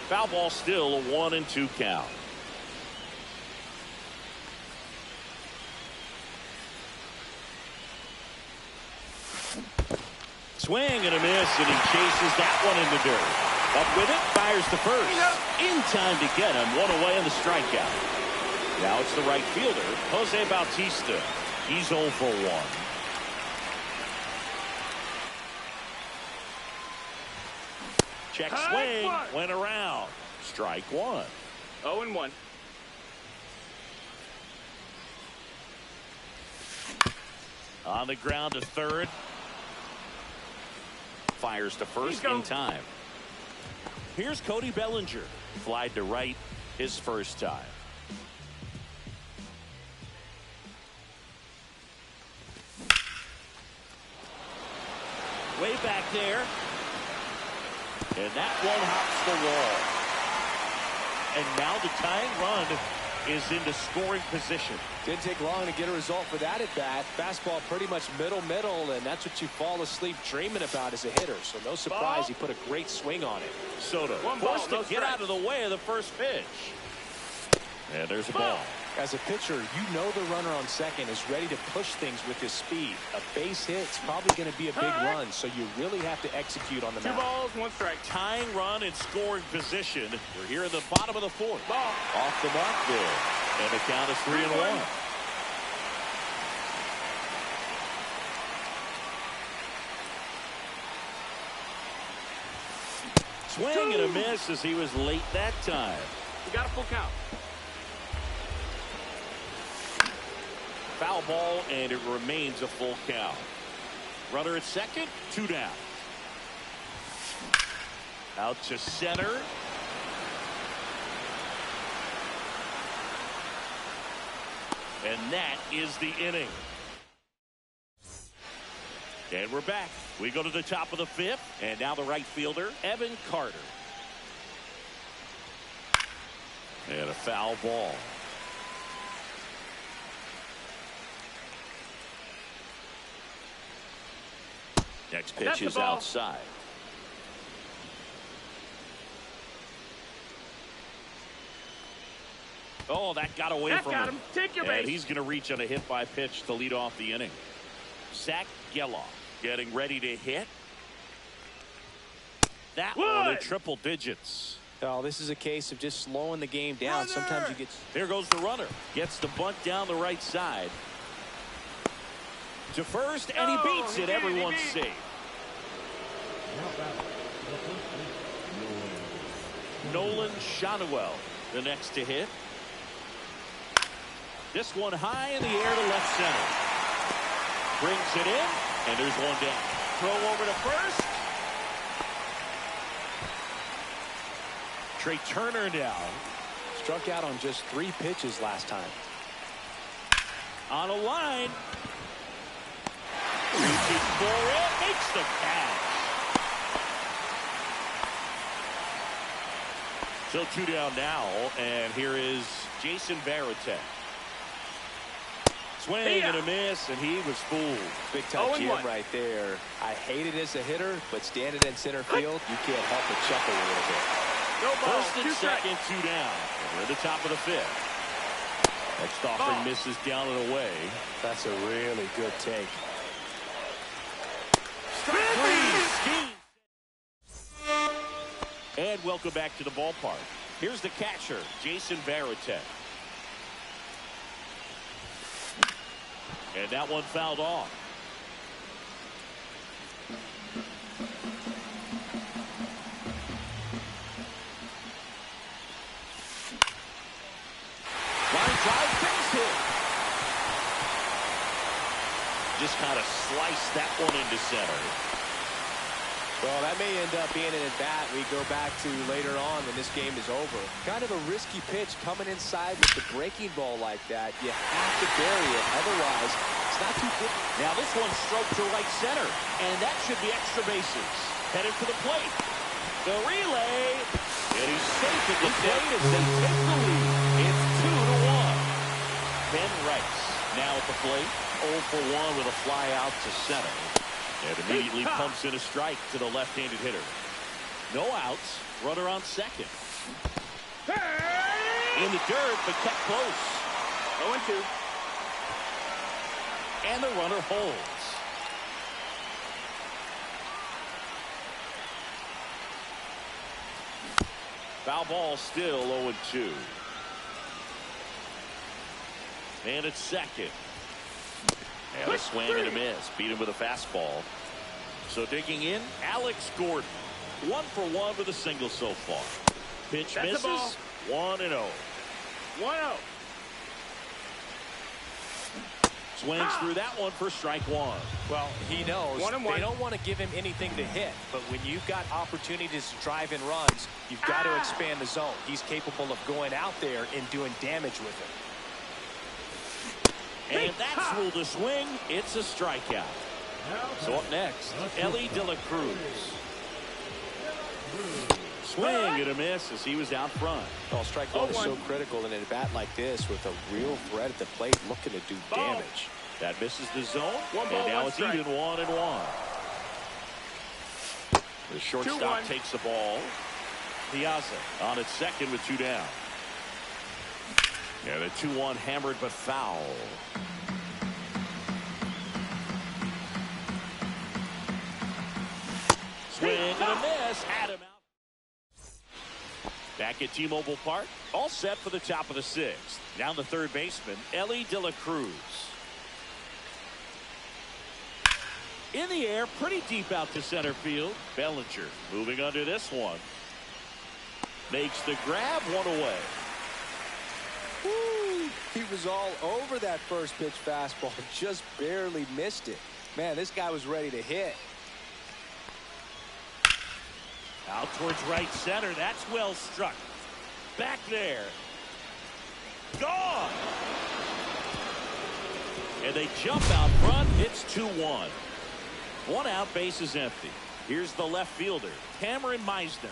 Foul ball, still a 1-2 count. Swing and a miss, and he chases that one in the dirt. Up with it, fires to first. In time to get him, one away on the strikeout. Now it's the right fielder, Jose Bautista. He's 0 for 1. Check swing, went around. Strike one. 0-1. On the ground to third. Fires to first in time. Here's Cody Bellinger. Flied to right his first time. Way back there. And that one hops the wall. And now the tying run is into scoring position. Didn't take long to get a result for that at bat. Fastball pretty much middle, and that's what you fall asleep dreaming about as a hitter. So no surprise, he put a great swing on it. Soto forced to get out of the way of the first pitch. And there's a ball. As a pitcher, you know the runner on second is ready to push things with his speed. A base hit's probably going to be a big run, so you really have to execute on the mound. 2 balls, 1 strike. Tying run in scoring position. We're here in the bottom of the fourth. Ball. Off the mark there. And the count is 3-1. Swing and a miss as he was late that time. We got a full count. Foul ball, and it remains a full count. Runner at second, 2 down. Out to center. And that is the inning. And we're back. We go to the top of the 5th, and now the right fielder, Evan Carter. And a foul ball. Next pitch is outside. Oh, that got away from him. Take your and base. He's going to reach on a hit by pitch to lead off the inning. Zach Gelof getting ready to hit. That one in triple digits. Oh, this is a case of just slowing the game down. Sometimes you get... There goes the runner. Gets the bunt down the right side. To first, and he beats it. Everyone's safe. Nolan Schanuel, the next to hit. This one high in the air to left center. Brings it in, and there's one down. Throw over to first. Trey Turner down. Struck out on just 3 pitches last time. On a line. Reaching for it, makes the catch. So 2 down now, and here is Jason Varitek. Swing and a miss, and he was fooled. Big time jam right there. I hate it as a hitter, but standing in center field, you can't help but chuckle a little bit. No ball. First and second, 2 down. And we're at the top of the 5th. Next offering misses down and away. That's a really good take. And welcome back to the ballpark. Here's the catcher, Jason Varitek. And that one fouled off. Line drive, base hit. Just kind of sliced that one into center. Well, that may end up being an at-bat we go back to later on when this game is over. Kind of a risky pitch coming inside with the breaking ball like that. You have to bury it. Otherwise, it's not too good. Now this one stroked to right center, and that should be extra bases. Headed for the plate. The relay. And he's safe at the plate as they take the lead. It's 2-1. Ben Rice now at the plate. 0 for 1 with a fly out to center. And immediately pumps in a strike to the left-handed hitter. No outs. Runner on second. In the dirt, but kept close. 0-2. And the runner holds. Foul ball, still 0-2. And it's second. And a swing and a miss. Beat him with a fastball. So digging in, Alex Gordon. 1 for 1 with a single so far. Pitch That's misses. 1-0. 1-0. Swings through that one for strike one. Well, he knows they don't want to give him anything to hit, but when you've got opportunities to drive in runs, you've got to expand the zone. He's capable of going out there and doing damage with it. And that's ruled a swing. It's a strikeout. So up next, Elly De La Cruz. Swing and a miss as he was out front. Well, strike one is so critical in a bat like this with a real threat at the plate looking to do damage. That misses the zone, and now it's even 1-1. The shortstop takes the ball. Piazza on its second with 2 down. And the 2-1 hammered but foul. Swing and a miss. Had him out. Back at T-Mobile Park, all set for the top of the 6th. Down the third baseman, Elly De La Cruz. In the air, pretty deep out to center field. Bellinger moving under this one. Makes the grab, 1 away. Woo! He was all over that first pitch fastball, just barely missed it. Man, this guy was ready to hit. Out towards right center. That's well struck. Back there. Gone. And they jump out front. It's 2-1. 1 out, base is empty. Here's the left fielder, Cameron Meisner.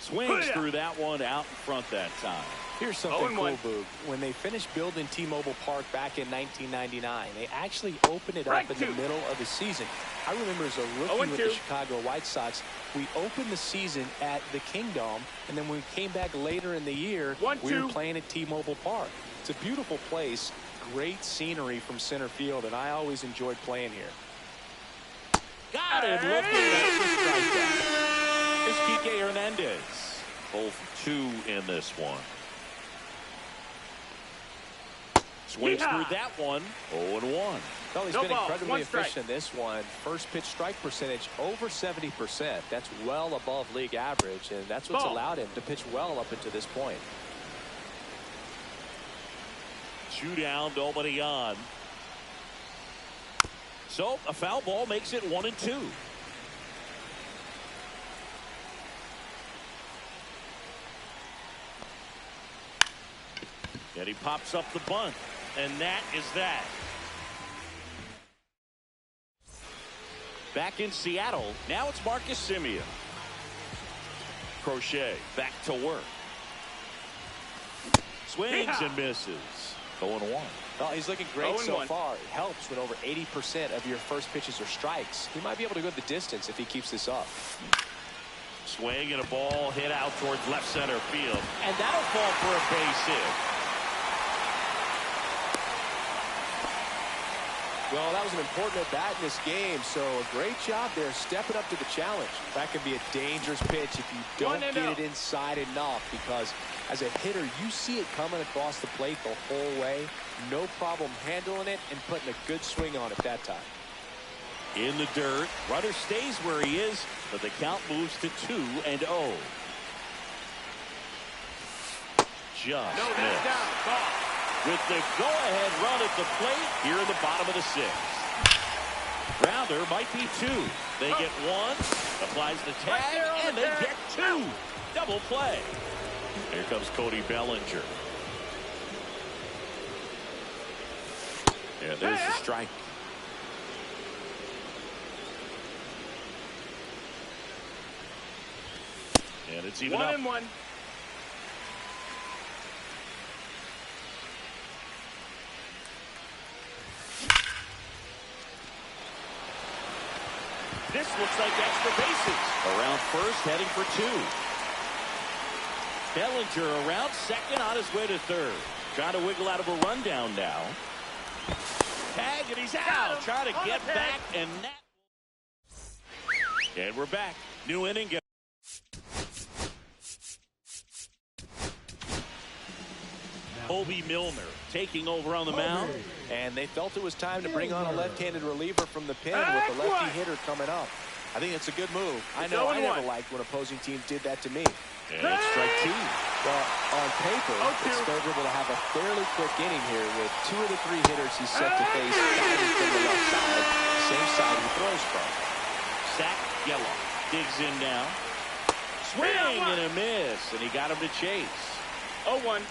Swings through that one out in front that time. Here's something cool, Boog. When they finished building T-Mobile Park back in 1999, they actually opened it up in the middle of the season. I remember as a rookie with the Chicago White Sox, we opened the season at the Kingdome, and then when we came back later in the year, we were playing at T-Mobile Park. It's a beautiful place, great scenery from center field, and I always enjoyed playing here. Got it. Look at that. Here's Kike Hernandez. 0 for 2 in this one. Swings through that one. 0-1. Well, he's been incredibly efficient in this one. First pitch strike percentage over 70%. That's well above league average, and that's what's allowed him to pitch well up until this point. 2 down, nobody on. So a foul ball makes it 1-2. And he pops up the bunt. And that is that. Back in Seattle, now it's Marcus Semien. Crochet back to work. Swings and misses. 0-1. Well, he's looking great so far. It helps when over 80% of your first pitches are strikes. He might be able to go the distance if he keeps this up. Swing and a ball hit out towards left center field. And that'll fall for a base hit. Well, that was an important at-bat in this game, so a great job there stepping up to the challenge. That could be a dangerous pitch if you don't get it inside enough, because as a hitter, you see it coming across the plate the whole way. No problem handling it and putting a good swing on it that time. In the dirt, runner stays where he is, but the count moves to 2-0. Just missed. With the go-ahead run at the plate here in the bottom of the 6th. Grounder might be 2. They get 1, applies the tag, and they get 2. Double play. Here comes Cody Bellinger. And there's the strike. And it's even up. 1-1. This looks like extra bases. Around first, heading for two. Bellinger around second, on his way to third. Trying to wiggle out of a rundown now. Tag, and he's out. Trying to get back, and that. And we're back. New inning. Kobe Milner taking over on the mound. And they felt it was time to bring on a left-handed reliever from the pen with the lefty hitter coming up. I think it's a good move. I know I never liked when opposing teams did that to me. And it's strike two. Well, on paper, it's favorable to have a fairly quick inning here with two of the three hitters he's set to face batting from the left side, same side he throws from. Zach Gelof digs in now. Swing and a miss, and he got him to chase. 0-1.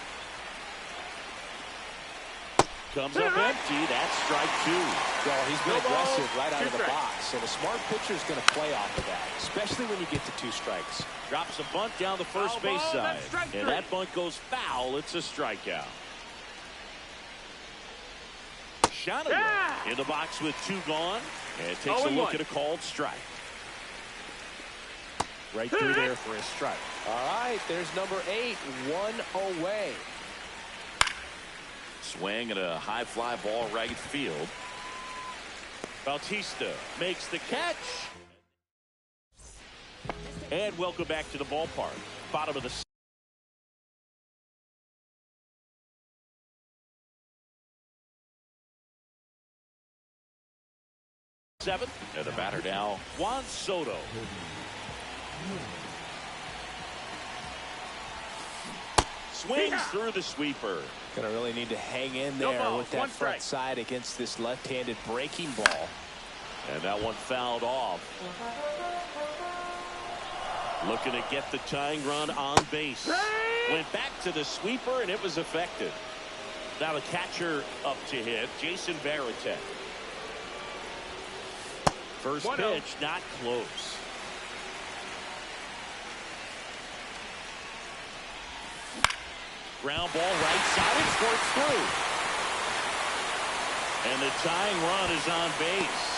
Comes up empty. That's strike two. Well, he's been aggressive right out of the box, and a smart pitcher is going to play off of that, especially when you get to 2 strikes. Drops a bunt down the first base side, and that bunt goes foul. It's a strikeout. Shot in the box with 2 gone, and takes a look at a called strike. Right through there for a strike. All right, there's number 8, 1 away. Swing at a high fly ball right field. Bautista makes the catch. And welcome back to the ballpark. Bottom of the 7th. And the batter now, Juan Soto. Swings through the sweeper. Going to really need to hang in there with that front side against this left-handed breaking ball. And that one fouled off. Looking to get the tying run on base. Went back to the sweeper, and it was effective. Now the catcher up to hit, Jason Varitek. First pitch, not close. Ground ball right side, and squirts through. And the tying run is on base.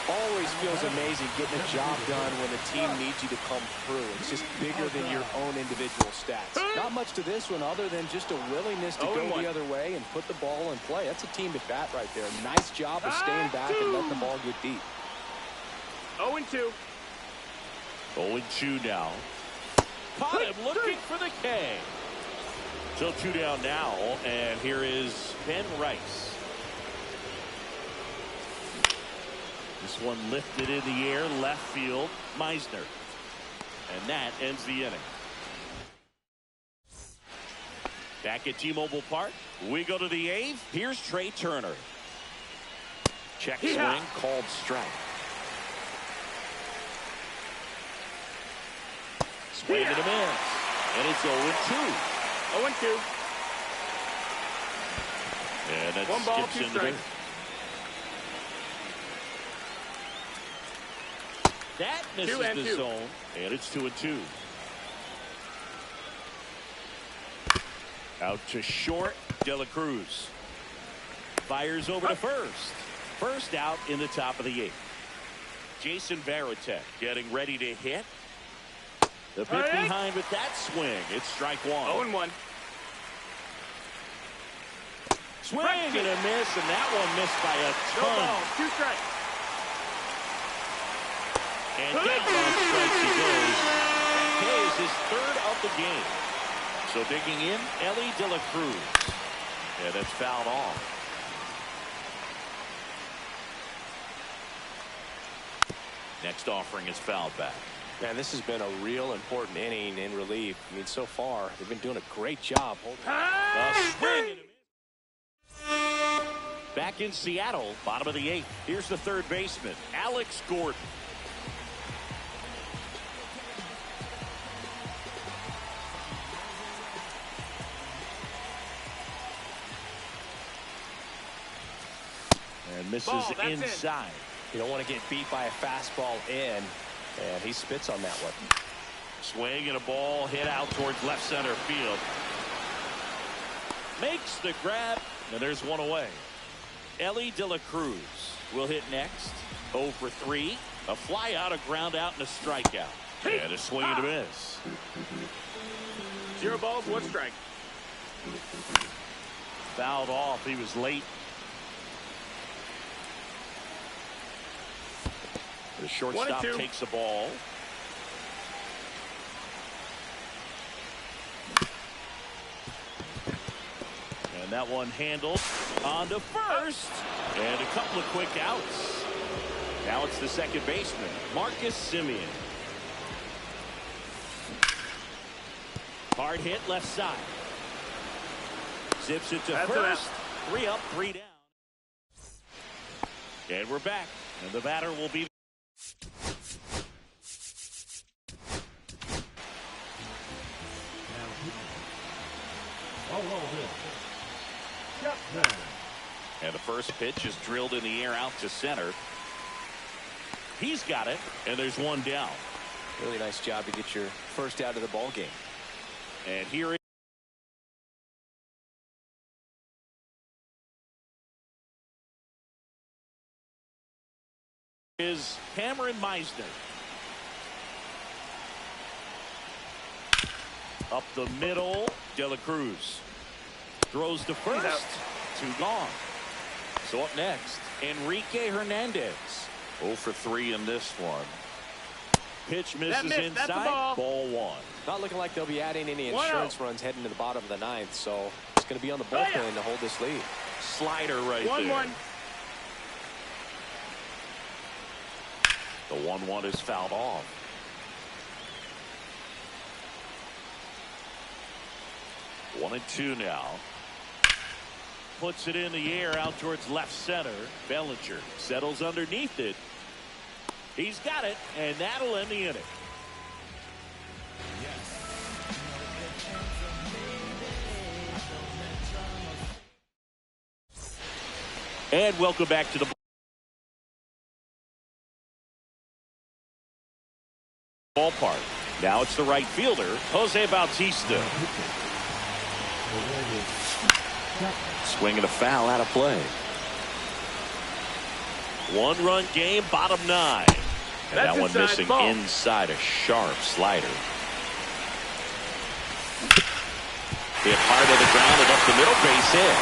Always feels amazing getting a job done when the team needs you to come through. It's just bigger than your own individual stats. Not much to this one other than just a willingness to go the other way and put the ball in play. That's a team at bat right there. Nice job of staying back and letting the ball get deep. 0-2. 0-2 now. Caught him looking for the K. So 2 down now, and here is Ben Rice. This one lifted in the air, left field, Meisner. And that ends the inning. Back at T-Mobile Park, we go to the 8th. Here's Trey Turner. Check swing, called strike. Swing and a miss. And it's 0-2. 0-2. And that 1 ball, skips 2 into strikes. That misses the zone, and it's 2-2. Out to short, De La Cruz. Fires over to first. First out in the top of the 8th. Jason Varitek getting ready to hit. The bit behind with that swing. It's strike 1. 0-1. Swing and a miss, and that one missed by a ton. 2 strikes. And down on strikes he goes. That K is his 3rd of the game. So digging in, Elly De La Cruz. Yeah, that's fouled off. Next offering is fouled back. Man, this has been a real important inning in relief. I mean, so far, they've been doing a great job holding swing and a miss. Back in Seattle, bottom of the 8th. Here's the 3rd baseman, Alex Gordon. And misses inside. You don't want to get beat by a fastball in, and he spits on that one. Swing and a ball hit out towards left center field. Makes the grab, and there's one away. Elly De La Cruz. will hit next. 0 for 3. A fly out, a ground out, and a strikeout. And a swing and a miss. 0 balls, 1 strike. Fouled off. He was late. The shortstop takes the ball. And that one handled on to first. And a couple of quick outs. Now it's the second baseman, Marcus Semien. Hard hit left side. Zips it to first. 3 up, 3 down. And we're back. And the batter will be. And the first pitch is drilled in the air out to center. He's got it, and there's 1 down. Really nice job to get your first out of the ball game. And here is Cameron Meisner. Up the middle, De La Cruz throws to first. 2 gone. So up next, Enrique Hernandez. 0 for 3 in this one. Pitch misses inside. Ball 1. Not looking like they'll be adding any insurance runs heading to the bottom of the 9th, so it's going to be on the bullpen to hold this lead. Slider right there. 1-1. The 1-1 is fouled off. One and 2 now. Puts it in the air out towards left center. Bellinger settles underneath it. He's got it, and that'll end the inning. And welcome back to the ballpark. Now it's the right fielder, Jose Bautista. Swing and a foul out of play. 1-run game, bottom 9. And that one missing inside, a sharp slider. Hit hard to the ground and up the middle, base hit.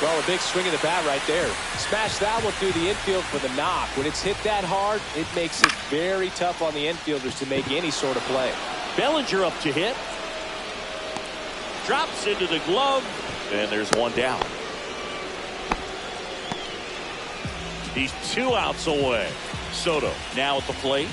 Well, a big swing of the bat right there. Smash that one through the infield for the knock. When it's hit that hard, it makes it very tough on the infielders to make any sort of play. Bellinger up to hit. Drops into the glove, and there's 1 down. He's 2 outs away. Soto now at the plate.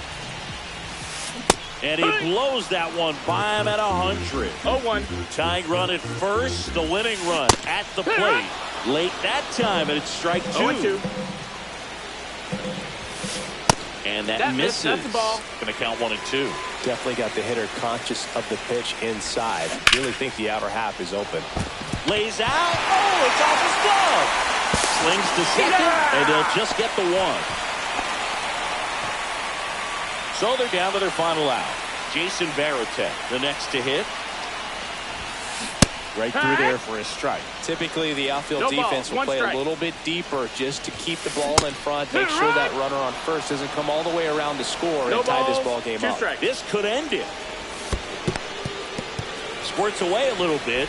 And he blows that one by him at 100. 0-1. Tying run at first, the winning run at the plate. Late that time, and it's strike 2. 0-2. And that misses. That's the ball. Going to count 1 and 2. Definitely got the hitter conscious of the pitch inside. Really think the outer half is open. Lays out. Oh, it's off his glove. Slings to second, and they'll just get the 1. So they're down to their final out. Jason Varitek, the next to hit. Right through there for a strike. Typically, the outfield defense will play a little bit deeper just to keep the ball in front, make sure that runner on first doesn't come all the way around to score and tie this ball game up. This could end it. Squirts away a little bit.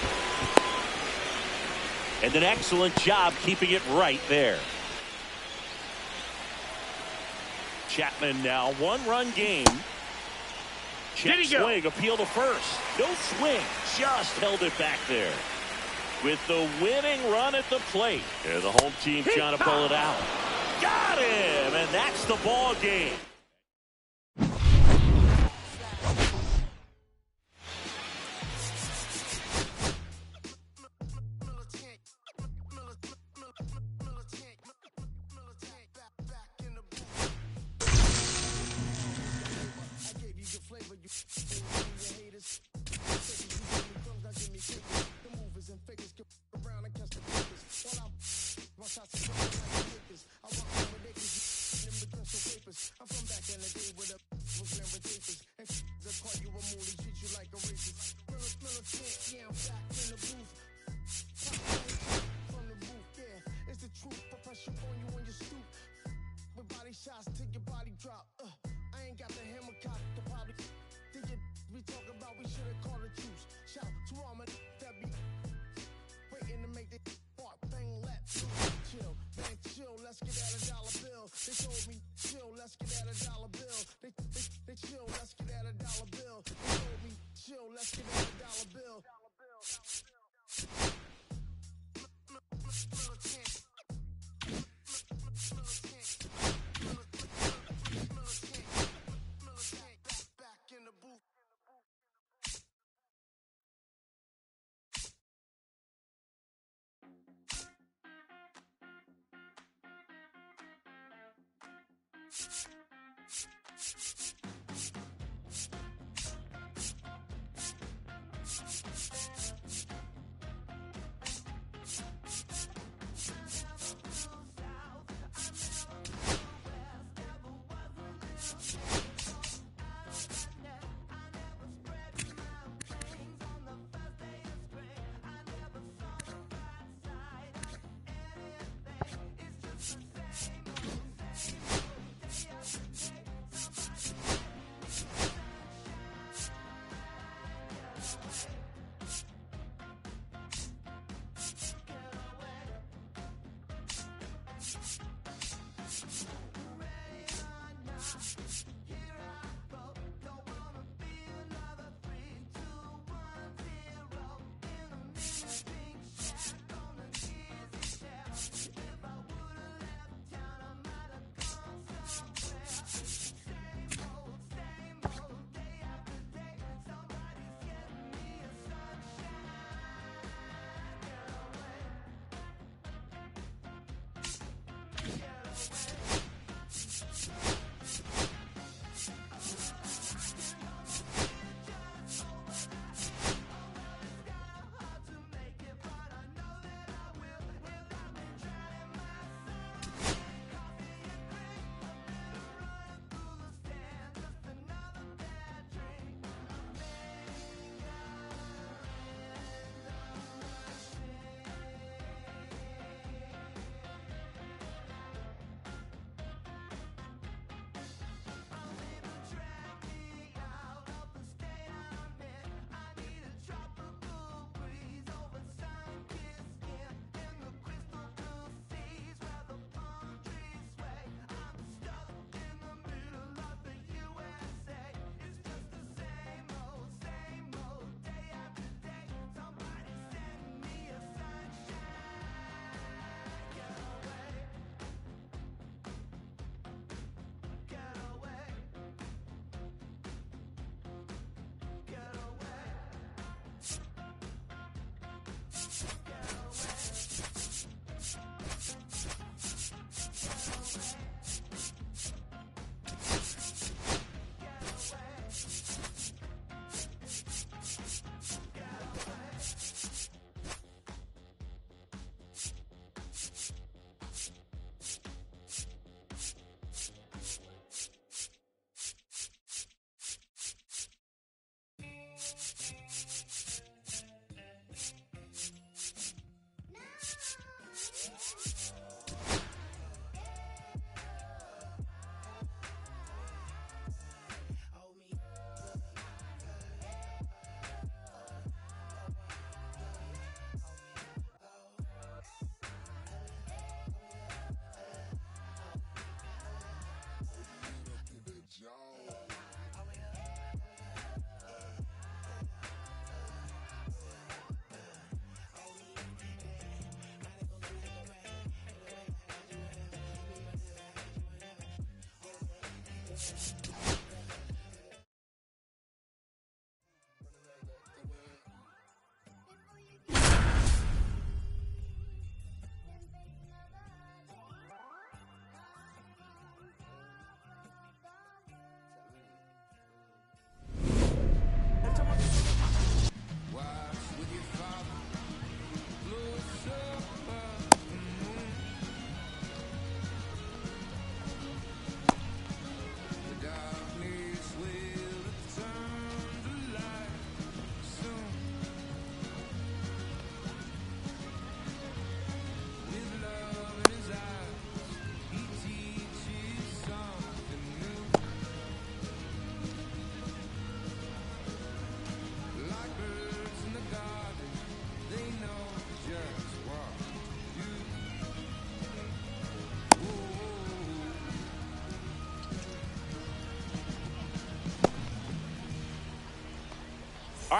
And an excellent job keeping it right there. Chapman now 1-run game. Check swing, appeal to first. No swing, just held it back there. With the winning run at the plate. And the home team trying to pull it out. Got him, and that's the ball game. I'm from we should've called a truce. Shout to all my that be waiting to make the part thing let loose. Chill, man, chill, let's get at a dollar bill. They told me, chill, let's get at a dollar bill. They chill, let's get at a dollar bill. They told me, chill, let's get at a dollar bill. Back in the booth.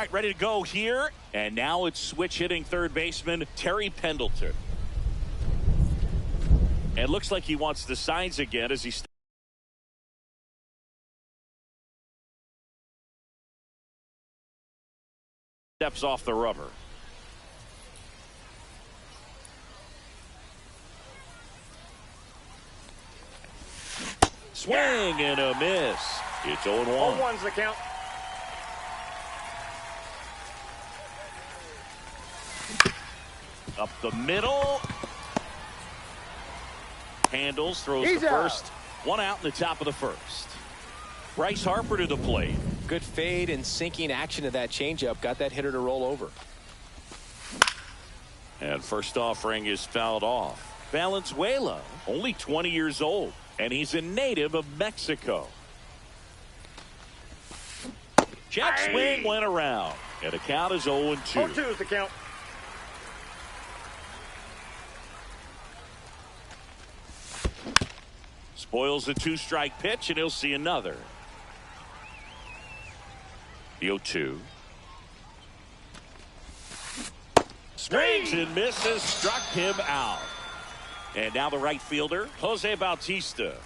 right, ready to go here. And now it's switch hitting third baseman Terry Pendleton. And looks like he wants the signs again as he steps off the rubber. Swing and a miss. It's 0-1. 0-1's the count. Up the middle. Handles, throws He's the out. first. One out in the top of the first. Bryce Harper to the plate. Good fade and sinking action of that changeup. Got that hitter to roll over. And first offering is fouled off. Valenzuela, only 20 years old, and he's a native of Mexico. Jet swing went around, and the count is 0-2. 0-2 is the count. Spoils the two-strike pitch, and he'll see another. The 0-2. Swings and misses, struck him out. And now the right fielder, Jose Bautista.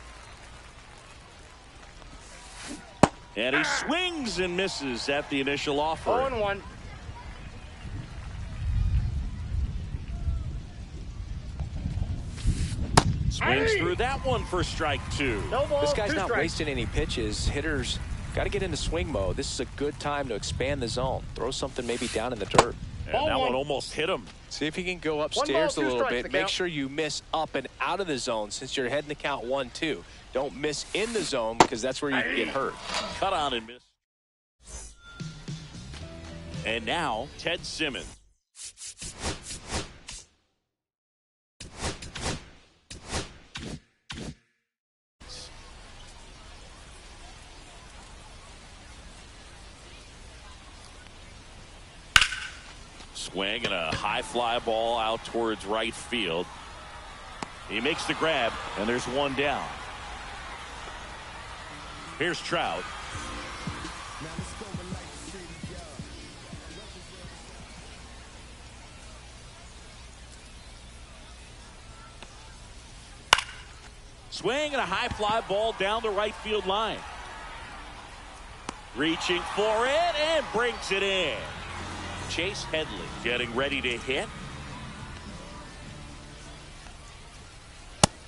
And he swings and misses at the initial offer. 0-1. Swings through that one for strike two. No ball, This guy's two not strikes. wasting any pitches. Hitters got to get into swing mode. This is a good time to expand the zone. Throw something maybe down in the dirt. And Ball that one. one almost hit him. See if he can go One upstairs ball, a two little strikes, bit. the Make count. sure you miss up and out of the zone since you're heading the count 1-2. Don't miss in the zone because that's where you can get hurt. Cut on and miss. And now Ted Simmons. Swing and a high fly ball out towards right field. He makes the grab, and there's one down. Here's Trout. Now let's go and light the city up. Swing and a high fly ball down the right field line. Reaching for it and brings it in. Chase Headley getting ready to hit.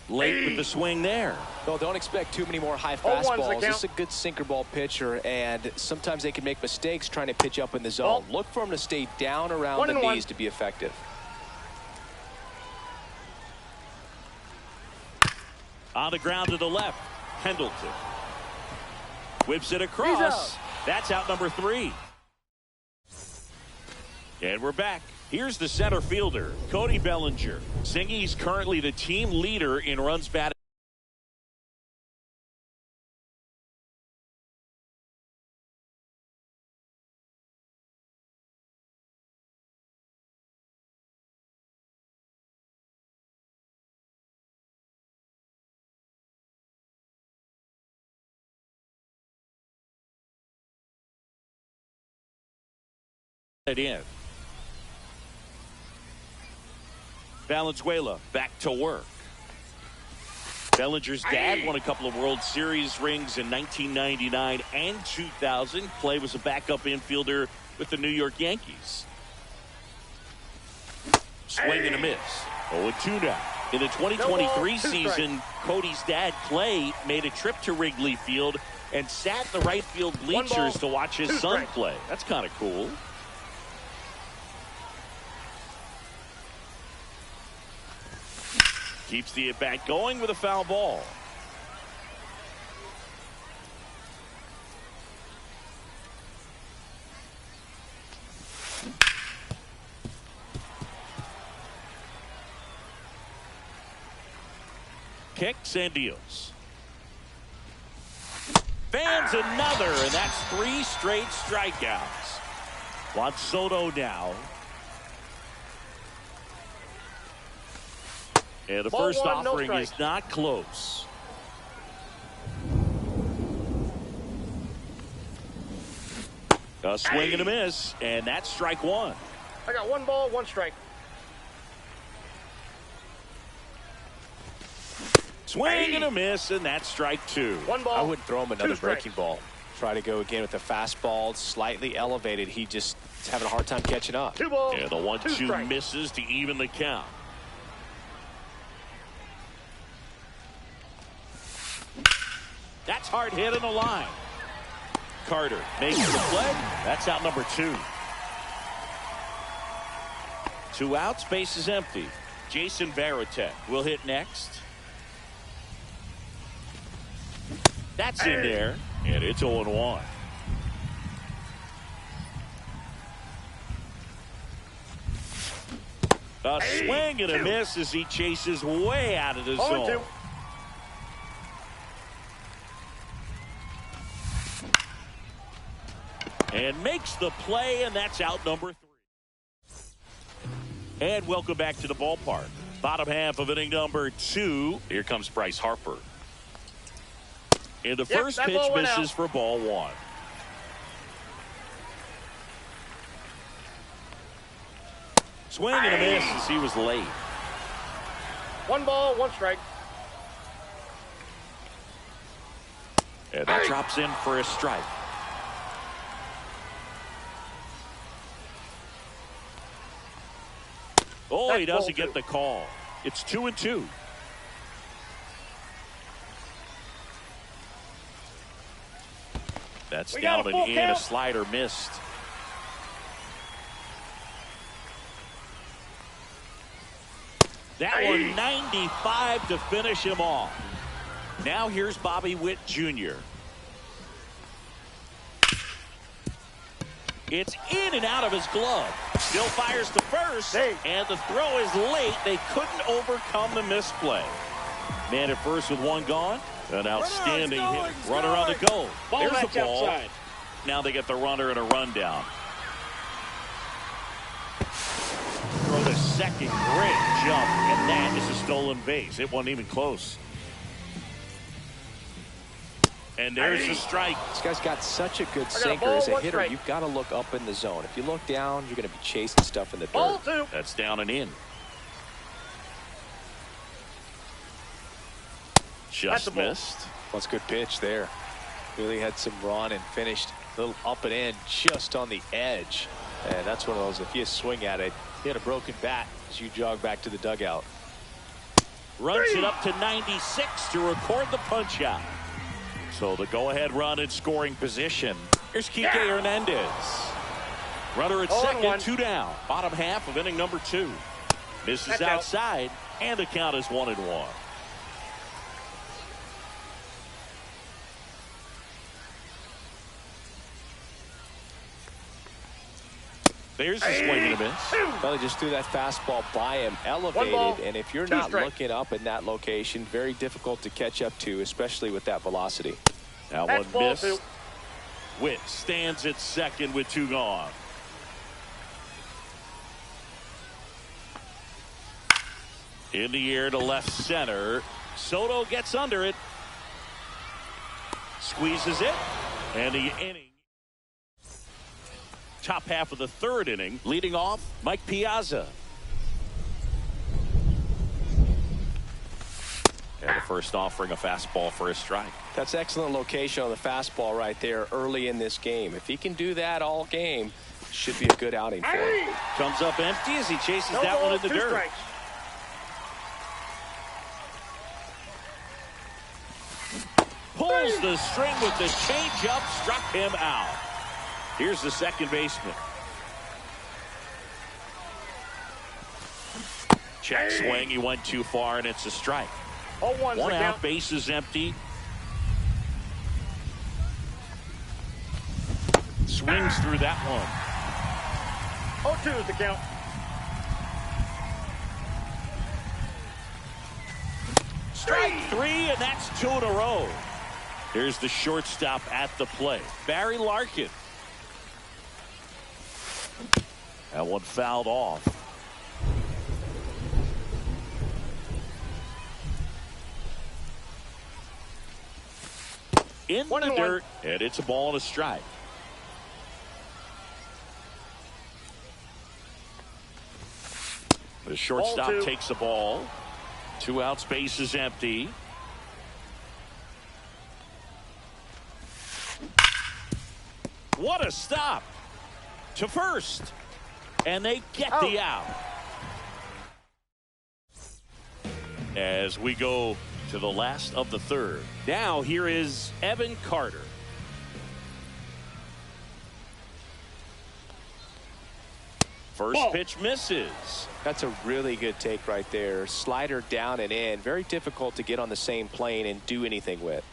Late with the swing there. Well, don't expect too many more high 0-1's the fastballs. count. This is a good sinker ball pitcher, and sometimes they can make mistakes trying to pitch up in the zone. Ball. Look for him to stay down around the 1-1. knees to be effective. On the ground to the left. Pendleton. Whips it He's across. out. That's out number 3. And we're back. Here's the center fielder, Cody Bellinger. Zingy's currently the team leader in runs batted. In. Valenzuela back to work. Bellinger's dad won a couple of World Series rings in 1999 and 2000. Clay was a backup infielder with the New York Yankees. Swing and a miss. 0-2 now. In the 2023 season, Cody's dad, Clay, made a trip to Wrigley Field and sat in the right field bleachers to watch his son play. That's kind of cool. Keeps the at-bat going with a foul ball. Kicks and deals. Fans another, and that's 3 straight strikeouts. Juan Soto now. And the Ball first one, no offering is strike. not close. A swing and a miss, and that's strike one. I got 1 ball, 1 strike. Swing and a miss, and that's strike two. 1 ball. I wouldn't throw him another 2 strikes. breaking ball. Try to go again with the fastball, slightly elevated. He just is having a hard time catching up. 2 balls. And the 2 1-2 strikes. misses to even the count. That's hard hit in the line. Carter makes the play. That's out number 2. 2 outs, base is empty. Jason Varitek will hit next. That's in there, and it's 0-1. A swing and a miss as he chases way out of the zone. 0-2. And makes the play, and that's out number 3. And welcome back to the ballpark. Bottom half of inning number 2. Here comes Bryce Harper. And the first pitch misses for ball 1. Swing and a miss as he was late. 1 ball, 1 strike. And that drops in for a strike. Oh, That's he doesn't ball get the call. It's 2-2. That's We got down a full and in. A count. slider missed. That one 95 to finish him off. Now here's Bobby Witt Jr. It's in and out of his glove. Still fires to first, and the throw is late. They couldn't overcome the misplay. Man at first with 1 gone. An outstanding hit. Runner on the go. There's the ball. Outside. Now they get the runner and a rundown. Throw the second. Great jump, and that is a stolen base. It wasn't even close. And there's the strike. This guy's got such a good got a sinker ball, as a 1 hitter. strike. You've got to look up in the zone. If you look down, you're going to be chasing stuff in the Ball dirt. 2. That's down and in. That's Just a ball. missed. That's a good pitch there. Really had some run and finished a little up and in just on the edge. And that's one of those, if you swing at it, hit a broken bat as you jog back to the dugout. Runs it up to 96 to record the punch out. So the go-ahead run in scoring position. Here's Kike Hernandez. Runner at 0-1. second, 2 down. Bottom half of inning number 2. Misses That's out. outside, and the count is 1-1. There's the swing and a miss. Well, he just threw that fastball by him, 1 elevated, ball, and if you're 2 not strikes. looking up in that location, very difficult to catch up to, especially with that velocity. Now That's one ball miss. 2. Witt stands at second with 2 gone. In the air to left center. Soto gets under it. Squeezes it. And the inning. Top half of the 3rd inning. Leading off, Mike Piazza. And the first offering a fastball for a strike. That's excellent location on the fastball right there early in this game. If he can do that all game, should be a good outing for him. Comes up empty as he chases No that one balls, in the 2 dirt. strikes. Pulls the string with the changeup, struck him out. Here's the second baseman. Check swing, he went too far, and it's a strike. 0-1 One the out, count. base is empty. Swings through that one. 0-2 is the count. Strike 3, and that's 2 in a row. Here's the shortstop at the plate, Barry Larkin. That one fouled off. In the 1-1. dirt, and it's a ball and a strike. The shortstop Ball 2. takes the ball. 2 outs, base is empty. What a stop to first, and they get the out. As we go to the last of the third. Now here is Evan Carter. First pitch misses. That's a really good take right there. Slider down and in. Very difficult to get on the same plane and do anything with.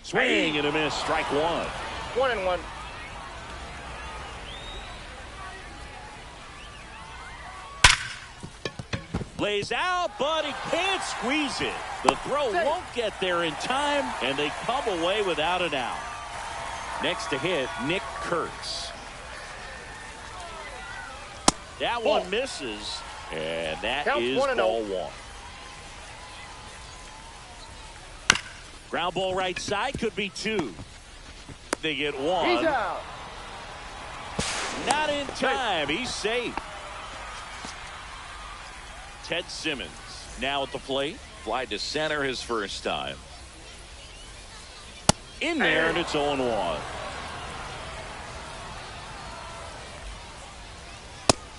Swing and a miss. Strike 1. 1-1. Lays out, but he can't squeeze it. The throw won't get there in time, and they come away without an out. Next to hit, Nick Kurtz. That one misses, and that is ball 1. Ground ball right side, could be 2. They get 1. He's out. Not in time. He's safe. Ted Simmons now at the plate. Fly to center his first time. In there, and it's 0-1.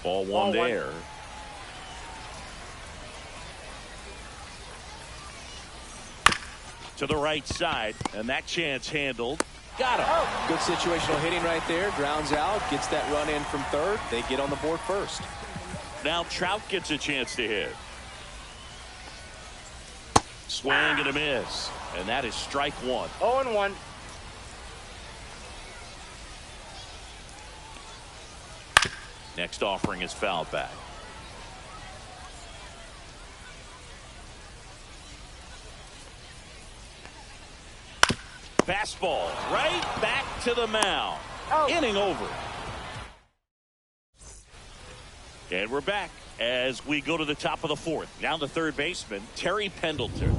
Ball 1 there. To the right side, and that chance handled. Got him. Good situational hitting right there. Grounds out, gets that run in from third. They get on the board first. Now Trout gets a chance to hit. Swing and a miss, and that is strike 1. 0-1. Next offering is fouled back. Fastball right back to the mound. Inning over. And we're back as we go to the top of the 4th. Now the third baseman, Terry Pendleton.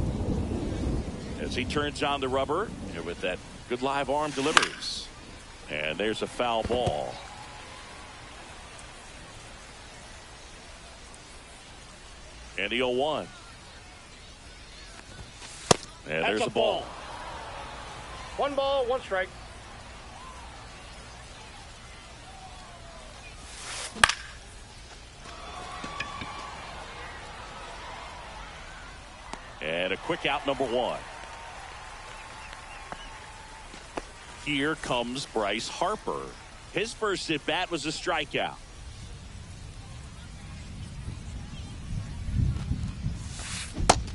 As he turns on the rubber and with that good live arm delivers. And there's a foul ball. And the 0-1. And there's a ball. 1 ball, 1 strike. And a quick out, number 1. Here comes Bryce Harper. His first at bat was a strikeout.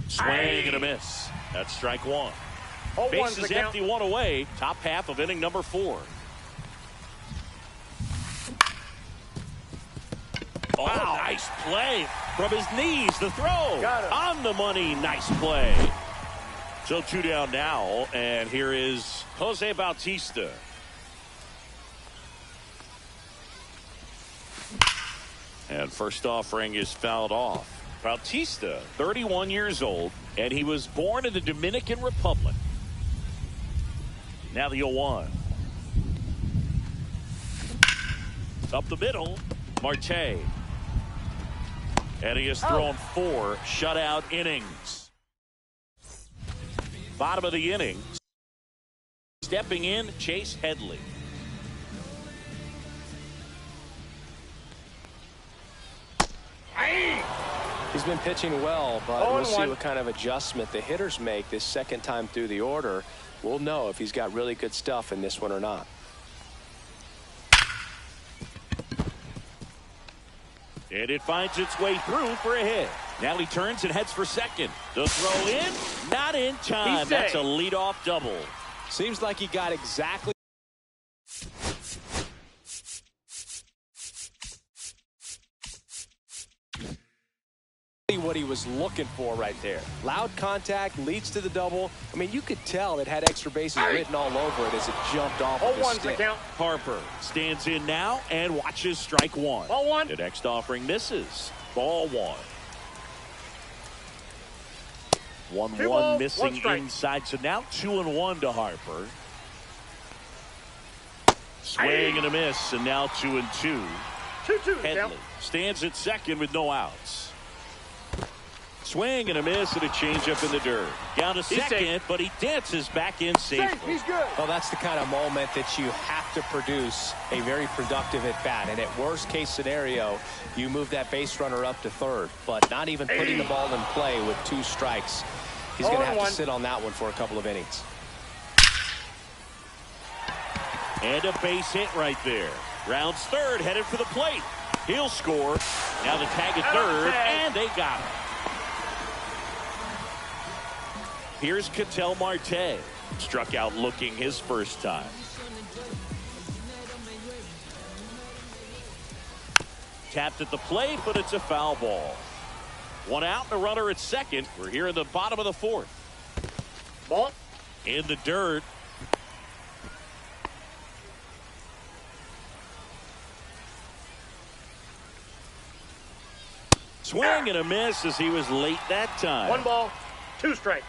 Swing and a miss. That's strike 1. Base is empty, 1 away. Top half of inning number 4. Oh, wow. Nice play from his knees. The throw on the money. Nice play. So 2 down now, and here is Jose Bautista. And first offering is fouled off. Bautista, 31 years old, and he was born in the Dominican Republic. Now the 0-1. Up the middle, Marte. And he has thrown 4 shutout innings. Bottom of the inning. Stepping in, Chase Headley. He's been pitching well, but we'll see what kind of adjustment the hitters make this second time through the order. We'll know if he's got really good stuff in this one or not. And it finds its way through for a hit. Now he turns and heads for second. The throw in, not in time. That's a leadoff double. Seems like he got exactly what he was looking for right there. Loud contact leads to the double. I mean, you could tell it had extra bases written all over it as it jumped off of the stick. Harper stands in now and watches strike 1. Ball 1. The next offering misses. Ball 1. 1-1 missing inside. So now 2-1 to Harper. Swing and a miss, and now 2-2. 2-2 Headley count. stands at second with no outs. Swing and a miss and a changeup in the dirt. Down to second, safe. but he dances back in Safe. safely. He's good. Well, that's the kind of moment that you have to produce a very productive at bat. And at worst case scenario, you move that base runner up to third, but not even putting the ball in play with 2 strikes. He's going to have to 0-1. sit on that one for a couple of innings. And a base hit right there. Rounds third, headed for the plate. He'll score. Now the tag at third, and they got him. Here's Ketel Marte. Struck out looking his first time. Tapped at the plate, but it's a foul ball. 1 out and a runner at second. We're here in the bottom of the 4th. Ball. In the dirt. Swing and a miss as he was late that time. 1 ball, 2 strikes.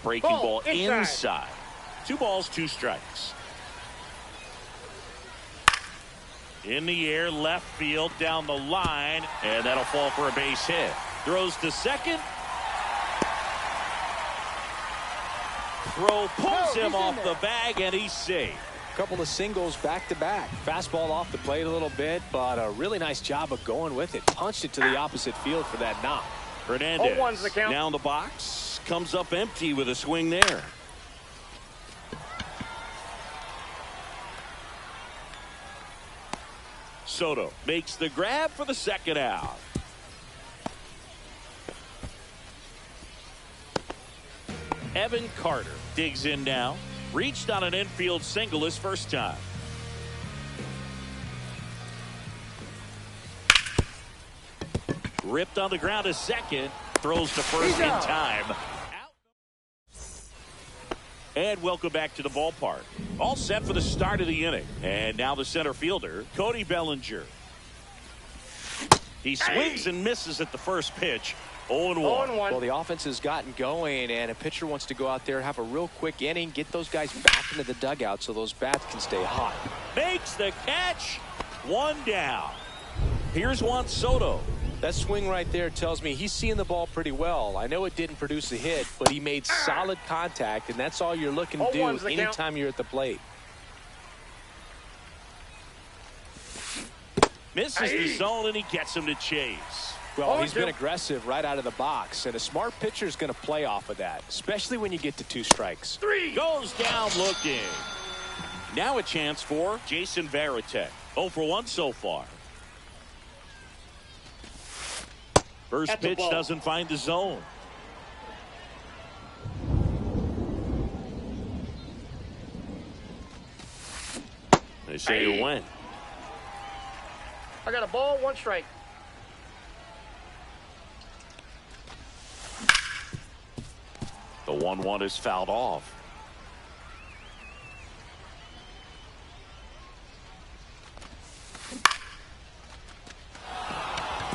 Breaking ball inside. inside. 2 balls, 2 strikes. In the air, left field, down the line, and that'll fall for a base hit. Throws to second. Throw pulls him off the bag, and he's safe. Couple of singles back to back. Fastball off the plate a little bit, but a really nice job of going with it. Punched it to the opposite field for that knock. Hernandez 0-1's the count. now in the box. Comes up empty with a swing there. Soto makes the grab for the second out. Evan Carter digs in now. Reached on an infield single his first time. Ripped on the ground to second. Throws to first in time. Out. And welcome back to the ballpark. All set for the start of the inning. And now the center fielder, Cody Bellinger. He swings and misses at the first pitch. 0-1. 0-1. Well, the offense has gotten going, and a pitcher wants to go out there, have a real quick inning, get those guys back into the dugout so those bats can stay hot. Makes the catch. 1 down. Here's Juan Soto. That swing right there tells me he's seeing the ball pretty well. I know it didn't produce a hit, but he made solid contact, and that's all you're looking to do 0-1's the count. anytime you're at the plate. Misses the zone, and he gets him to chase. Well, he's 0-2. been aggressive right out of the box, and a smart pitcher is going to play off of that, especially when you get to 2 strikes. 3. Goes down looking. Now a chance for Jason Varitek. 0 for 1 so far. First At the pitch ball. doesn't find the zone. They say you win. I got a ball, 1 strike. The 1-1 is fouled off.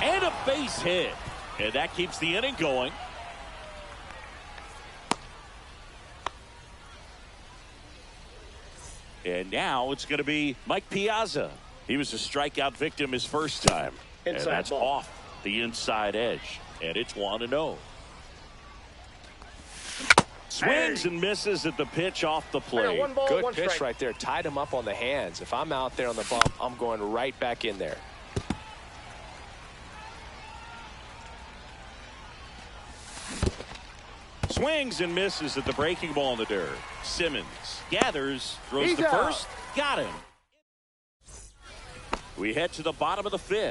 And a base hit. And that keeps the inning going. And now it's going to be Mike Piazza. He was a strikeout victim his first time. And Inside that's ball. off the inside edge. And it's 1-0. Swings and misses at the pitch off the I got plate. 1 ball, Good 1 pitch strike. right there. Tied him up on the hands. If I'm out there on the bump, I'm going right back in there. Swings and misses at the breaking ball in the dirt. Simmons gathers, throws He's to out. first, got him. We head to the bottom of the 5th.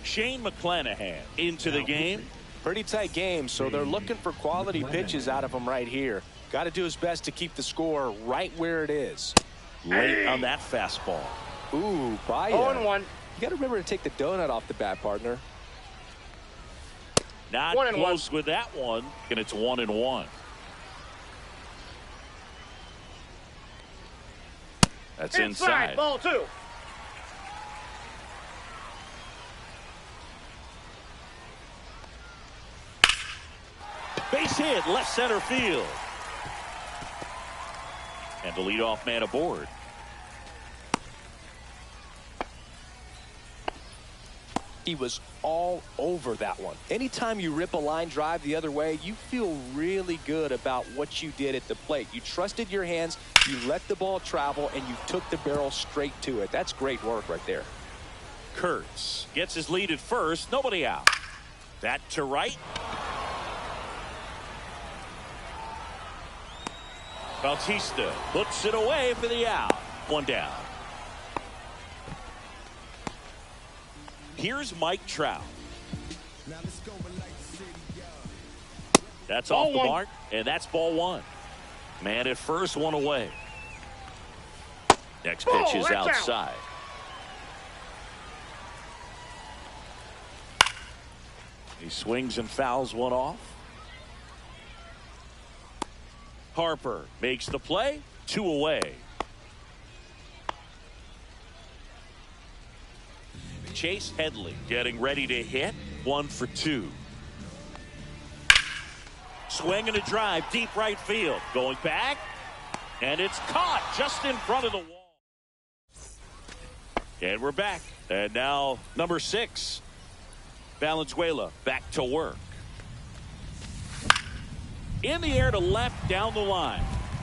Shane McClanahan into the game. Pretty tight game, so they're looking for quality pitches out of him right here. Got to do his best to keep the score right where it is. Late on that fastball. Ooh, Baez. 0-1. You got to remember to take the donut off the bat, partner. Not close with that one, and it's 1-1. That's inside. Ball 2. Base hit, left center field. And the leadoff man aboard. He was all over that one. Anytime you rip a line drive the other way, you feel really good about what you did at the plate. You trusted your hands, you let the ball travel, and you took the barrel straight to it. That's great work right there. Kurtz gets his lead at first, nobody out. That to right. Bautista puts it away for the out. One down. Here's Mike Trout. That's off the mark, and that's ball 1. Man at first, 1 away. Next pitch is outside. He swings and fouls one off. Harper makes the play, 2 away. Chase Headley getting ready to hit, 1 for 2. Swing and a drive, deep right field. Going back, and it's caught just in front of the wall. And we're back. And now number 6, Valenzuela back to work. In the air to left down the line.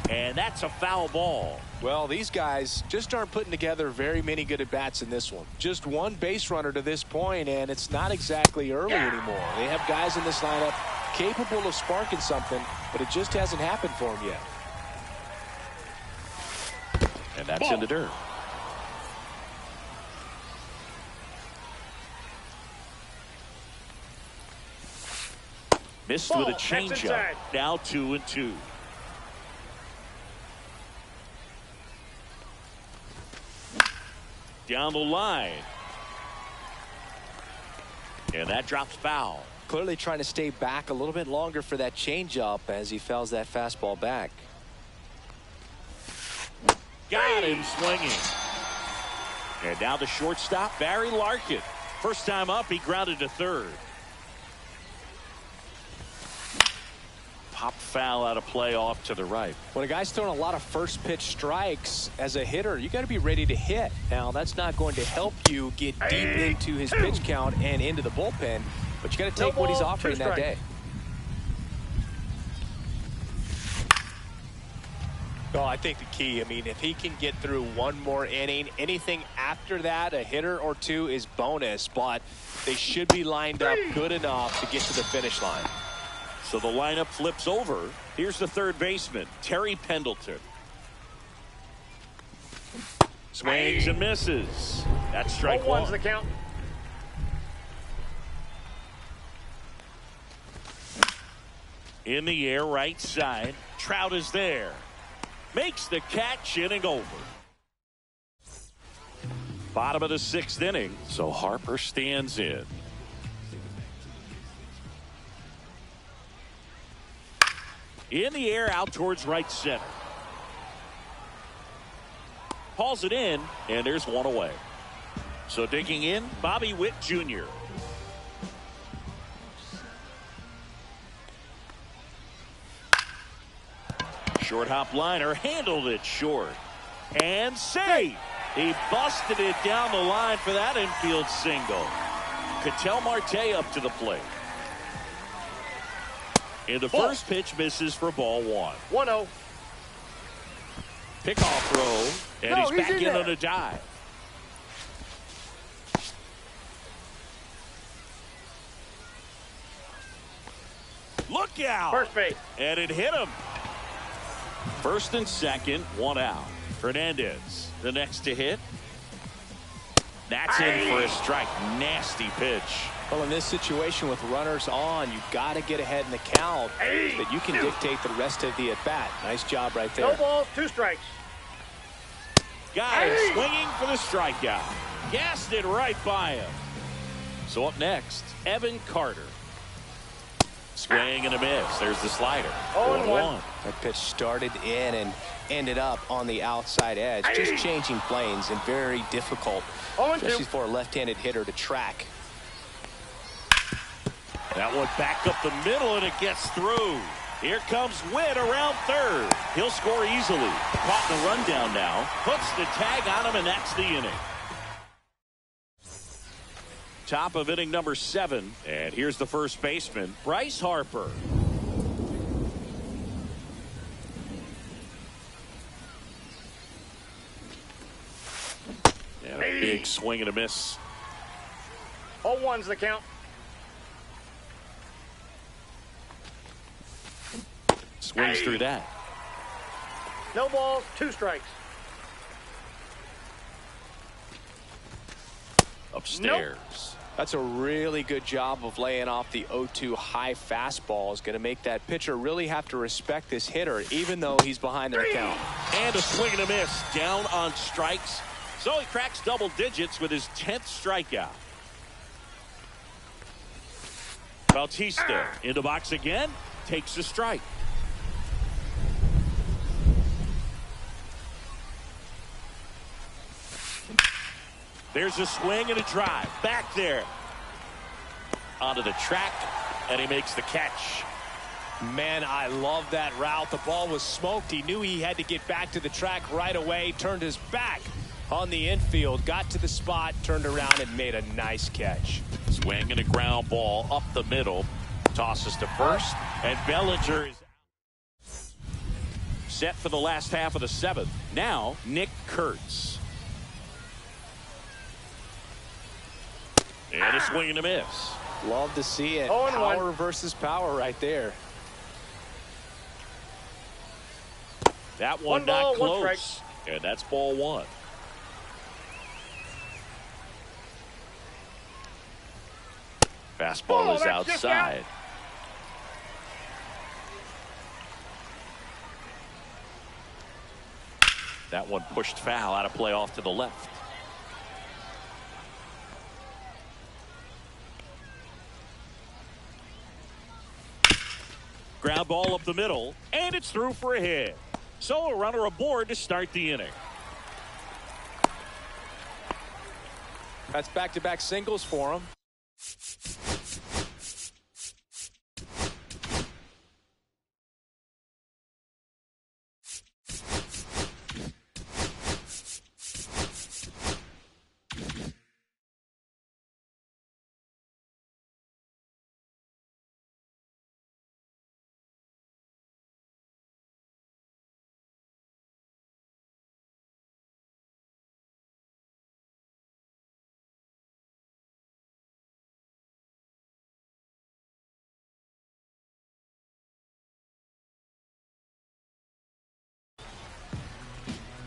And that's a foul ball. Well, these guys just aren't putting together very many good at-bats in this one. Just one base runner to this point, and it's not exactly early anymore. They have guys in this lineup capable of sparking something, but it just hasn't happened for them yet. And that's in the dirt. Missed with a changeup. Now 2-2. Down the line. And that drops foul. Clearly trying to stay back a little bit longer for that changeup as he fouls that fastball back. Got him swinging. And now the shortstop, Barry Larkin. First time up, he grounded to third. Pop foul out of play off to the right. When a guy's throwing a lot of first pitch strikes as a hitter, you got to be ready to hit. Now, that's not going to help you get deep into his pitch count and into the bullpen, but you got to take what he's offering that day. Well, I think the key, if he can get through one more inning, anything after that, a hitter or two is bonus, but they should be lined up good enough to get to the finish line. So the lineup flips over. Here's the third baseman, Terry Pendleton. Swings and misses. That's strike 1. The count. In the air, right side. Trout is there. Makes the catch, inning over. Bottom of the 6th inning, so Harper stands in. In the air, out towards right center. Hauls it in, and there's 1 away. So digging in, Bobby Witt Jr. Short hop liner, handled it short. And safe. He busted it down the line for that infield single. Ketel Marte up to the plate. And the first pitch misses for ball 1. 1-0. Pickoff throw, and he's back in on a dive. Look out! First base. And it hit him. First and second, 1 out. Hernandez, the next to hit. That's in for a strike. Nasty pitch. Well, in this situation with runners on, you've got to get ahead in the count so that you can dictate the rest of the at-bat. Nice job right there. No balls, 2 strikes. Got it, swinging for the strikeout. Gassed it right by him. So up next, Evan Carter. Swing and a miss. There's the slider. 0-1. That pitch started in and ended up on the outside edge. Just changing planes and very difficult, 0-2. especially for a left-handed hitter to track. That one back up the middle, and it gets through. Here comes Witt around third. He'll score easily. Caught in the rundown now. Puts the tag on him, and that's the inning. Top of inning number 7. And here's the first baseman, Bryce Harper. And a big swing and a miss. 0-1's the count. Swings through that. No balls, 2 strikes. Upstairs. That's a really good job of laying off the 0-2 high fastball. Is going to make that pitcher really have to respect this hitter, even though he's behind their count. And a swing and a miss. Down on strikes. So he cracks double digits with his 10th strikeout. Bautista in the box again. Takes a strike. There's a swing and a drive. Back there. Onto the track. And he makes the catch. Man, I love that route. The ball was smoked. He knew he had to get back to the track right away. Turned his back on the infield. Got to the spot. Turned around and made a nice catch. Swing and a ground ball up the middle. Tosses to first. And Bellinger is set for the last half of the 7th. Now, Nick Kurtz. And a swing and a miss. Love to see it. 0-1. Power versus power right there. That one One not ball, one close. strike. And that's ball 1. Fastball is that's just outside. That one pushed foul, out of play off to the left. Ground ball up the middle, and it's through for a hit. So a runner aboard to start the inning. That's back-to-back singles for him.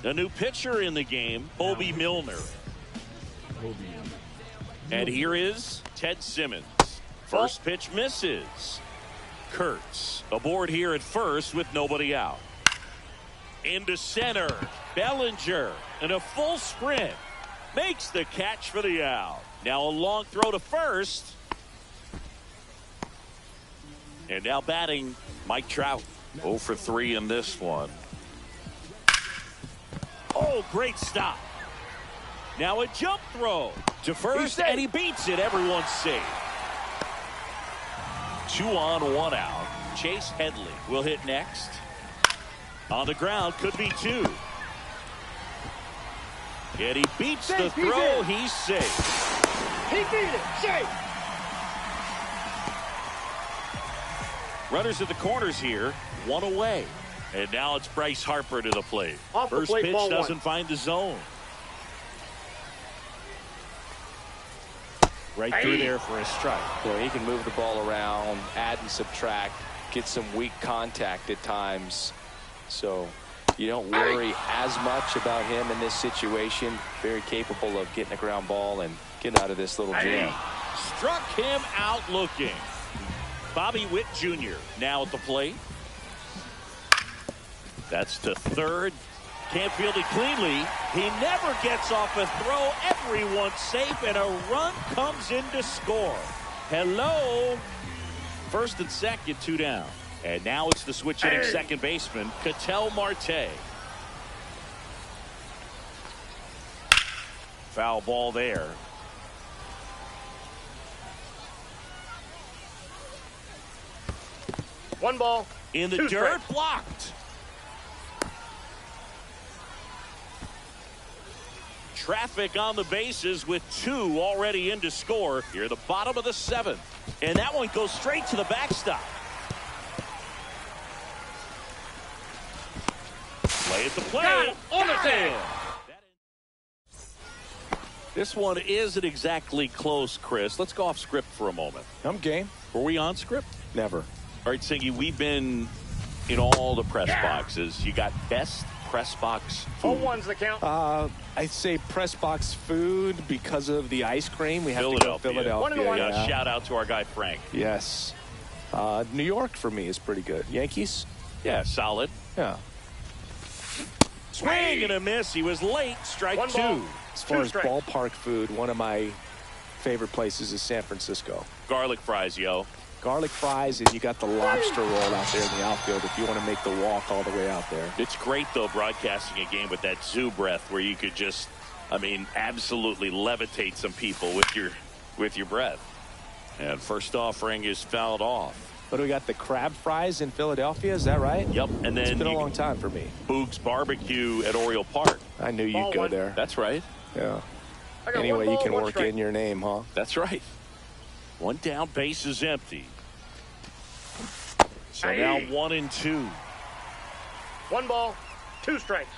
A new pitcher in the game, Bobby Milner. And here is Ted Simmons. First pitch misses. Kurtz aboard here at first with nobody out. Into center. Bellinger in a full sprint. Makes the catch for the out. Now a long throw to first. And now batting Mike Trout. 0 for 3 in this one. Oh, great stop. Now a jump throw to first, and he beats it. Everyone's safe. 2 on, 1 out. Chase Headley will hit next. On the ground, could be 2. And he beats the throw. He's safe. He beat it. Safe. Runners at the corners here, 1 away. And now it's Bryce Harper to the plate. Off the First plate, pitch ball doesn't 1. find the zone. Right through there for a strike. So he can move the ball around, add and subtract, get some weak contact at times. So You don't worry as much about him in this situation. Very capable of getting a ground ball and getting out of this little jam. Struck him out looking. Bobby Witt Jr. now at the plate. That's to third. Can't field it cleanly. He never gets off a throw. Everyone's safe, and a run comes in to score. Hello. First and second, 2 down. And now it's the switch hitting second baseman, Ketel Marte. Foul ball there. One ball. In the Two dirt, strikes. blocked. Traffic on the bases with 2 already in to score. Here at the bottom of the 7th. And that one goes straight to the backstop. Play at the plate. Got it. On the tag. This one isn't exactly close, Chris. Let's go off script for a moment. I'm game. Were we on script? Never. All right, Singy, we've been in all the press boxes. You got best press box food. 0-1's the count. I'd say press box food because of the ice cream. We have to go Philadelphia. Philadelphia. Yeah. Shout out to our guy Frank. Yes. New York for me is pretty good. Yankees? Yeah, solid. Yeah. Swing and a miss. He was late. Strike 1 2. ball. As far 2 as strikes. ballpark food, one of my favorite places is San Francisco. Garlic fries, yo. Garlic fries, and you got the lobster roll out there in the outfield if you want to make the walk all the way out there. It's great, though, broadcasting a game with that zoo breath where you could just, absolutely levitate some people with your breath. And first offering is fouled off. But we got the crab fries in Philadelphia, is that right? Yep, and then it's been a long time for me. Boog's Barbecue at Oriole Park. I knew you'd Ball go one. there. That's right. Yeah. I got Anyway, 1 you ball, can 1 work strike. in your name, huh? That's right. 1 down, base is empty. So now 1 and 2. 1 ball. 2 strikes.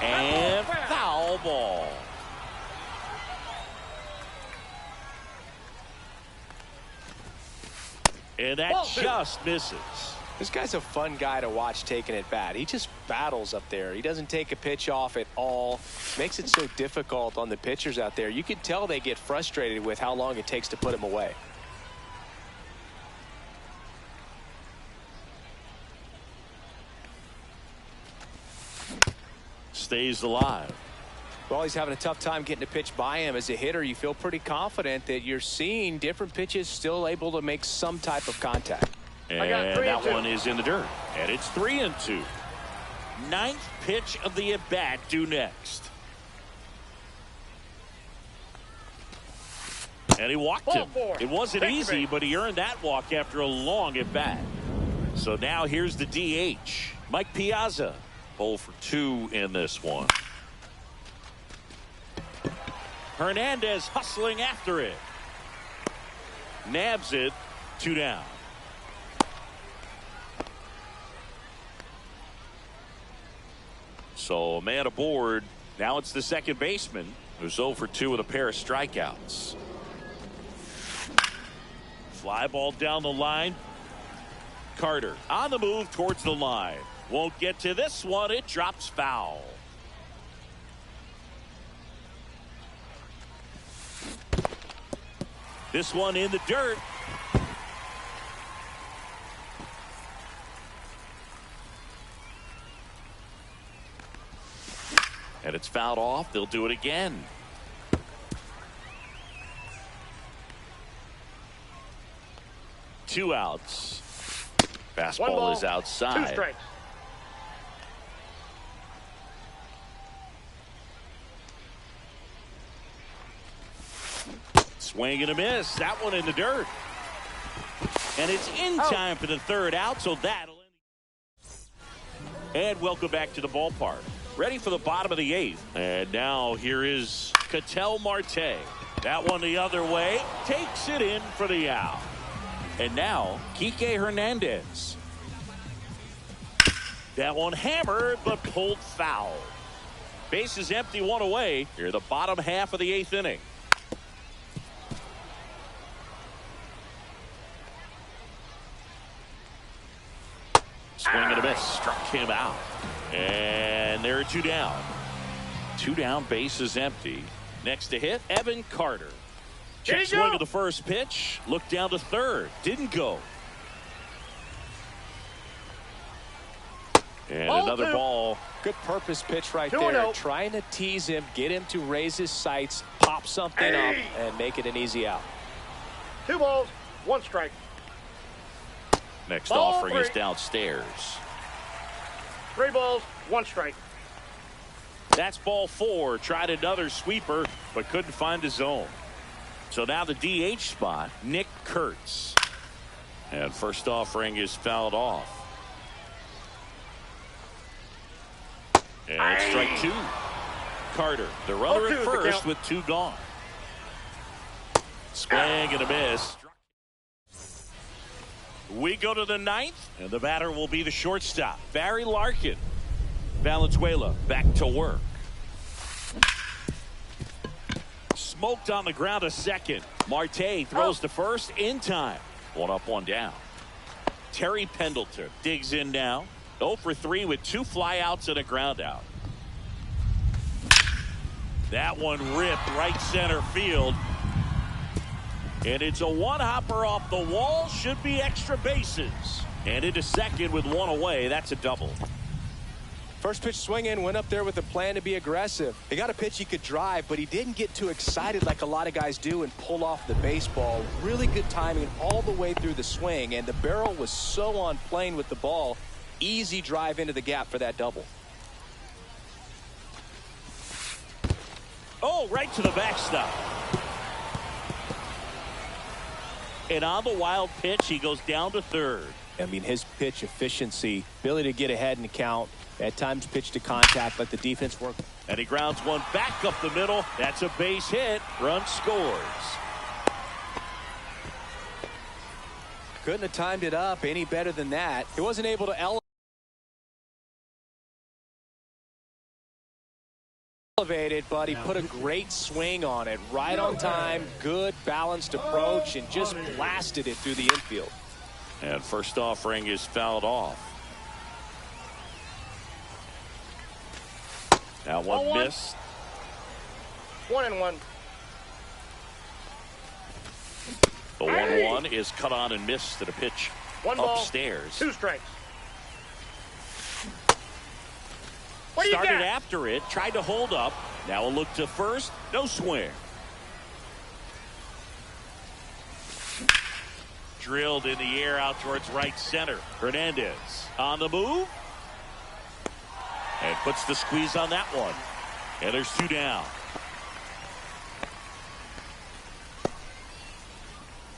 And foul ball. And that Ball 2. just misses. This guy's a fun guy to watch taking at bat. He just battles up there. He doesn't take a pitch off at all. Makes it so difficult on the pitchers out there. You can tell they get frustrated with how long it takes to put him away. Stays alive. Well, he's having a tough time getting a pitch by him. As a hitter, you feel pretty confident that you're seeing different pitches still able to make some type of contact. And I got 3 and that 2. one is in the dirt. And it's 3 and 2. 9th pitch of the at-bat due next. And he walked Ball him. 4. It wasn't Take the easy, bait. but he earned that walk after a long at-bat. So now here's the DH. Mike Piazza. 0 for 2 in this one. Hernandez hustling after it. Nabs it. 2 down. So a man aboard. Now it's the second baseman who's 0 for 2 with a pair of strikeouts. Fly ball down the line. Carter on the move towards the line. Won't get to this one. It drops foul. This one in the dirt. And it's fouled off. They'll do it again. Two outs. Fastball 1 ball, is outside. 2 strikes. Swing and a miss. That one in the dirt. And it's in time for the 3rd out, so that'll end. And welcome back to the ballpark. Ready for the bottom of the 8th. And now here is Ketel Marte. That one the other way. Takes it in for the out. And now Kike Hernandez. That one hammered but pulled foul. Base is empty, 1 away. Here the bottom half of the 8th inning. Swing and a miss. Struck him out. And there are 2 down. 2 down, base is empty. Next to hit, Evan Carter. Check swing of the first pitch. Look down to third. Didn't go. And another ball. Good purpose pitch right there. Trying to tease him, get him to raise his sights, pop something up, and make it an easy out. 2 balls, 1 strike. Next offering is downstairs. 3 balls, 1 strike. That's ball 4. Tried another sweeper, but couldn't find his zone. So now the DH spot, Nick Kurtz. And first offering is fouled off. And strike 2. Carter, the runner at first with 2 gone. Swing and a miss. We go to the 9th, and the batter will be the shortstop, Barry Larkin. Valenzuela back to work. Smoked on the ground to second. Marte throws to first in time. 1 up, 1 down. Terry Pendleton digs in now. 0 for 3 with 2 flyouts and a ground out. That one ripped right center field. And it's a 1-hopper off the wall. Should be extra bases. And into second with 1 away. That's a double. First pitch swing in, went up there with a plan to be aggressive. He got a pitch he could drive, but he didn't get too excited like a lot of guys do and pull off the baseball. Really good timing all the way through the swing, and the barrel was so on plane with the ball. Easy drive into the gap for that double. Oh, right to the backstop. And on the wild pitch, he goes down to third. I mean, his pitch efficiency, ability to get ahead in the count, at times pitch to contact, let the defense work. And he grounds one back up the middle. That's a base hit. Run scores. Couldn't have timed it up any better than that. He wasn't able to elevate it, but he put a great swing on it. Right on time, good balanced approach, and just blasted it through the infield. And first offering is fouled off. Now one missed. 1-1. The 1-1 is cut on and missed to the pitch 1 ball, upstairs. 2 strikes. Started after it, tried to hold up. Now a look to first, no swing. Drilled in the air out towards right center. Hernandez on the move. And puts the squeeze on that one. And there's 2 down.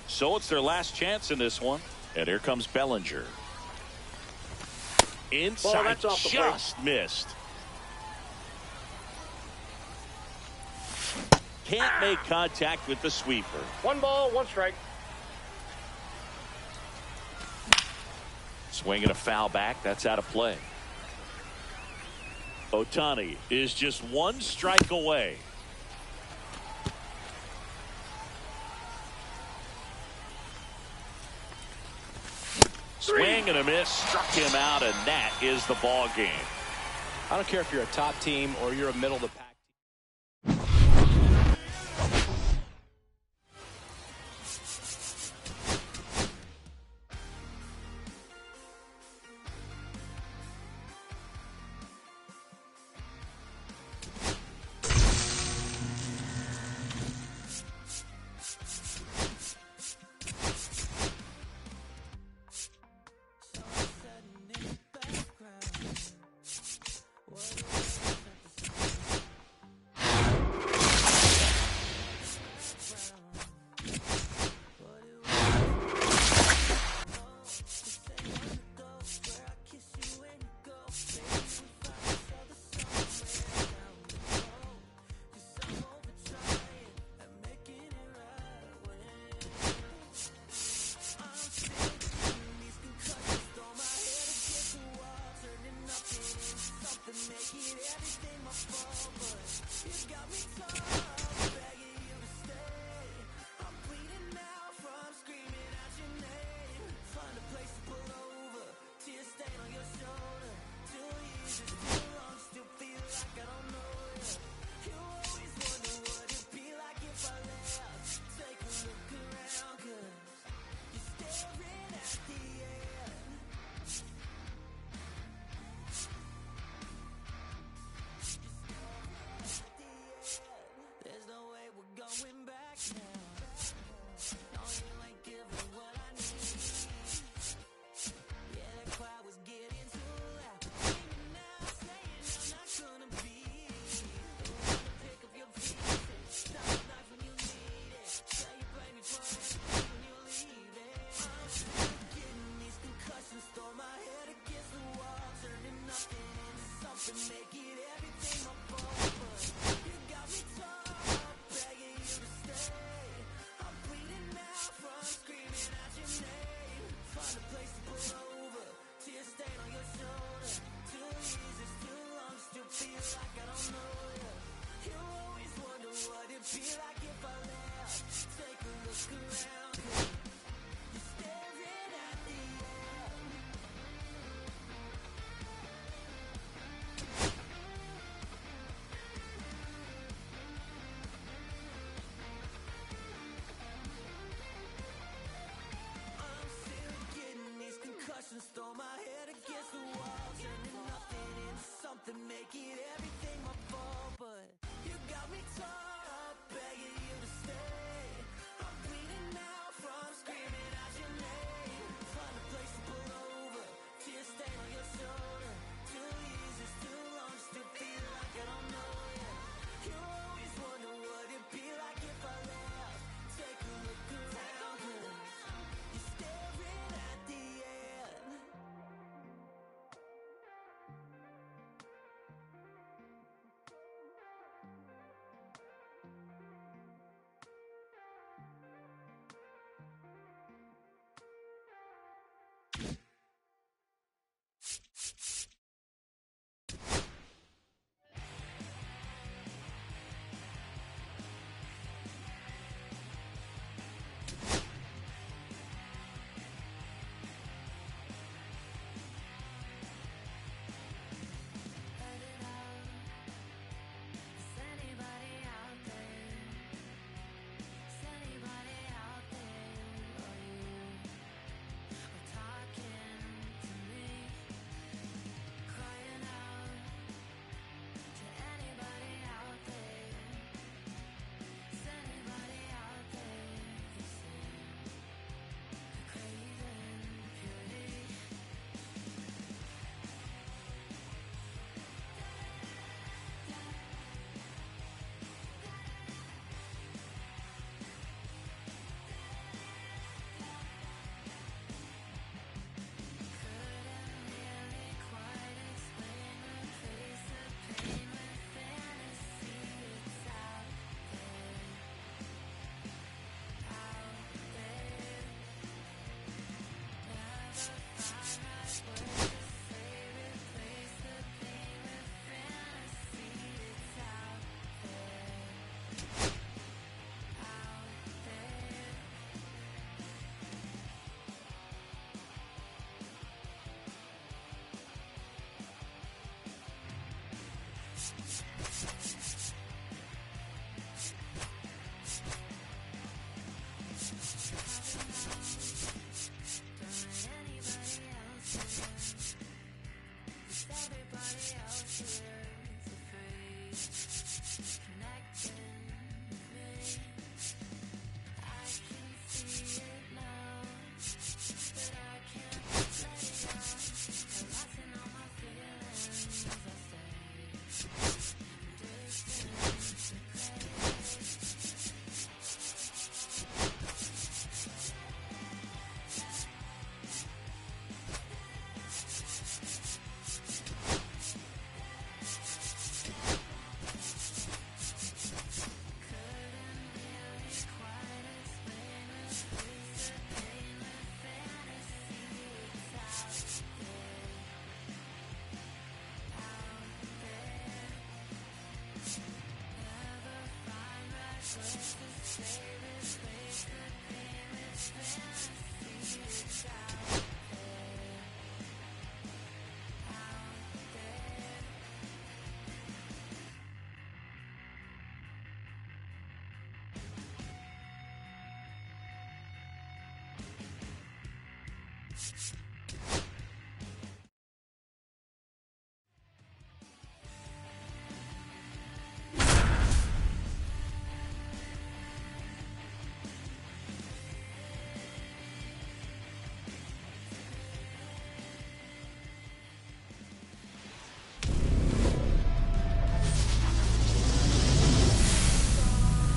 So it's their last chance in this one. And here comes Bellinger. Inside, just missed. Can't make contact with the sweeper. 1 ball, 1 strike. Swinging a foul back. That's out of play. Ohtani is just 1 strike away. Swing and a miss. Struck him out, and that is the ball game. I don't care if you're a top team or you're a middle of the pack. going back now. No, you ain't giving what I need. Yeah, that crowd was getting too loud. Singing now, saying I'm not gonna be. Pick up your pieces, stop the knife when you need it. Say you blame me for everything when you leave it. I'm still getting these concussions, throw my head against the wall, turning nothing into something, make it everything my fault. But you got me torn up, begging you to stay. I'm bleeding now from screaming out your name. Find a place to pull over, tear stain on your shoulder. 2 years is too long, still feel like I don't know you. You always wonder what it'd be like if I left. Take a look around, you're staring at the air. I'm still getting these concussions, throw my head against the wall, turning nothing into something, make it everything my fault. But you got me torn up, begging you to stay. I'm bleeding now from screaming out your name. Find a place to pull over, tear stain on your shoulder. 2 years is too long, still feel like I don't know you. You always wonder what it'd be like if I left. Take a look around, you're staring at the end.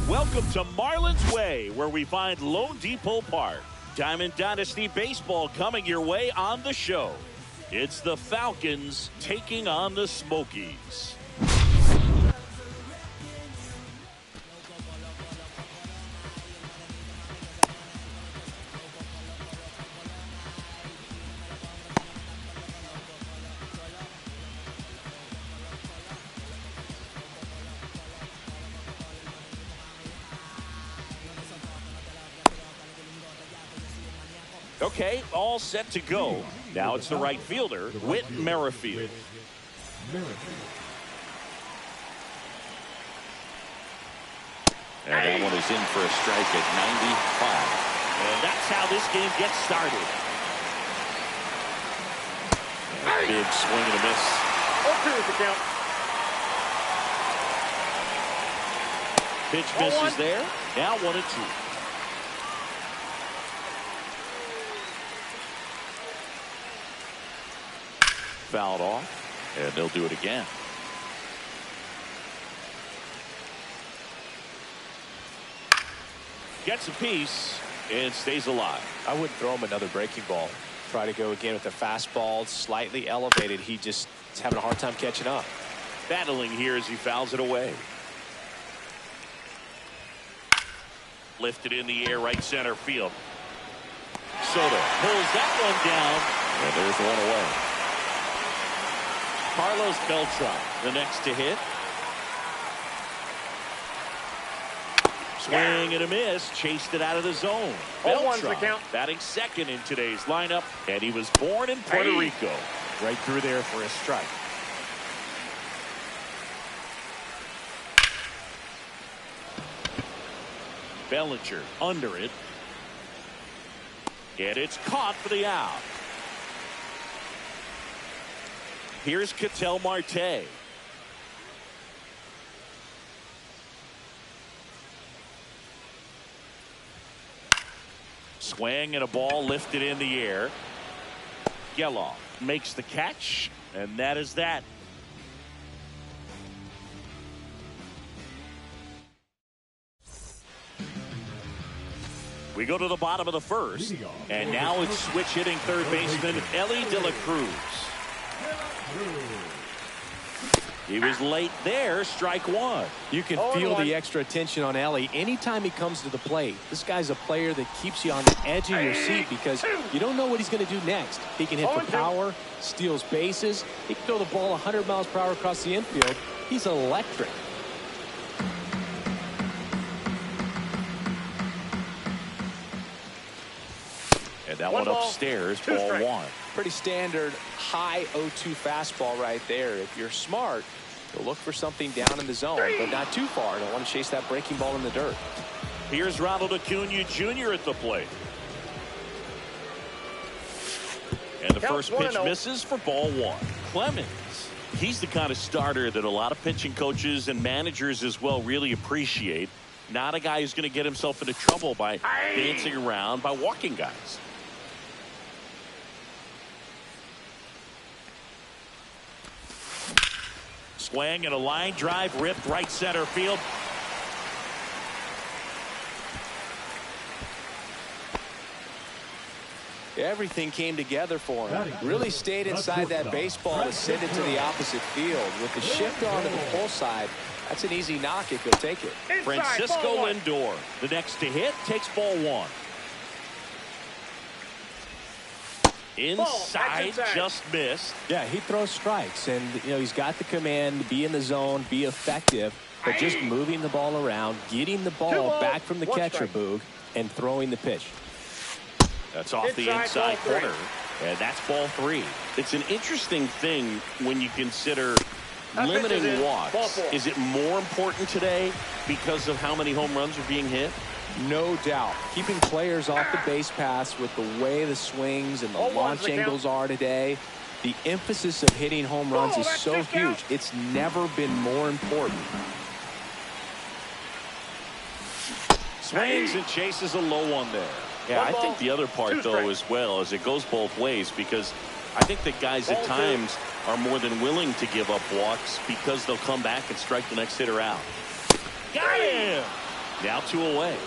Welcome to Marlins Way, where we find Lone Depot Park. Diamond Dynasty Baseball coming your way on the show. It's the Falcons taking on the Smokies. Okay, all set to go. Now it's the right fielder, Whit Merrifield. And that one is in for a strike at 95. And that's how this game gets started. Big swing and a miss. 0-2 is the count. Pitch misses there. Now 1-2. Fouled off, and they'll do it again. Gets a piece and stays alive. I wouldn't throw him another breaking ball. Try to go again with the fastball slightly elevated. He just is having a hard time catching up. Battling here as he fouls it away. Lifted in the air, right center field. Soto pulls that one down. And there's one away. Carlos Beltran, the next to hit. Swing and a miss, chased it out of the zone. 0-1's the Beltran count. batting second in today's lineup, and he was born in Puerto Rico. Right through there for a strike. Bellinger under it. And it's caught for the out. Here's Ketel Marte. Swing and a ball lifted in the air. Geloff makes the catch, and that is that. We go to the bottom of the first, and now it's switch hitting third baseman Elly De La Cruz. He was late there, strike one. You can feel the extra attention on Elly anytime he comes to the plate. This guy's a player that keeps you on the edge of your seat because you don't know what he's going to do next. He can hit for power, steals bases. He can throw the ball 100 miles per hour across the infield. He's electric. And that one upstairs, ball one. Pretty standard high 0-2 fastball right there. If you're smart, you'll look for something down in the zone, but not too far. Don't want to chase that breaking ball in the dirt. Here's Ronald Acuna Jr. at the plate. And the first pitch misses for ball one. Clemens. He's the kind of starter that a lot of pitching coaches and managers as well really appreciate. Not a guy who's going to get himself into trouble by dancing around, by walking guys. Swing and a line drive ripped right center field. Everything came together for him. Really stayed inside that baseball to send it to the opposite field. With the shift onto the pull side, that's an easy knock if he'll take it. Francisco Lindor, the next to hit, takes ball one. Inside, just missed. Yeah, he throws strikes, and he's got the command to be in the zone, be effective, but just moving the ball around, getting the ball back from the catcher, Boog, and throwing the pitch. That's off the inside corner, and that's ball three. It's an interesting thing when you consider limiting walks. Is it more important today because of how many home runs are being hit? No doubt. Keeping players off the base paths with the way the swings and the launch angles are today, the emphasis of hitting home runs is so huge. It's never been more important. Swings and chases a low one there. Yeah, I think the other part, though, as well, is it goes both ways because I think that guys at times are more than willing to give up walks because they'll come back and strike the next hitter out. Got him! Now 2 away.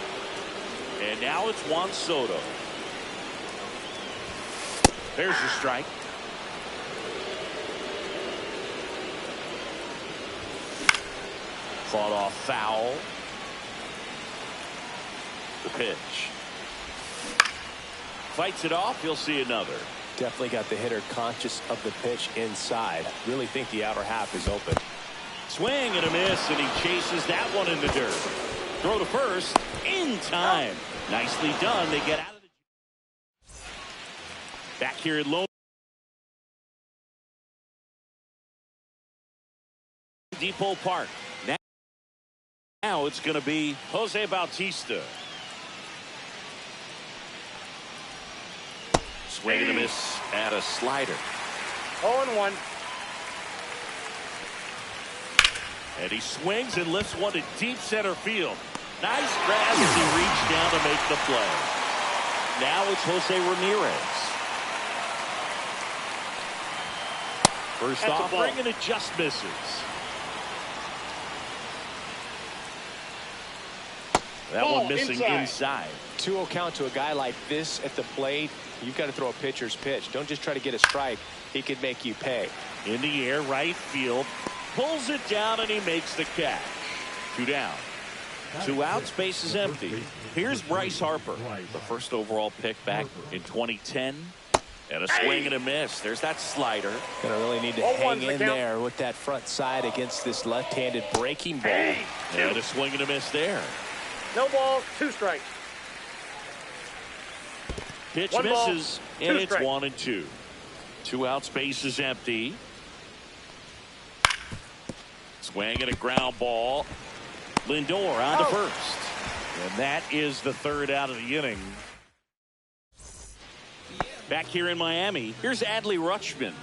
And now it's Juan Soto. There's the strike. Fought off foul. The pitch. Fights it off. He'll see another. Definitely got the hitter conscious of the pitch inside. Really think the outer half is open. Swing and a miss, and he chases that one in the dirt. Throw to first in time. Nicely done. They get out of the. Back here at Lone Depot Park. Now it's going to be Jose Bautista. Swing and a miss at a slider. 0-1. And he swings and lifts one to deep center field. Nice grab as he reached down to make the play. Now it's Jose Ramirez. First off, bringing it just misses. That one missing inside. 2-0 count to a guy like this at the plate. You've got to throw a pitcher's pitch. Don't just try to get a strike. He could make you pay. In the air, right field. Pulls it down and he makes the catch. 2 down. 2 outs, base is empty. Here's Bryce Harper, the first overall pick back in 2010. And a swing and a miss. There's that slider. Gonna really need to hang in there with that front side against this left-handed breaking ball. And a swing and a miss there. No balls, 2 strikes. Pitch 1 ball, misses, 2 and it's strikes. 1-2. 2 outs, base is empty. Swing and a ground ball. Lindor on to first. And that is the 3rd out of the inning. Back here in Miami, here's Adley Rutschman.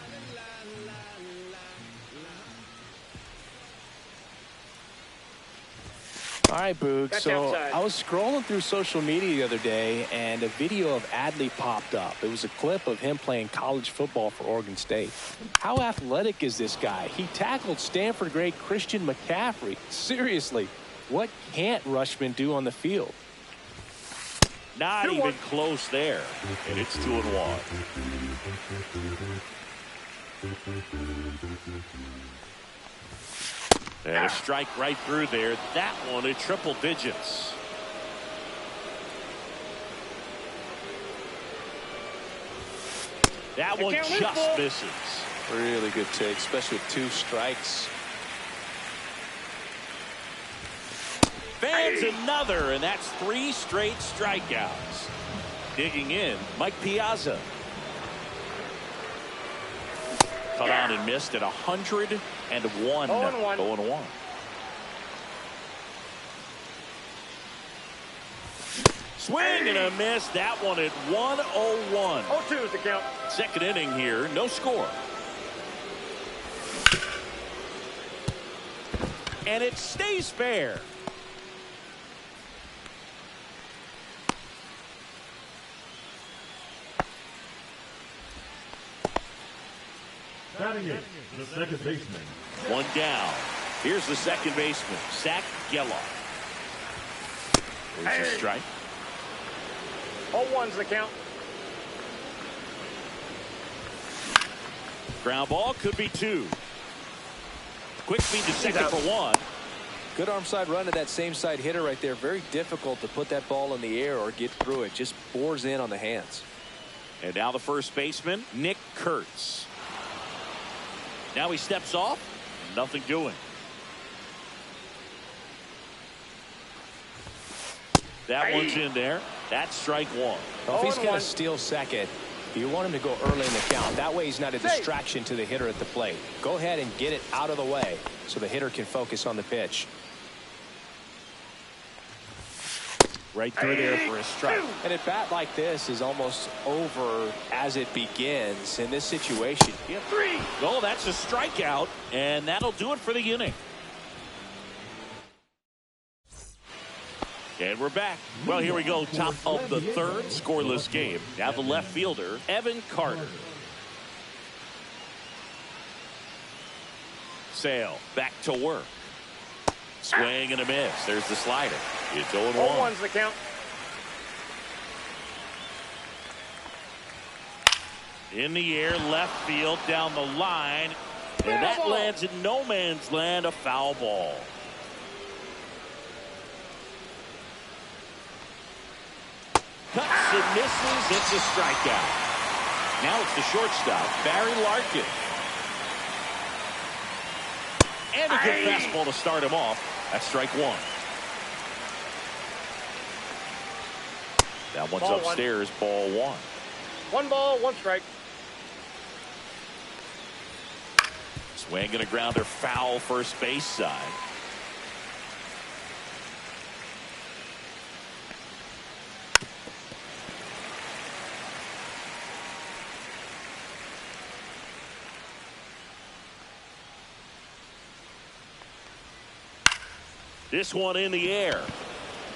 All right, Boog. That's so outside. I was scrolling through social media the other day, and a video of Adley popped up. It was a clip of him playing college football for Oregon State. How athletic is this guy? He tackled Stanford great Christian McCaffrey. Seriously, what can't Rutschman do on the field? Not even close there. And it's 2-1. And a strike right through there. That one at triple digits. That one just misses. Really good take, especially with 2 strikes. Fans another, and that's 3 straight strikeouts. Digging in, Mike Piazza. Cut on and missed at 101. 0-1. Swing and a miss. That one at 101. 0-2 is the count. Second inning here, no score. And it stays fair. Batting it, the second baseman. 1 down. Here's the second baseman, Zach Geloff. There's a strike. 0-1's the count. Ground ball could be 2. Quick feed to second for 1. Good arm side run to that same side hitter right there. Very difficult to put that ball in the air or get through it. Just bores in on the hands. And now the first baseman, Nick Kurtz. Now he steps off. Nothing doing. That one's in there. That's strike 1. Well, if he's going to steal second, you want him to go early in the count. That way he's not a distraction to the hitter at the plate. Go ahead and get it out of the way so the hitter can focus on the pitch. Right through there for a strike. And a bat like this is almost over as it begins in this situation. Yep. 3. Oh, that's a strikeout, and that'll do it for the inning. And we're back. Well, here we go. Top of the 3rd, scoreless game. Now the left fielder, Evan Carter. Sale back to work. Swing and a miss. There's the slider. It's 0-1. 0-1's the count. In the air, left field, down the line. And that ball. lands in no man's land, a foul ball. Cuts and misses. It's a strikeout. Now it's the shortstop, Barry Larkin. And a good fastball to start him off. That's strike one. That one's Ball one. upstairs, ball one. 1 ball, 1 strike. Swinging a grounder foul first base side. This one in the air.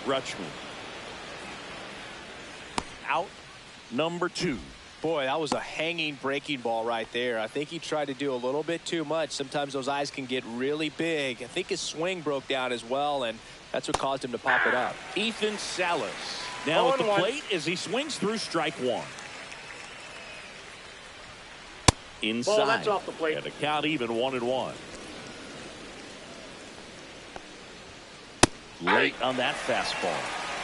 Rutschman. Out. Number 2. Boy, that was a hanging breaking ball right there. I think he tried to do a little bit too much. Sometimes those eyes can get really big. I think his swing broke down as well, and that's what caused him to pop it up. Ethan Salas now at the 0-1. plate as he swings through strike one. Inside. Ball, that's off the plate. And the count even 1-1. Late on that fastball.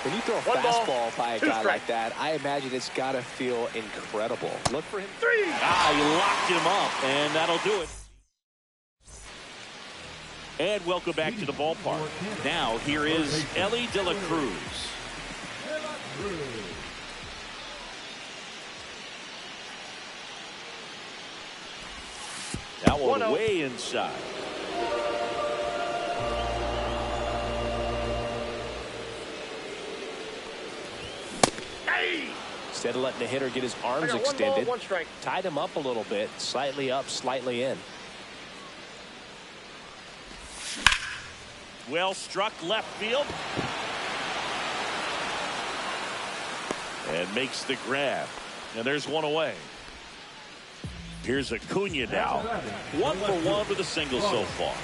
When you throw a 1 ball, fastball by a 2 guy strike. like that, I imagine it's got to feel incredible. Look for him. 3. He locked him up, and that'll do it. And welcome back to the ballpark. Now here is Elly De La Cruz. That one 1-0. way inside. Instead of letting the hitter get his I arms got 1 ball, extended, 1 strike. tied him up a little bit, slightly up, slightly in. Well struck left field. And makes the grab. And there's one away. Here's Acuna now. 1 for 1 with a single so far.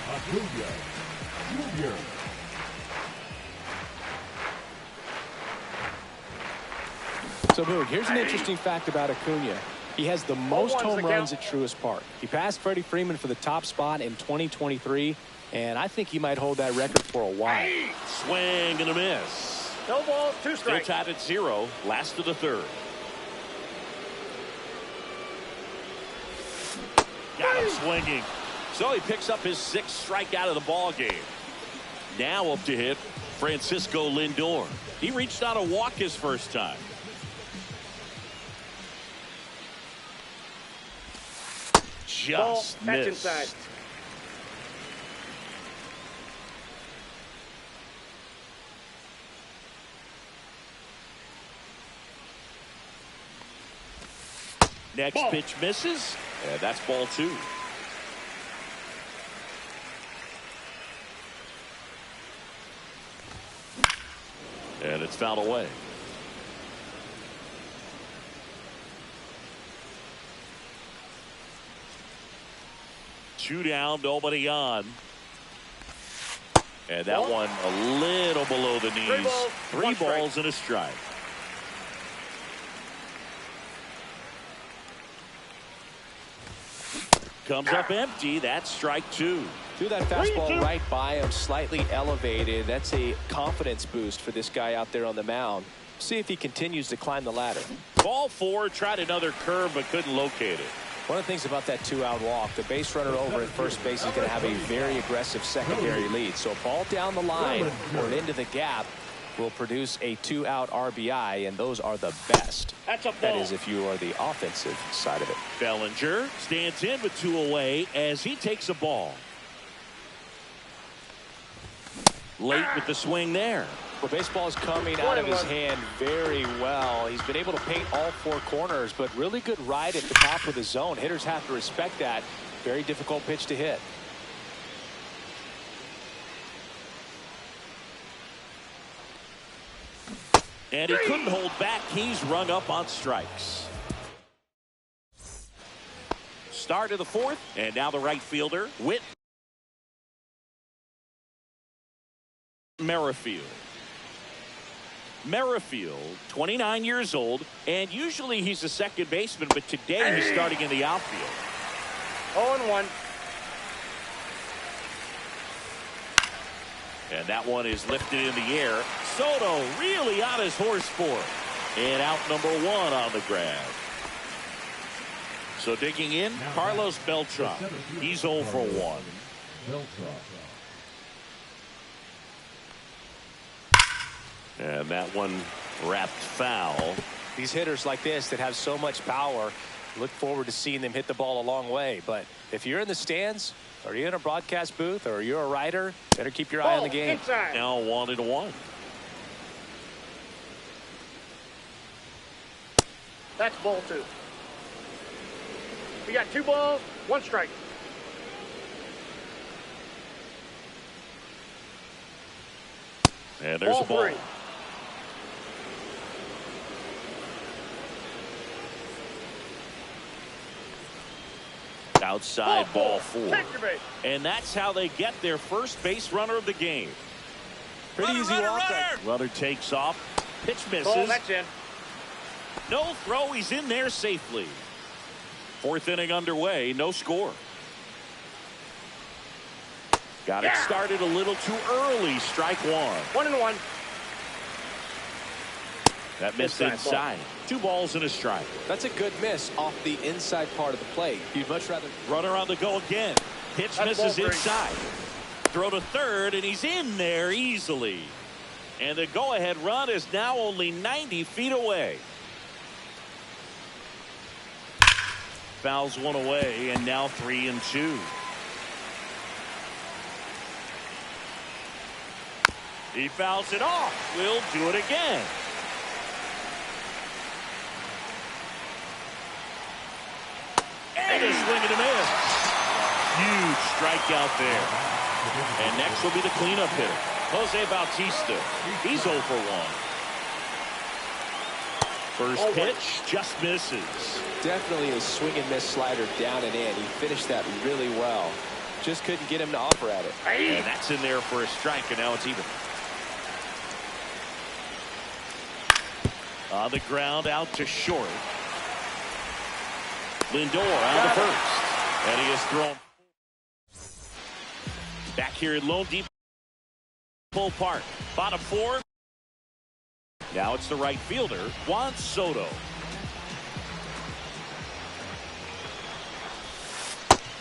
So, Boog, here's an interesting fact about Acuna. He has the most 0-1's home the runs count. at Truist Park. He passed Freddie Freeman for the top spot in 2023, and I think he might hold that record for a while. Swing and a miss. No balls, 2 Still strikes. tied at 0. Last of the third. Got him swinging. So he picks up his 6th strikeout of the ball game. Now up to hit Francisco Lindor. He reached out a walk his first time. Ball, Just that's missed. inside. Next Ball. pitch misses. And that's ball 2. And it's fouled away. Two down, nobody on. And that Ball. one a little below the knees. 3 balls, 3 1 strike. balls and a strike. Comes up empty. That's strike 2. Threw that fastball right by him, slightly elevated. That's a confidence boost for this guy out there on the mound. See if he continues to climb the ladder. Ball 4, tried another curve but couldn't locate it. One of the things about that 2-out walk, the base runner over at first base is going to have a very aggressive secondary lead. So a ball down the line or into the gap will produce a 2-out RBI, and those are the best. That's a That ball. is if you are the offensive side of it. Bellinger stands in with 2 away as he takes a ball. Late with the swing there. Well, baseball is coming out of his 1-1. hand very well. He's been able to paint all 4 corners, but really good ride at the top of the zone. Hitters have to respect that. Very difficult pitch to hit. And he couldn't hold back. He's rung up on strikes. Start of the 4th, and now the right fielder, Whit Merrifield. Merrifield, 29 years old, and usually he's a second baseman, but today he's starting in the outfield. 0-1. And that one is lifted in the air. Soto really on his horse for it. And out number 1 on the grab. So digging in, Carlos Beltran. He's 0 for 1. And that one wrapped foul. These hitters like this that have so much power, look forward to seeing them hit the ball a long way. But if you're in the stands, or you're in a broadcast booth, or you're a writer, better keep your eye on the game. Inside. Now 1-1. That's ball 2. We got 2 balls, 1 strike. And there's Ball a ball. 3. Outside ball 4. Take your base. And that's how they get their first base runner of the game. Pretty easy walk. Runner takes off. Pitch misses. Ball, that's in. No throw. He's in there safely. 4th inning underway. No score. Got it started a little too early. Strike 1. 1-1. That missed inside. 2 balls and a strike. That's a good miss off the inside part of the plate. You'd much rather. Runner on the go again. Pitch That's misses ball 3. inside. Throw to third, and he's in there easily. And the go-ahead run is now only 90 feet away. Fouls one away, and now 3-2. He fouls it off. We'll do it again. And a swing and a miss. Huge strikeout there. And next will be the cleanup hitter, Jose Bautista. He's 0 for 1. First pitch just misses. Definitely a swing and miss slider down and in. He finished that really well. Just couldn't get him to offer at it. And that's in there for a strike, and now it's even. On the ground, out to short. Lindor on the first. And he is thrown. Back here at Lone Depot Park. Bottom 4. Now it's the right fielder, Juan Soto.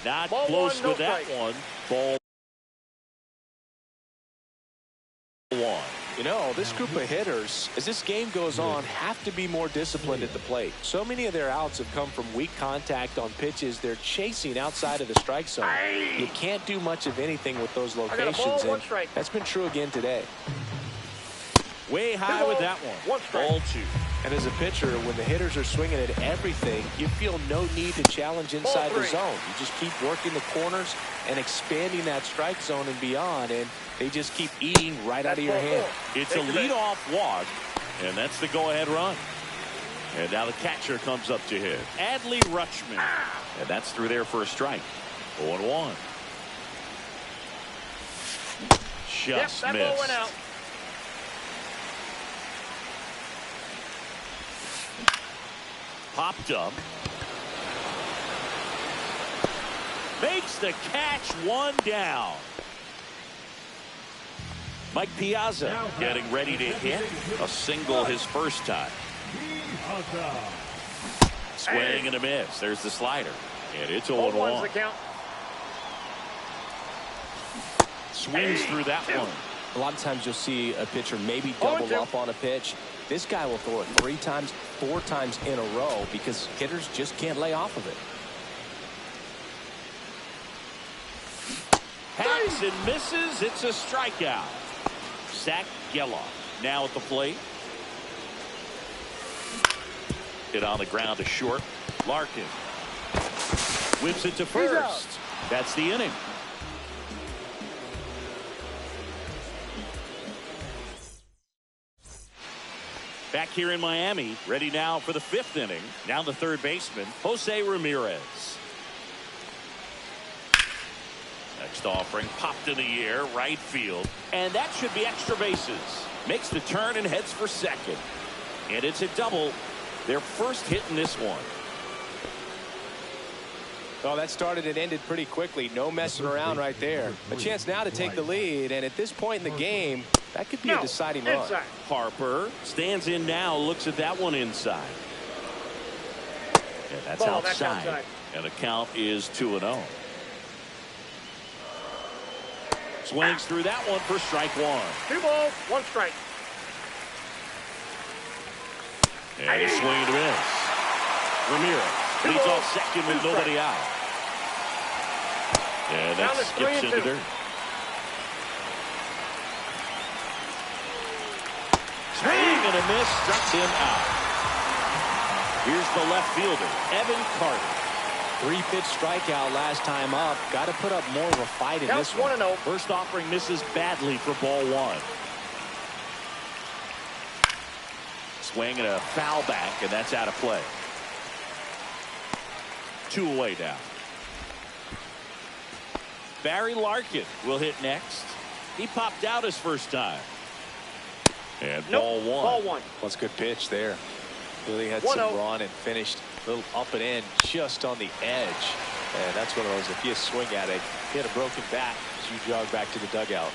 Not Ball close 1, no with that strike. one. Ball 1. You know, this group of hitters, as this game goes on, have to be more disciplined at the plate. So many of their outs have come from weak contact on pitches they're chasing outside of the strike zone. You can't do much of anything with those got a ball, locations, 1 and strike. that's been true again today. Way high with that one. 1 strike. Ball 2. And as a pitcher, when the hitters are swinging at everything, you feel no need to challenge inside the 3. zone. You just keep working the corners and expanding that strike zone and beyond, and they just keep eating right out of your ball hand. 4. It's a leadoff walk, and that's the go-ahead run. And now the catcher comes up to hit. Adley Rutschman. And that's through there for a strike. 0-1. Just that missed. ball went out. Popped up. Makes the catch, 1 down. Mike Piazza getting ready to hit a single his first time. Swing and a miss. There's the slider. And it's 0-1's 0-1. the count. Swings through that one. A lot of times you'll see a pitcher maybe double 0-2. up on a pitch. This guy will throw it 3 times, 4 times in a row because hitters just can't lay off of it. Hacks and misses. It's a strikeout. Zach Geloff now at the plate. Hit on the ground to short. Larkin whips it to first. That's the inning. Back here in Miami, ready now for the 5th inning. Now the third baseman, Jose Ramirez. A Next offering popped in the air, right field. And that should be extra bases. Makes the turn and heads for second. And it's a double. Their first hit in this one. Well, that started and ended pretty quickly. No messing around right there. A chance now to take the lead, and at this point in the game, that could be a deciding run. Inside. Harper stands in now, looks at that one inside. And that's Ball, that's outside. outside. And the count is 2-0. Swings through that one for strike one. 2 balls, 1 strike. And a swing to miss. Ramirez leads off second with nobody out. And that skips into dirt. Swing and a miss, struck him out. Here's the left fielder, Evan Carter. 3-pitch strikeout last time up. Got to put up more of a fight in this one. 1-0. First offering misses badly for ball one. Swing and a foul back, and that's out of play. 2 away now. Barry Larkin will hit next. He popped out his first time. And ball one. Ball 1. That's a good pitch there. Really had 1-0. some run and finished a little up and in just on the edge. And that's one of those, if you swing at it, hit a broken bat as you jog back to the dugout.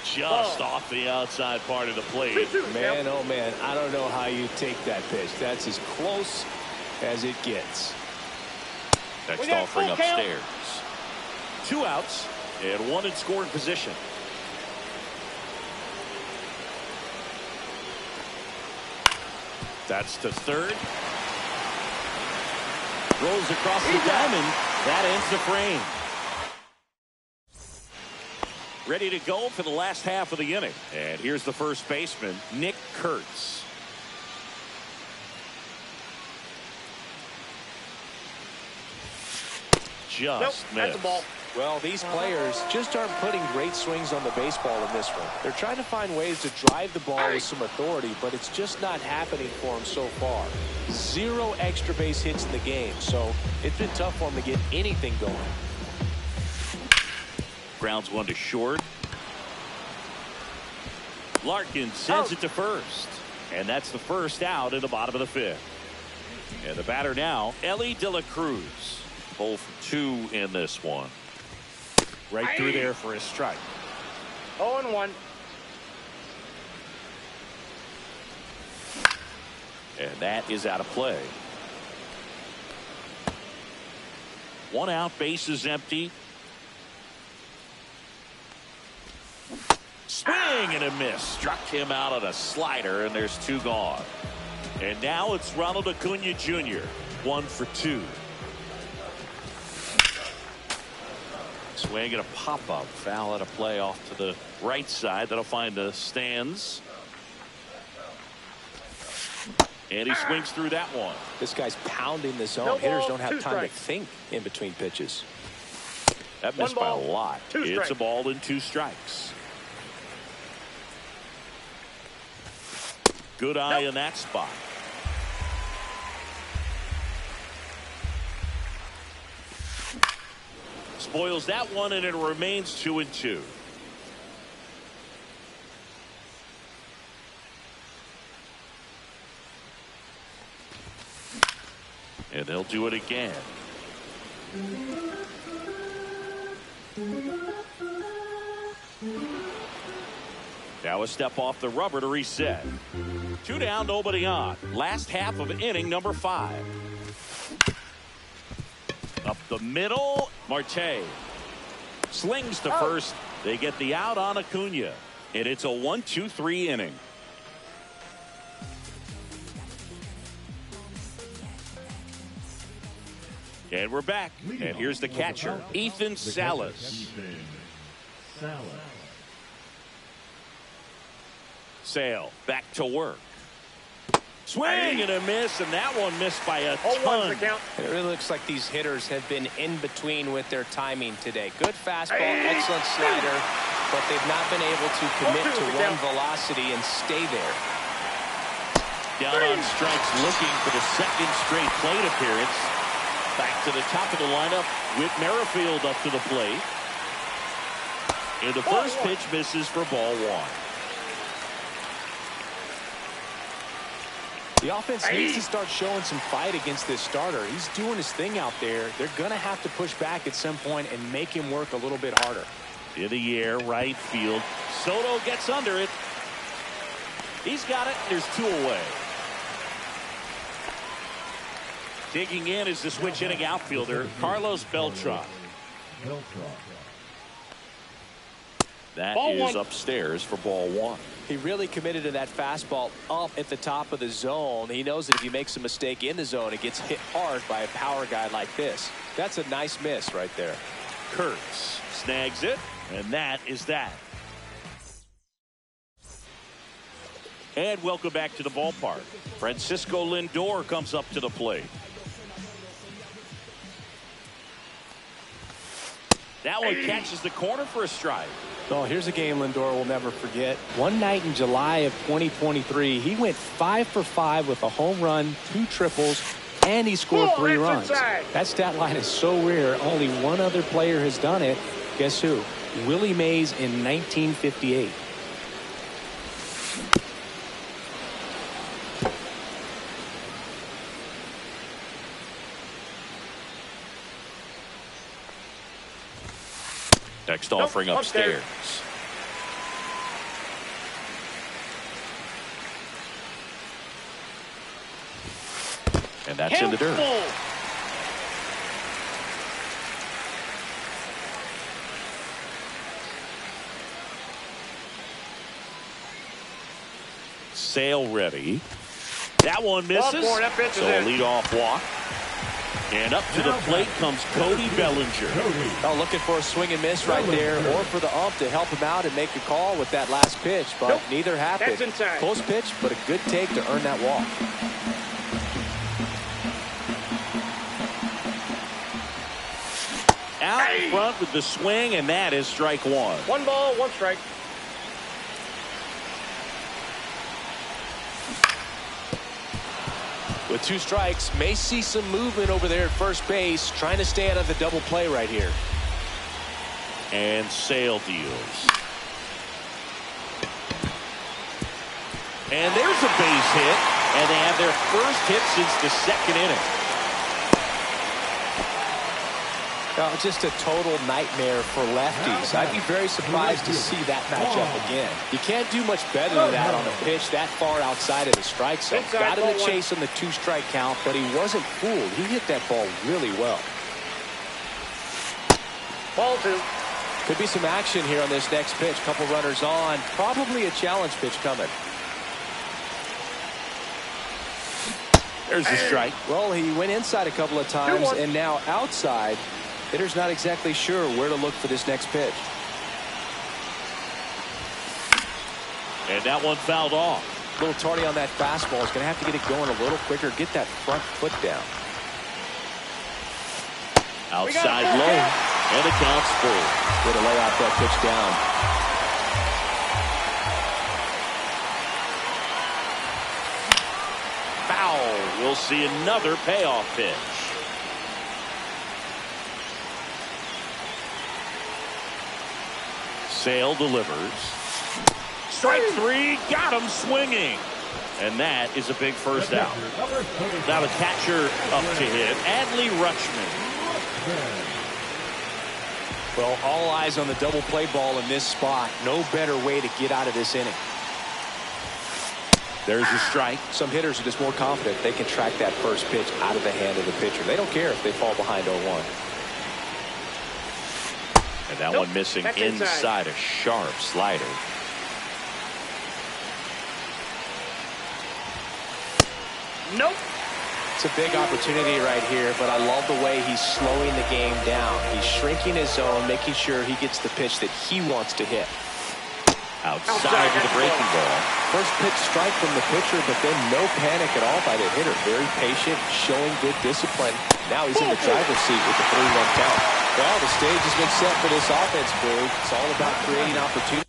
Just off the outside part of the plate. 2-2. Man, oh man, I don't know how you take that pitch. That's as close as it gets. Next We got offering full count. upstairs. 2 outs and 1 in scoring position. That's to third. Rolls across the diamond. That ends the frame. Ready to go for the last half of the inning. And here's the first baseman, Nick Kurtz. Just Nope, missed. that's a ball. Well, these players just aren't putting great swings on the baseball in this one. They're trying to find ways to drive the ball with some authority, but it's just not happening for them so far. 0 extra base hits in the game, so it's been tough for them to get anything going. Grounds one to short. Larkin sends it to first. And that's the first out in the bottom of the 5th. And the batter now, Ellie De La Cruz. 0 for 2 in this one. Right through there for his strike. 0-1. And that is out of play. 1 out, bases empty. Swing and a miss. Struck him out on a slider, and there's 2 gone. And now it's Ronald Acuna Jr. 1 for 2. Swing and a pop-up. Foul out of play off to the right side. That'll find the stands. And he swings through that one. This guy's pounding the zone. No Hitters ball, don't have 2 time to strikes. think in between pitches. That missed by a ball, lot. 2 It's strikes. a ball and 2 strikes. Good eye in that spot. Spoils that one, and it remains 2-2. And they'll do it again. Now a step off the rubber to reset. 2 down, nobody on. Last half of inning number 5. Up the middle, Marte slings to first. They get the out on Acuna, and it's a 1-2-3 inning. And we're back, and here's the catcher, Ethan Salas. Sale back to work. Swing and a miss, and that one missed by a 0-1 ton. the count. It really looks like these hitters have been in between with their timing today. Good fastball, excellent slider, but they've not been able to commit 0-2 to the one count. velocity and stay there. Down on strikes, looking for the second straight plate appearance. Back to the top of the lineup with Merrifield up to the plate. And the first pitch misses for ball one. The offense needs to start showing some fight against this starter. He's doing his thing out there. They're going to have to push back at some point and make him work a little bit harder. In the air, right field. Soto gets under it. He's got it. There's two away. Digging in is the switch hitting outfielder, Carlos Beltran. That is upstairs for ball one. He really committed to that fastball up at the top of the zone. He knows that if he makes a mistake in the zone, it gets hit hard by a power guy like this. That's a nice miss right there. Kurtz snags it, and that is that. And welcome back to the ballpark. Francisco Lindor comes up to the plate. That one catches the corner for a strike. Oh, here's a game Lindor will never forget. One night in July of 2023, he went 5 for 5 with a home run, 2 triples, and he scored 3 runs. That stat line is so rare, only one other player has done it. Guess who? Willie Mays in 1958. Next offering upstairs. And that's in the dirt. Sale ready. That one misses. So a leadoff walk. And up to the plate comes Cody Bellinger. Oh, looking for a swing and miss right there, or for the ump to help him out and make a call with that last pitch, but neither happened. Close pitch, but a good take to earn that walk. Out in front with the swing, and that is strike one. 1 ball, 1 strike. With 2 strikes, may see some movement over there at first base, trying to stay out of the double play right here. And Sale deals. And there's a base hit, and they have their first hit since the second inning. Now, just a total nightmare for lefties. I'd be very surprised to see that matchup again. You can't do much better than that on a pitch that far outside of the strike zone. Got him to chase on the 2-strike count, but he wasn't fooled. He hit that ball really well. Ball 2. Could be some action here on this next pitch. Couple runners on. Probably a challenge pitch coming. There's the strike. Well, he went inside a couple of times, and now outside. Hitter's not exactly sure where to look for this next pitch. And that one fouled off. A little tardy on that fastball. He's going to have to get it going a little quicker. Get that front foot down. Outside low. And the count's full. Way to lay off that pitch down. Foul. We'll see another payoff pitch. Sale delivers. Strike 3, got him swinging. And that is a big first out. Now the catcher up to hit, Adley Rutschman. Well, all eyes on the double play ball in this spot. No better way to get out of this inning. There's a strike. Some hitters are just more confident they can track that first pitch out of the hand of the pitcher. They don't care if they fall behind 0-1. And that one missing inside, a sharp slider. Nope. It's a big opportunity right here, but I love the way he's slowing the game down. He's shrinking his zone, making sure he gets the pitch that he wants to hit. Outside of the breaking ball. First pitch strike from the pitcher, but then no panic at all by the hitter. Very patient, showing good discipline. Now he's in the driver's seat with the 3-1 count. Well, the stage has been set for this offense, Boog. It's all about creating opportunity.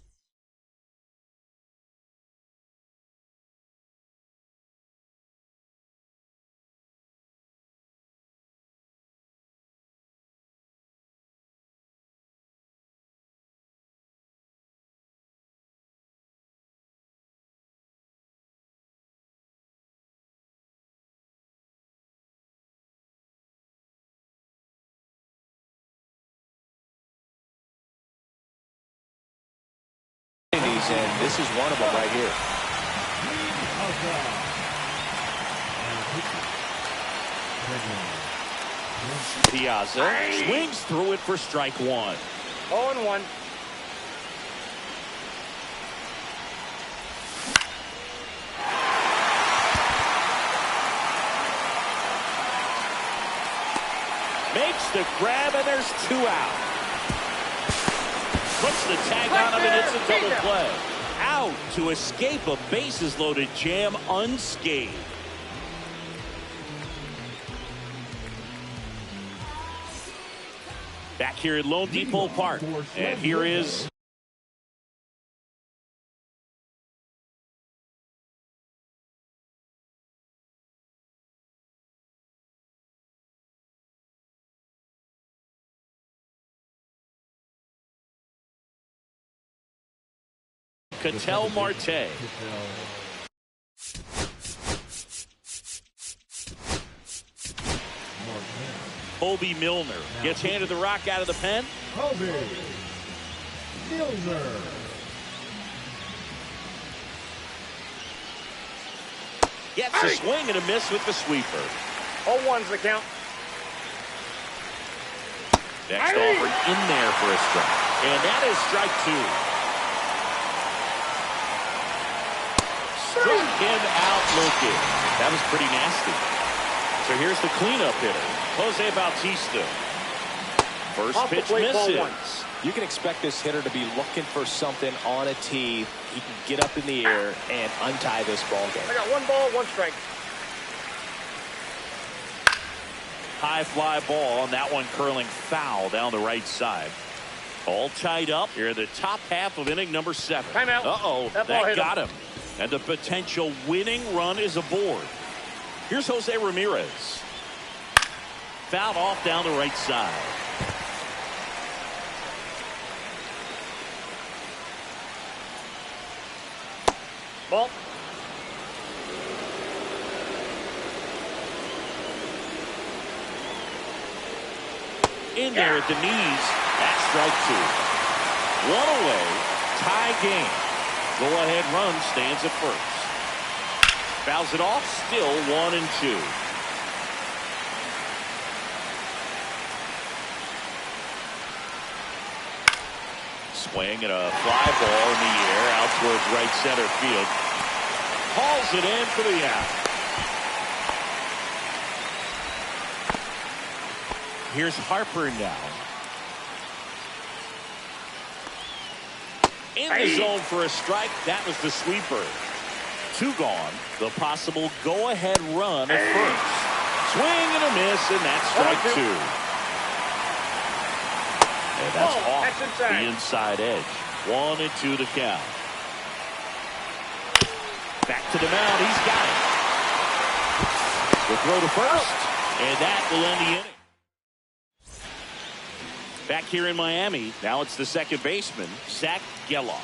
and this is one of them right here. Piazza swings through it for strike one. 0-1. Makes the grab, and there's 2 out. Puts the tag on him, and it's a double play. Out to escape a bases-loaded jam unscathed. Back here at Lone Depot Park, and here is Ketel Marte. Kobe Milner gets handed the rock out of the pen. Kobe Milner. Gets a swing and a miss with the sweeper. 0-1's the count. Next offering in there for a strike. And that is strike 2. Struck him out looking. That was pretty nasty. So here's the cleanup hitter, Jose Bautista. First pitch misses. You can expect this hitter to be looking for something on a tee. He can get up in the air and untie this ball game. I got 1 ball, 1 strike. High fly ball, and that one curling foul down the right side. All tied up here in the top half of inning number 7. Timeout. Uh-oh, That ball that hit got him. And the potential winning run is aboard. Here's Jose Ramirez. Fouled off down the right side. Ball. In there at the knees. That's strike 2. 1 away. Tie game. Go-ahead run stands at first. Fouls it off. Still 1-2. Swing and a fly ball in the air out towards right center field. Hauls it in for the out. Here's Harper now. In the zone for a strike. That was the sweeper. 2 gone. The possible go-ahead run at first. Swing and a miss, and that's strike 2. And that's off the inside edge. 1-2 to count. Back to the mound. He's got it. The throw to first, and that will end the inning. Back here in Miami, now it's the second baseman, Zach Geloff.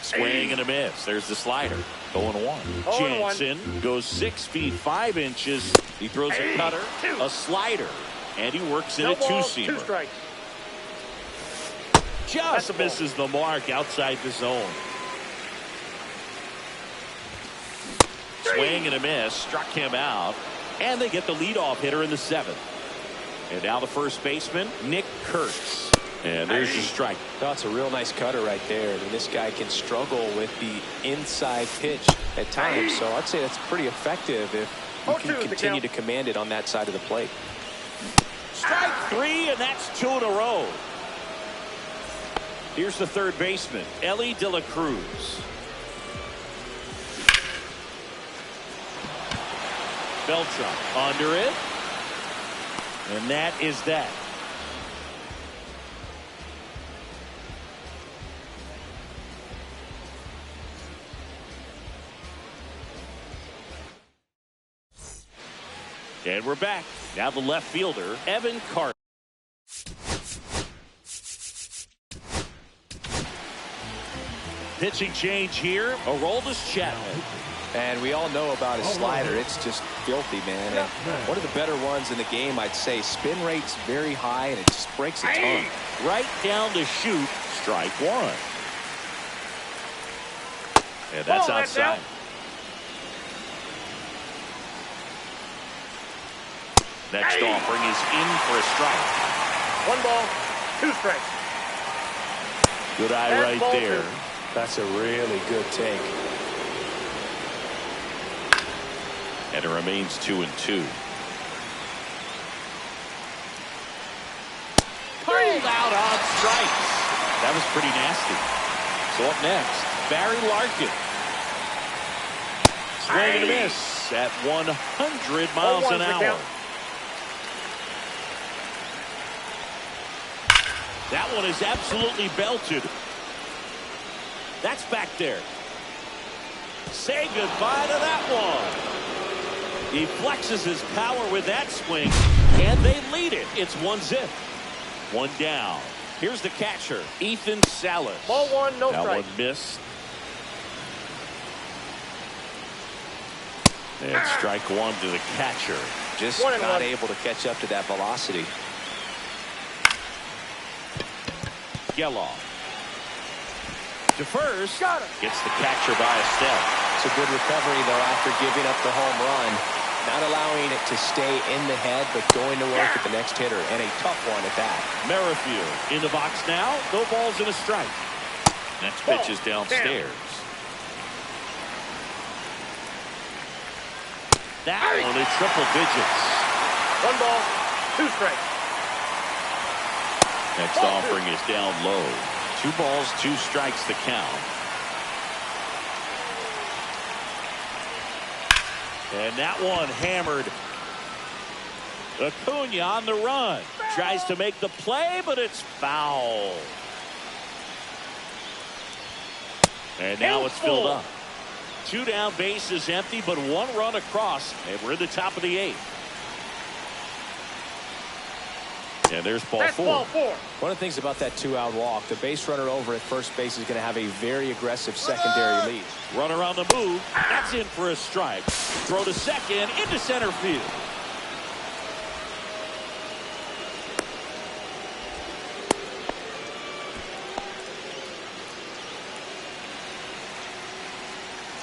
Swing and a miss. There's the slider. 0-1. Jansen goes 6 feet 5 inches. He throws a cutter, a slider, and he works in a two-seamer. 2 strikes. Just misses the mark outside the zone. Swing and a miss. Struck him out. And they get the leadoff hitter in the 7th. And now the first baseman, Nick Kurtz. And there's the strike. That's a real nice cutter right there. I mean, this guy can struggle with the inside pitch at times. So I'd say that's pretty effective if you can continue to command it on that side of the plate. Strike 3, and that's 2 in a row. Here's the third baseman, Elly De La Cruz. Beltran under it. And that is that. And we're back. Now the left fielder, Evan Carter. Pitching change here, Aroldis Chapman. And we all know about his slider. It's just filthy, man. And one of the better ones in the game, I'd say. Spin rate's very high, and it just breaks a ton. Right down to shoot. Strike one. And that's outside. Next offering is in for a strike. 1 ball, 2 strikes. Good eye That's right ball there. 2. That's a really good take. And it remains 2-2. Pulled out on strikes. That was pretty nasty. So up next, Barry Larkin. Swing and a miss at 100 miles an hour. That one is absolutely belted. That's back there. Say goodbye to that one. He flexes his power with that swing, and they lead it. It's 1-0. 1 down. Here's the catcher, Ethan Salas. Ball 1, no that strike. One missed. And strike one to the catcher. Just not able to catch up to that velocity. Geloff. To first. Got it. Gets the catcher by a step. It's a good recovery, though, after giving up the home run. Not allowing it to stay in the head, but going to work at the next hitter. And a tough one at that. Merrifield in the box now. No balls and a strike. Next pitch is downstairs. That one is triple digits. 1 ball, 2 strikes. Next offering is down low. 2 balls, 2 strikes to count. And that one hammered. Acuna on the run. Tries to make the play, but it's foul. And now it's filled up. 2 down, bases empty, but 1 run across. And we're in the top of the 8th. And there's ball 4. Ball 4. One of the things about that 2-out walk, the base runner over at first base is going to have a very aggressive secondary lead. Runner on the move. That's in for a strike. Throw to second, into center field.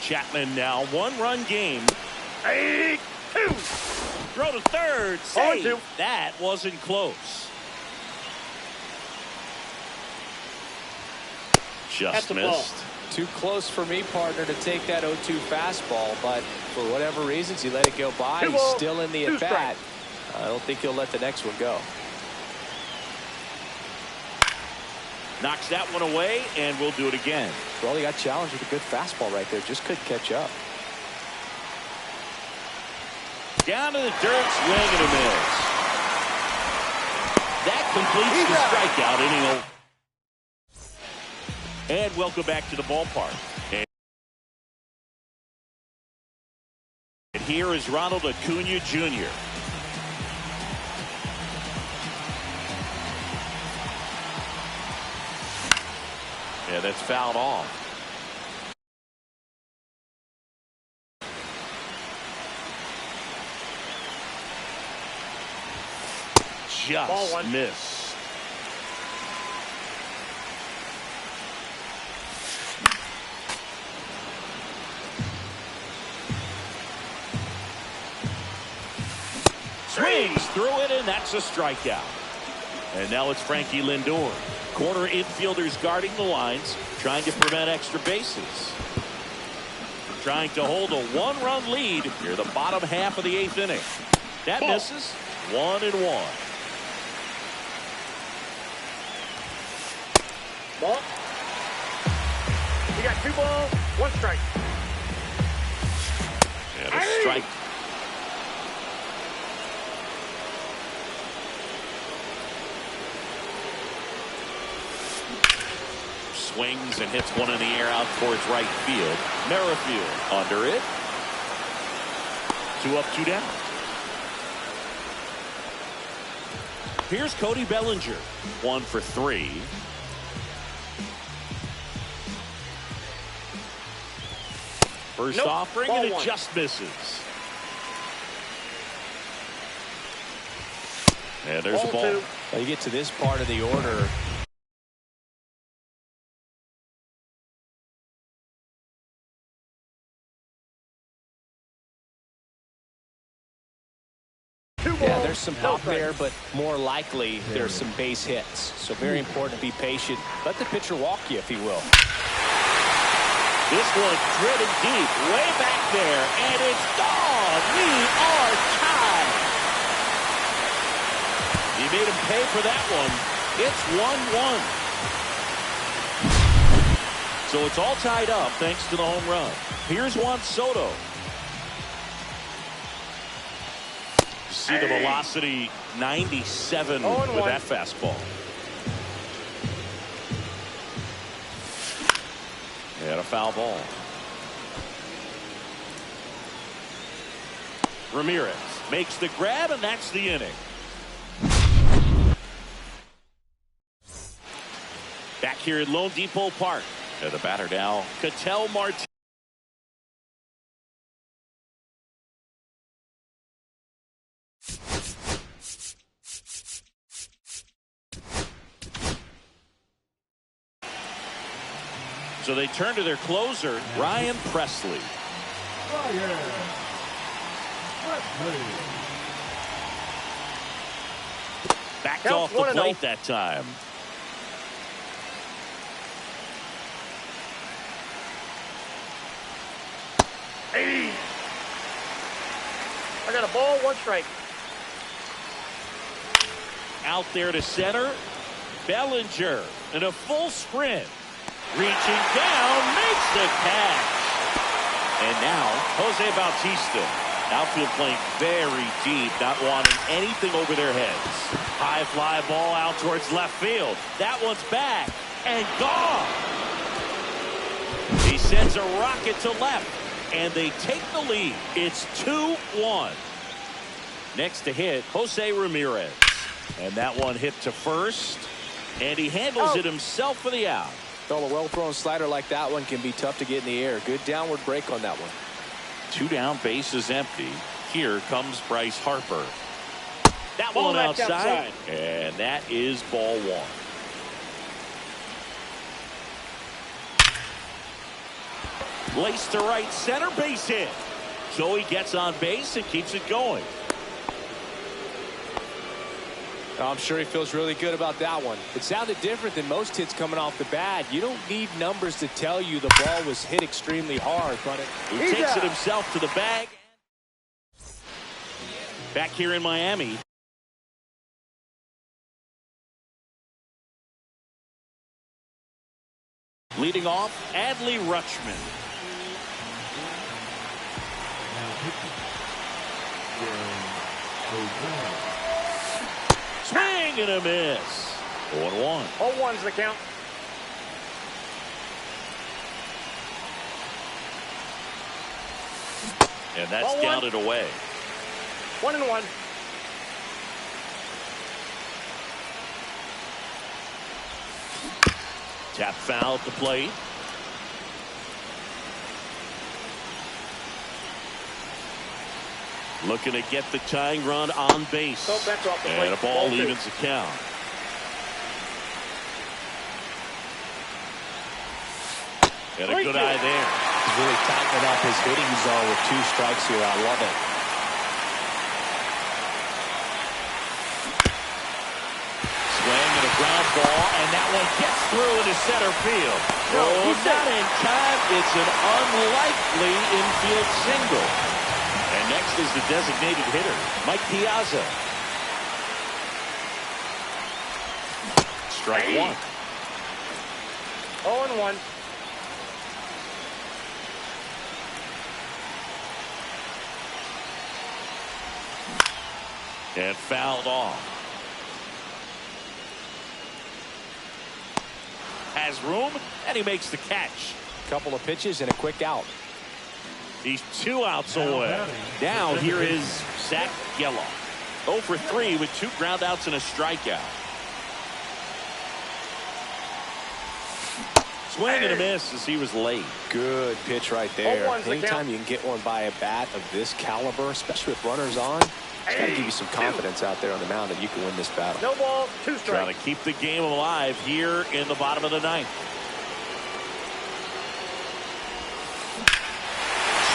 Chapman now 1-run game. 8-2. Throw to third. Save. 0-2. That wasn't close. Just missed. Too close for me, partner, to take that 0-2 fastball, but for whatever reasons, he let it go by. He's still in the at-bat. I don't think he'll let the next one go. Knocks that one away, and we'll do it again. Well, he got challenged with a good fastball right there. Just couldn't catch up. Down to the dirt, swing and a miss. That completes the strikeout inning. And welcome back to the ballpark. And here is Ronald Acuna Jr. Yeah, that's fouled off. Just missed. Swings through it, and that's a strikeout. And now it's Frankie Lindor. Corner infielders guarding the lines, trying to prevent extra bases. Trying to hold a 1-run lead near the bottom half of the 8th inning. That misses. 1-1. Ball. You got 2 balls, 1 strike. And a strike. Swings and hits one in the air out towards right field. Merrifield under it. 2 up, 2 down. Here's Cody Bellinger. 1 for 3. First Nope. offering, Ball and it one. just misses. And there's a Ball ball. two. Well, you get to this part of the order. Yeah, there's some pop there, but more likely there's some base hits. So very important to be patient. Let the pitcher walk you, if he will. This one driven deep, way back there, and it's gone. We are tied. He made him pay for that one. It's 1-1. So it's all tied up thanks to the home run. Here's Juan Soto. See the velocity, 97 with that fastball. And a foul ball. Ramirez makes the grab, and that's the inning. Back here at Lone Depot Park. And the batter now, Ketel Marte. So they turn to their closer, Ryan Presley. Backed off the plate that time. Hey. I got a ball, 1 strike. Out there to center. Bellinger in a full sprint. Reaching down, makes the catch. And now, Jose Bautista. Outfield playing very deep, not wanting anything over their heads. High fly ball out towards left field. That one's back and gone. He sends a rocket to left, and they take the lead. It's 2-1. Next to hit, Jose Ramirez. And that one hit to first, and he handles it himself for the out. Well, a well-thrown slider like that one can be tough to get in the air. Good downward break on that one. 2 down, bases empty. Here comes Bryce Harper. That Ball one back outside, and that is ball 1. Lace to right center, base hit. Joey gets on base and keeps it going. I'm sure he feels really good about that one. It sounded different than most hits coming off the bat. You don't need numbers to tell you the ball was hit extremely hard, but He takes it himself to the bag. Back here in Miami. Leading off, Adley Rutschman. Swing and a miss. 1-1. 0-1's the count. And that's downed away. 1-1. Tap foul at the plate. Looking to get the tying run on base. So that's off the And plate. a ball Ball 2. evens the count. And a good eye there. he's really tightening up his hitting zone with 2 strikes here. I love it. Swing and a ground ball, and that one gets through into center field. Not in time. It's an unlikely infield single. And next is the designated hitter, Mike Piazza. Strike 1. 0-1. And fouled off. Has room, and he makes the catch. Couple of pitches and a quick out. He's 2 outs away. Now here is Zach Gelof. 0 for 3 with 2 ground outs and a strikeout. swing and a miss as he was late. Good pitch right there. 0-1's the Anytime count. you can get one by a bat of this caliber, especially with runners on, it's got to give you some confidence out there on the mound that you can win this battle. No ball, 2 Trying strikes. to keep the game alive here in the bottom of the ninth.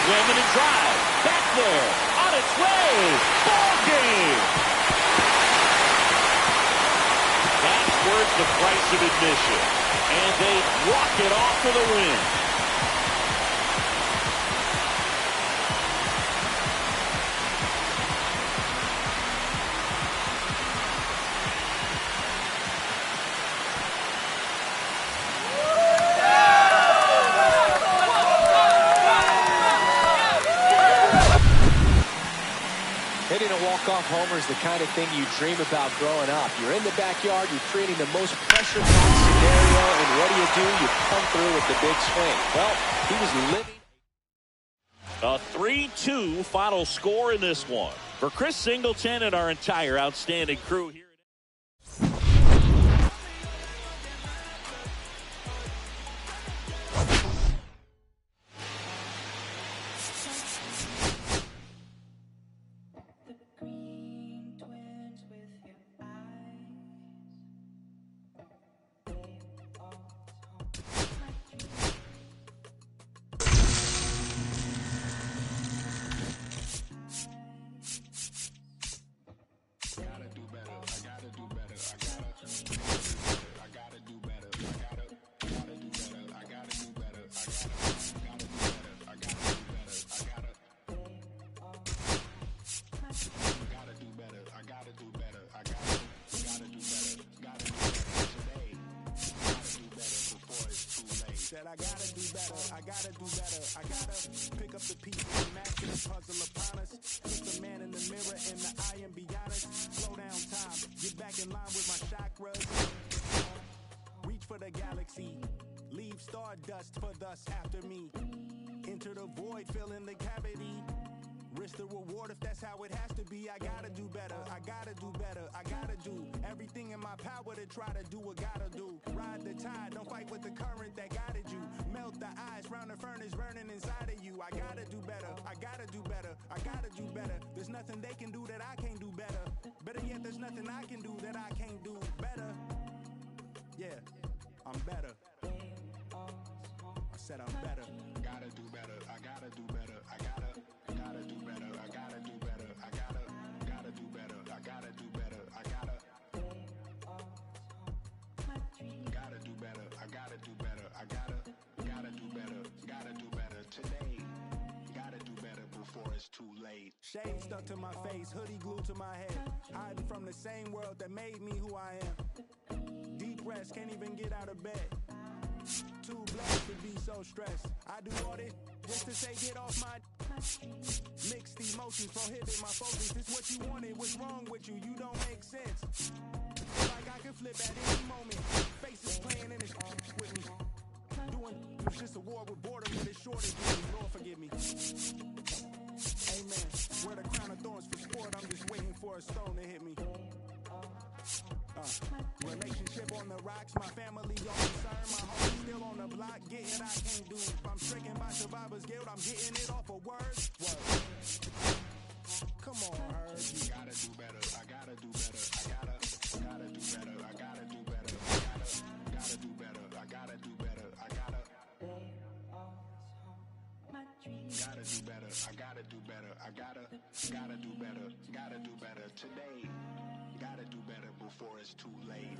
Swing and a drive. Back there. On its way. Ball game. That's worth the price of admission. And they walk it off for the win. Hitting a walk-off homer is the kind of thing you dream about growing up. You're in the backyard, you're creating the most pressure-packed scenario, and what do? You come through with the big swing. Well, he was living. A 3-2 final score in this one. For Chris Singleton and our entire outstanding crew here. Said I gotta do better, I gotta do better, I gotta pick up the pieces and match the puzzle upon us. Look the man in the mirror in the eye and be honest. Slow down time, get back in line with my chakras. Reach for the galaxy, leave stardust for thus after me. Enter the void, fill in the cavity. Risk the reward if that's how it has to be. I gotta do better, I gotta do better, I gotta do everything in my power to try to do what gotta do. Ride the tide, don't fight with the current that guided you. Melt the ice round the furnace burning inside of you. I gotta do better, I gotta do better, I gotta do better. There's nothing they can do that I can't do better. Better yet, there's nothing I can do that I can't do better. Yeah, I'm better. I said I'm better. Gotta do better, I gotta do better, I gotta do better, I gotta do better, I gotta do better, I gotta do better, I gotta do better, I gotta do better, I gotta do better today. Gotta do better before it's too late. Shade stuck to my face, hoodie glued to my head. Hiding from the same world that made me who I am. Deep rest, can't even get out of bed. Too blessed to be so stressed. I do all this just to say get off my mixed emotions, prohibit my focus. This what you wanted, what's wrong with you? You don't make sense. Like I can flip at any moment. Faces playing in this with me. Doing it's just a war with boredom with this short and give me. Lord forgive me. Amen. Wear the crown of thorns for sport. I'm just waiting for a stone to hit me. Relationship on the rocks, my family on concern, my home still on the block, getting I can't do. I'm stricken by survivor's guilt, I'm getting it off of words. Come on, Herb. You gotta do better, I gotta do better, I gotta do better, I gotta do better, I gotta do better, I gotta do better, I gotta do better, I gotta do better, I gotta do better today. Gotta do better before it's too late.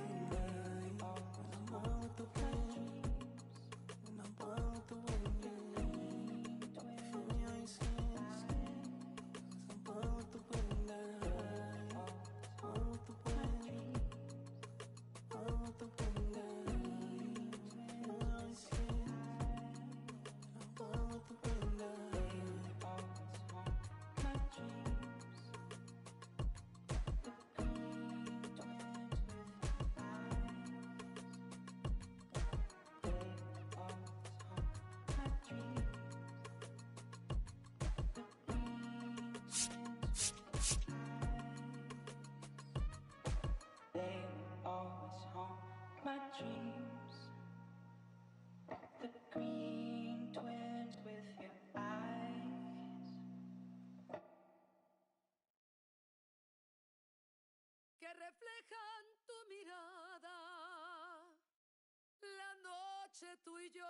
la noche tú y yo.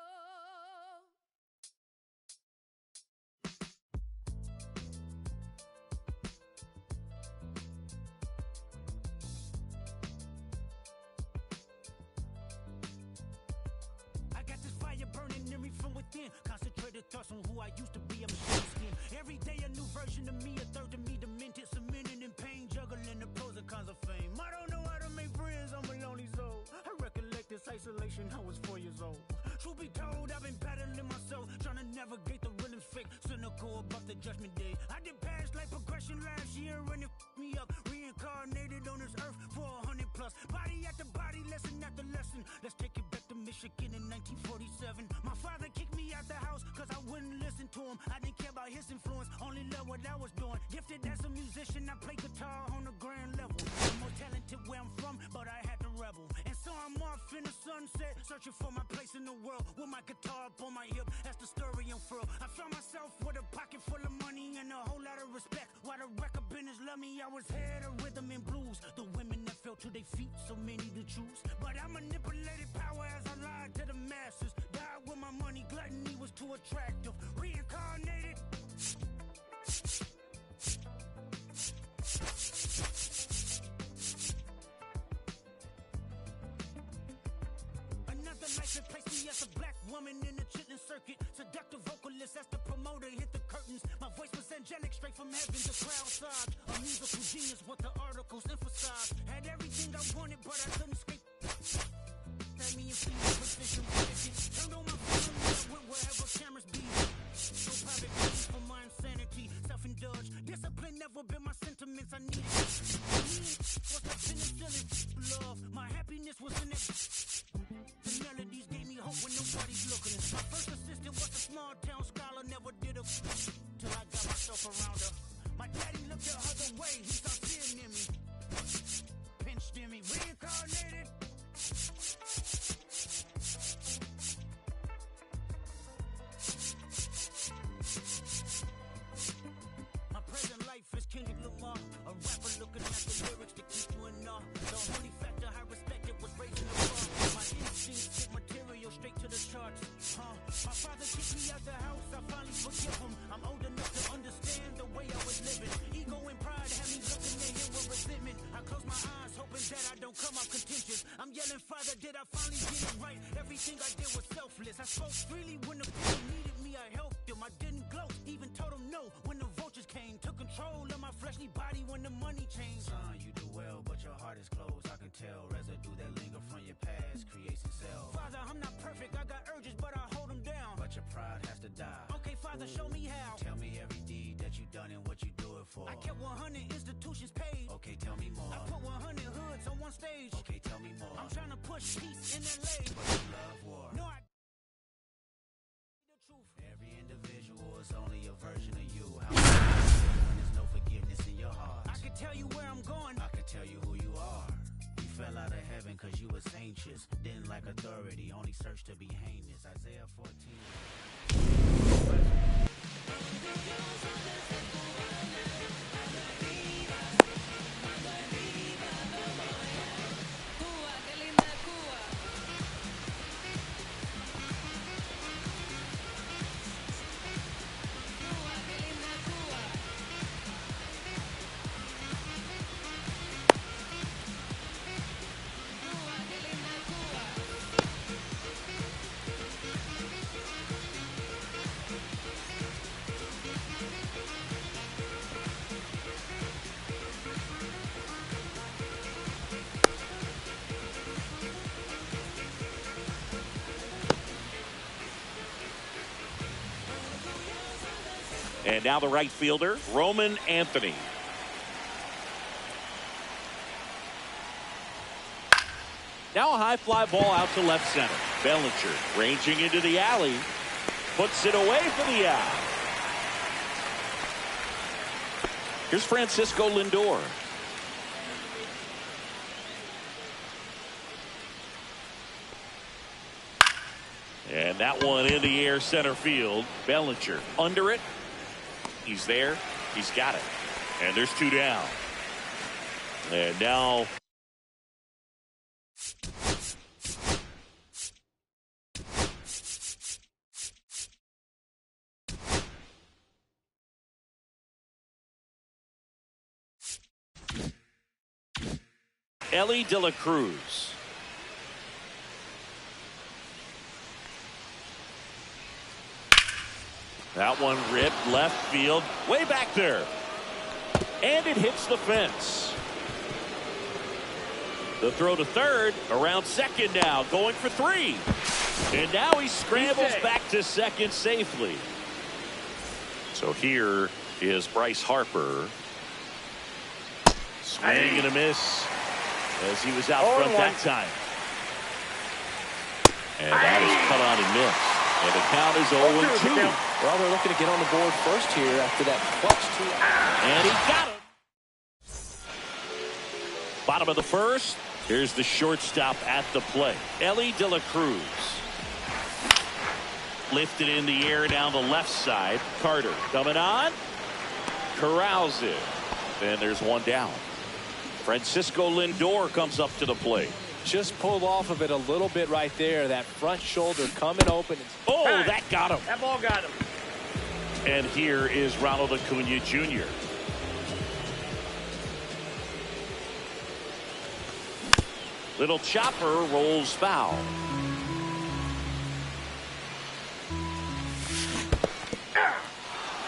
I got this fire burning in me from within. Concentrated thoughts on who I used to be. I'm skin. Every day a new version of me, a third of me demented, cemented in pain, juggling the pros and cons of fame. I don't know how to make friends, I'm a lonely soul. I recollect this isolation, I was 4 years old. Truth be told, I've been battling myself, trying to navigate the rhythms fake, cynical about the judgment day. I did past life progression last year and it f***ed me up. Reincarnated on this earth for 100 plus. Body after body, lesson after lesson. Let's take it back to Michigan in 1947. My father kicked me out the house cause I wouldn't listen to him. I didn't care about his influence, only loved what I was doing. Gifted as a musician, I play guitar on a grand level. I'm more talented where I'm from, but I had to rebel. And so I'm off in the sunset, searching for my place in the world. With my guitar up on my hip, that's the story unfurled. I found myself with a pocket full of money and a whole lot of respect. While the record business loved me, I was head of rhythm and blues. The women that fell to their feet, so many to choose. But I manipulated power as I lied to the masses. Died with my money, gluttony was too attractive. Reincarnated. Another life that placed me as a black woman in the chitlin circuit. Seductive vocalist as the promoter hit the curtains. My voice was angelic, straight from heaven. The crowd sobbed. A musical genius, what the articles emphasized. Had everything I wanted, but I couldn't escape. Had me in position, turned on my phone, I went wherever cameras be. No private place for my insanity, self-indulge. Discipline never been my sentiments. I needed it. Was the penicillin love. My happiness was in it. The melodies gave me hope when nobody's looking. My first assistant was a small town scholar, never did a till I got myself around her. My daddy looked the other way, he saw tears in me, pinched in me, reincarnated. My present life is Kendrick Lamar, a rapper looking at the lyrics to keep you in awe. The only factor I respected was raising the bar. My instincts hit material straight to the charts. My father kicked me out the house, I finally forgive him. I'm old enough to understand the way I was living. Ego and pride had me looking at him with resentment. I close my eyes, hoping that I don't come off contentious. I'm yelling, Father, did I finally get it right? Everything I did was selfless. I spoke freely when the people needed me, I helped them. I didn't gloat, even told them no when the vultures came. Took control of my fleshly body when the money changed. Son, you do well, but your heart is closed. I can tell residue that linger from your past creates itself. Father, I'm not perfect, I got urges, but I hold them down. But your pride has to die. Okay, Father, show me how. Tell me every deed that you done and what you do it for. I kept 100 institutions paid. Okay, tell me more. I put 100 hoods on one stage. Okay, tell me more. I'm trying to push peace in LA. But you love war. No, I the truth. Every individual is only a version of you. How when there's no forgiveness in your heart. I can tell you where I'm going. I can tell you who you are. You fell out of heaven cause you was anxious. Didn't like authority, only searched to be heinous. Isaiah 14. Cuba, qué linda es Cuba. Cuba, qué linda es Cuba. Cuba, qué linda es Cuba. And now the right fielder, Roman Anthony. Now a high fly ball out to left center. Bellinger ranging into the alley. Puts it away for the out. Here's Francisco Lindor. And that one in the air center field. Bellinger under it. He's there. He's got it. And there's two down. And now Ellie De La Cruz. That one ripped left field, way back there. And it hits the fence. The throw to third, around second now, going for 3. And now he scrambles back to second safely. So here is Bryce Harper. Swing and a miss as he was out front that time. And that is cut on and missed. And the count is 0-2. Well, they're looking to get on the board first here after that clutch 2. And he got him. Bottom of the first. Here's the shortstop at the plate. Ellie De La Cruz. Lifted in the air down the left side. Carter coming on. Corrals it. And there's one down. Francisco Lindor comes up to the plate. Just pulled off of it a little bit right there. That front shoulder coming open. Oh, that got him. That ball got him. And here is Ronald Acuna Jr. Little chopper rolls foul.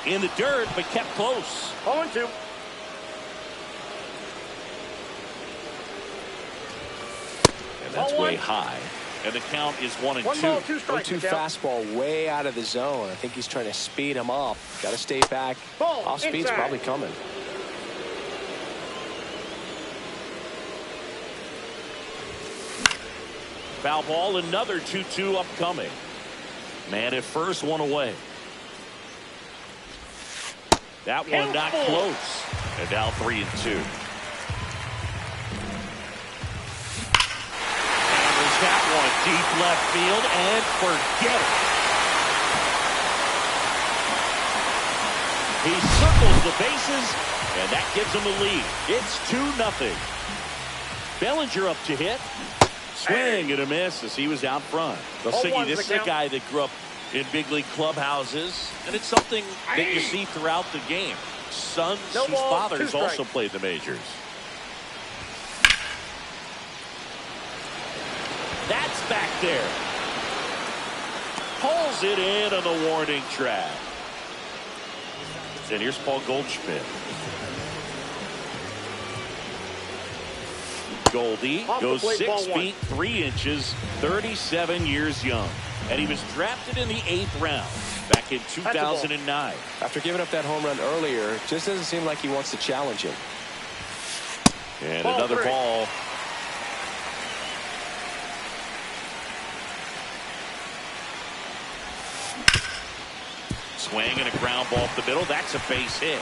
In the dirt, but kept close. 0-2. And that's way high. And the count is 1-2. 1 ball, 2 strikes. 0-2 fastball way out of the zone. I think he's trying to speed him up. Got to stay back. Ball Off speed's inside. probably coming. Foul ball, another 2-2 upcoming. Man at first, one away. That one not close. And now 3-2. Hammers that one deep left field and forget it. He circles the bases, and that gives him the lead. It's 2-0. Bellinger up to hit. Swing and a miss as he was out front. Well, Siggy, this is a guy that grew up in big league clubhouses, and it's something that you see throughout the game. Sons whose fathers also played the majors. That's back there. Pulls it in on the warning track. And here's Paul Goldschmidt. Goldie goes 6 feet 3 inches, 37 years young. And he was drafted in the 8th round back in 2009. After giving up that home run earlier, it just doesn't seem like he wants to challenge him. And another ball. Swing and a ground ball up the middle. That's a base hit.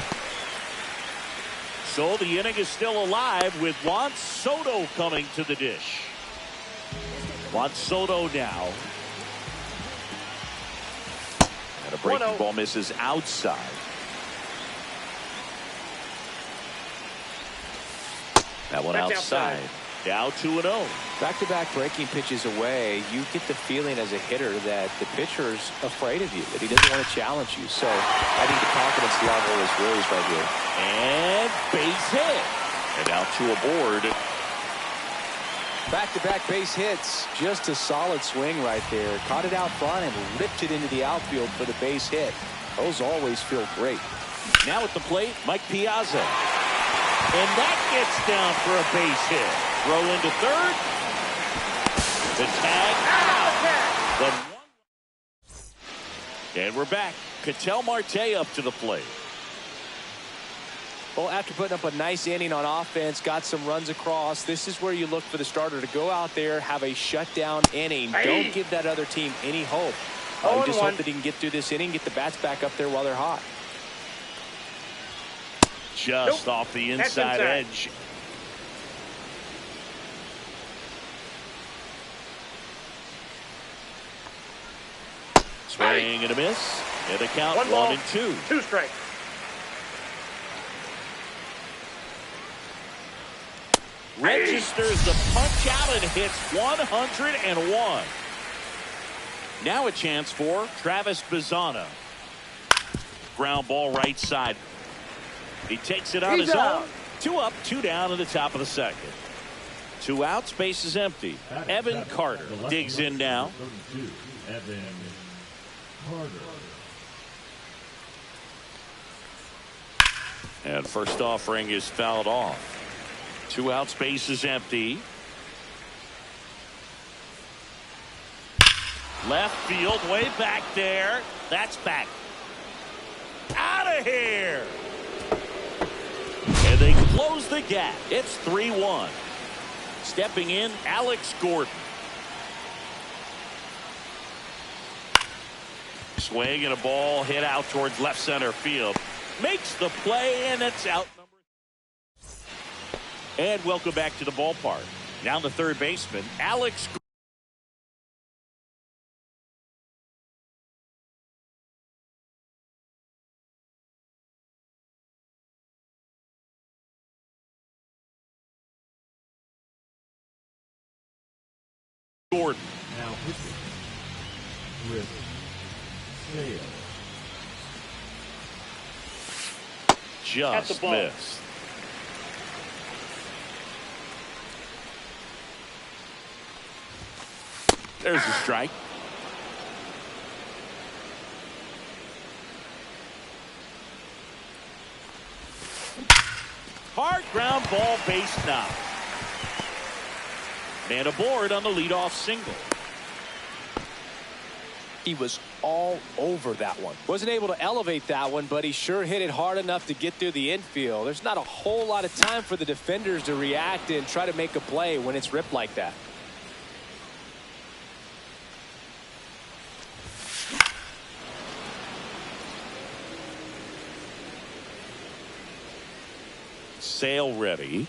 So the inning is still alive with Juan Soto coming to the dish. Juan Soto now. And a breaking ball misses outside. That one outside. Now 2-0. Back-to-back breaking pitches away, you get the feeling as a hitter that the pitcher's afraid of you, that he doesn't want to challenge you. So I think the confidence level is raised right here. And base hit. And now 2 aboard. Back-to-back base hits. Just a solid swing right there. Caught it out front and ripped it into the outfield for the base hit. Those always feel great. Now at the plate, Mike Piazza. And that gets down for a base hit. Throw into third. The tag out. And we're back. Ketel Marte up to the plate. Well, after putting up a nice inning on offense, got some runs across, this is where you look for the starter to go out there, have a shutdown inning. Don't give that other team any hope. You just hope that he can get through this inning, get the bats back up there while they're hot. Just off the inside edge. Swing and a miss. And the count 1-2. 2 strikes. Registers the punch out and hits 101. Now a chance for Travis Bazzana. Ground ball right side. He takes it on his own. 2 up, 2 down in the top of the second. 2 outs, base is empty. Evan Carter digs in now. 32, Evan Carter. And first offering is fouled off. 2 outs, base is empty. Left field, way back there. That's back. Out of here. And they close the gap. It's 3-1. Stepping in, Alex Gordon. Swing and a ball hit out towards left center field. Makes the play, and it's out. And welcome back to the ballpark. Now the third baseman, Alex Gordon. Now pitching. Chris Sale. Just missed. There's a strike. Hard ground ball, base knock. Man aboard on the leadoff single. He was all over that one. Wasn't able to elevate that one, but he sure hit it hard enough to get through the infield. There's not a whole lot of time for the defenders to react and try to make a play when it's ripped like that. Sale ready.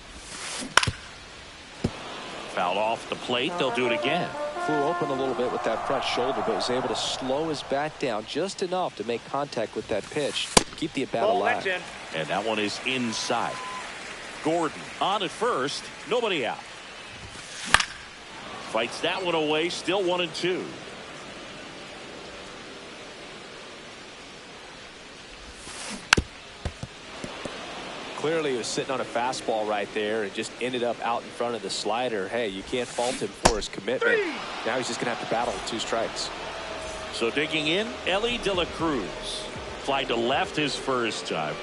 Fouled off the plate. They'll do it again. Flew open a little bit with that front shoulder, but was able to slow his bat down just enough to make contact with that pitch. Keep the at-bat alive. That's in. And that one is inside. Gordon on at first. Nobody out. Fights that one away. Still 1-2. Clearly he was sitting on a fastball right there and just ended up out in front of the slider. Hey, you can't fault him for his commitment. Now he's just going to have to battle with 2 strikes. So digging in, Elly De La Cruz. Fly to left his first time.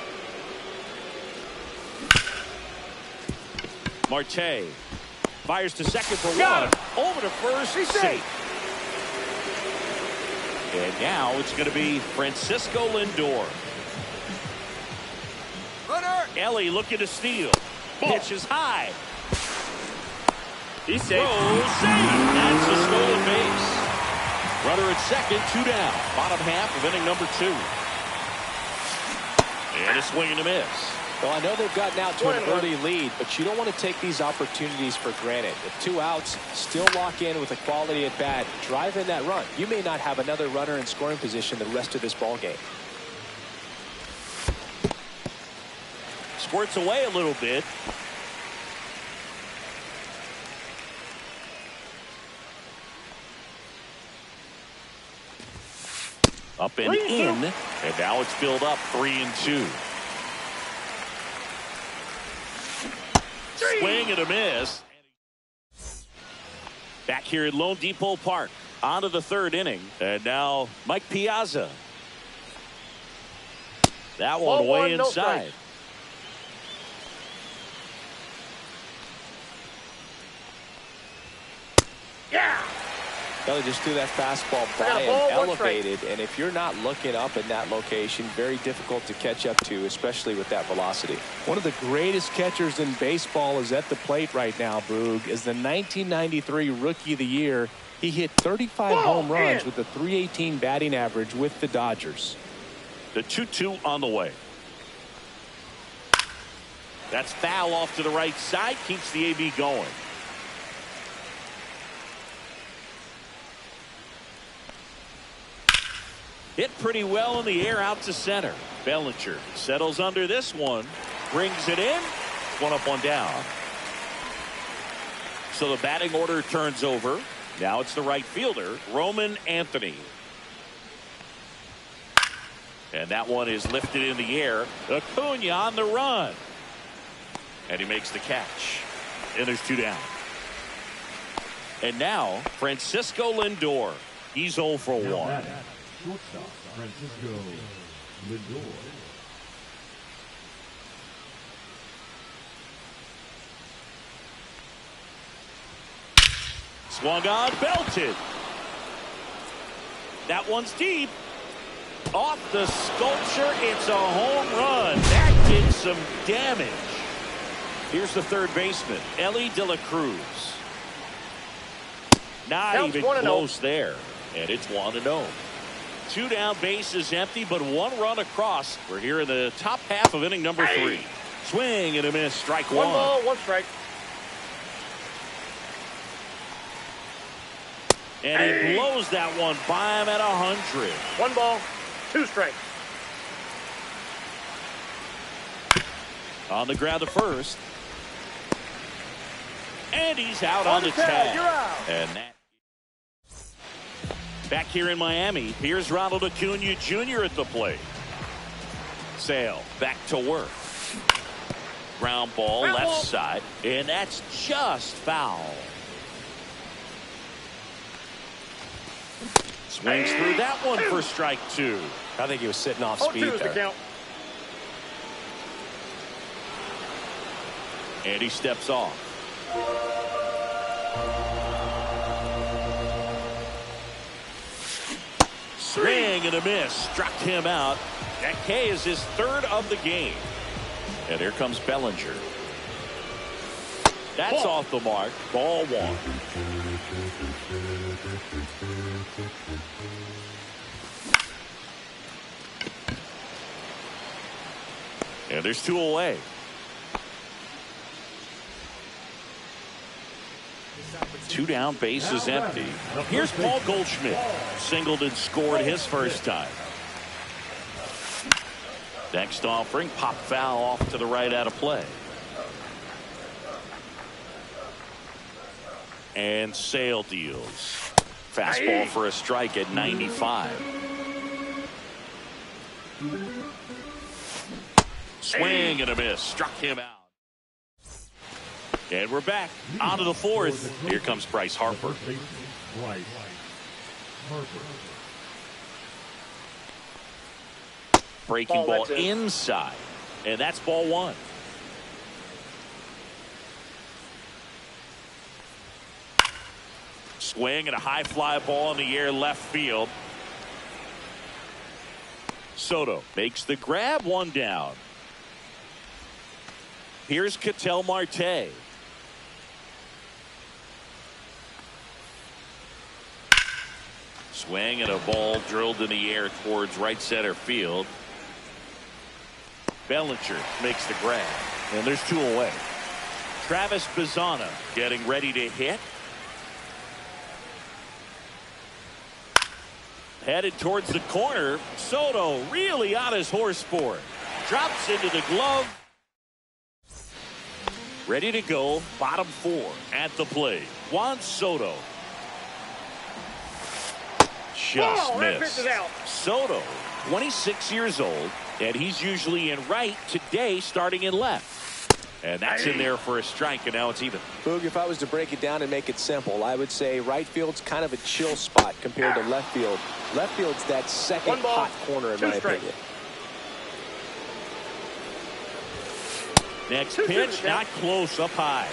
Marte fires to second for one. Over to first. Safe. And now it's going to be Francisco Lindor. Elly looking to steal. Pitch is high. He's safe. Safe. That's a stolen base. Runner at second, 2 down. Bottom half of inning number 2. And a swing and a miss. Well, I know they've gotten out to an early lead, but you don't want to take these opportunities for granted. With 2 outs, still lock in with a quality at bat. Drive in that run. You may not have another runner in scoring position the rest of this ball game. Squirts away a little bit. Up and in. And now it's filled up 3-2. Swing and a miss. Back here at Lone Depot Park. On to the 3rd inning. And now Mike Piazza. That one way inside. Kelly just threw that fastball by and elevated, and if you're not looking up in that location, very difficult to catch up to, especially with that velocity. One of the greatest catchers in baseball is at the plate right now, Boog, is the 1993 Rookie of the Year. He hit 35 home runs with a .318 batting average with the Dodgers. The 2-2 on the way. That's foul off to the right side, keeps the AB going. Hit pretty well in the air out to center. Bellinger settles under this one. Brings it in. 1 up, 1 down. So the batting order turns over. Now it's the right fielder, Roman Anthony. And that one is lifted in the air. Acuna on the run. And he makes the catch. And there's 2 down. And now, Francisco Lindor. He's 0 for 1. Shortstop, Francisco Lindor. Swung on, belted. That one's deep. Off the sculpture, it's a home run. That did some damage. Here's the third baseman, Elly De La Cruz. Not Counts even 1-0. close there. And it's 1-0. 2 down, bases empty, but 1 run across. We're here in the top half of inning number 3. Swing and a miss, strike 1. 1 ball, 1 strike. And he blows that one by him at 100. 1 ball, 2 strikes. On the ground to first. And he's out On on the the tag, tag. you're out. And that. Back here in Miami, here's Ronald Acuna Jr. at the plate. Sale back to work. Ground ball Ground left ball. side. And that's just foul. Swings through that one for strike 2. I think he was sitting off 0-2 speed is the there. count. And he steps off. Swing and a miss. Struck him out. That K is his 3rd of the game. And here comes Bellinger. That's off the mark. Ball 1. And there's 2 away. Two down, bases empty. Here's Paul Goldschmidt. Singled and scored his first time. Next offering, pop foul off to the right out of play. And Sale deals. Fastball for a strike at 95. Swing and a miss. Struck him out. And we're back. On to the 4th. Here comes Bryce Harper. Bryce Harper. Breaking Ball, ball that's it. inside. And that's ball 1. Swing and a high fly ball in the air left field. Soto makes the grab, 1 down. Here's Ketel Marte. Swing and a ball drilled in the air towards right center field. Bellinger makes the grab. And there's 2 away. Travis Bazzana getting ready to hit. Headed towards the corner. Soto really on his horse for it. Drops into the glove. Ready to go. Bottom 4 at the plate. Juan Soto. Just Ball, that missed. pitch is out. Soto, 26 years old, and he's usually in right, today starting in left. And that's in there for a strike, and now it's even. Boog, if I was to break it down and make it simple, I would say right field's kind of a chill spot compared to left field. Left field's that second 1 ball, hot corner in 2 my strikes. opinion. Next 2-2 pitch, the not count. close, up high.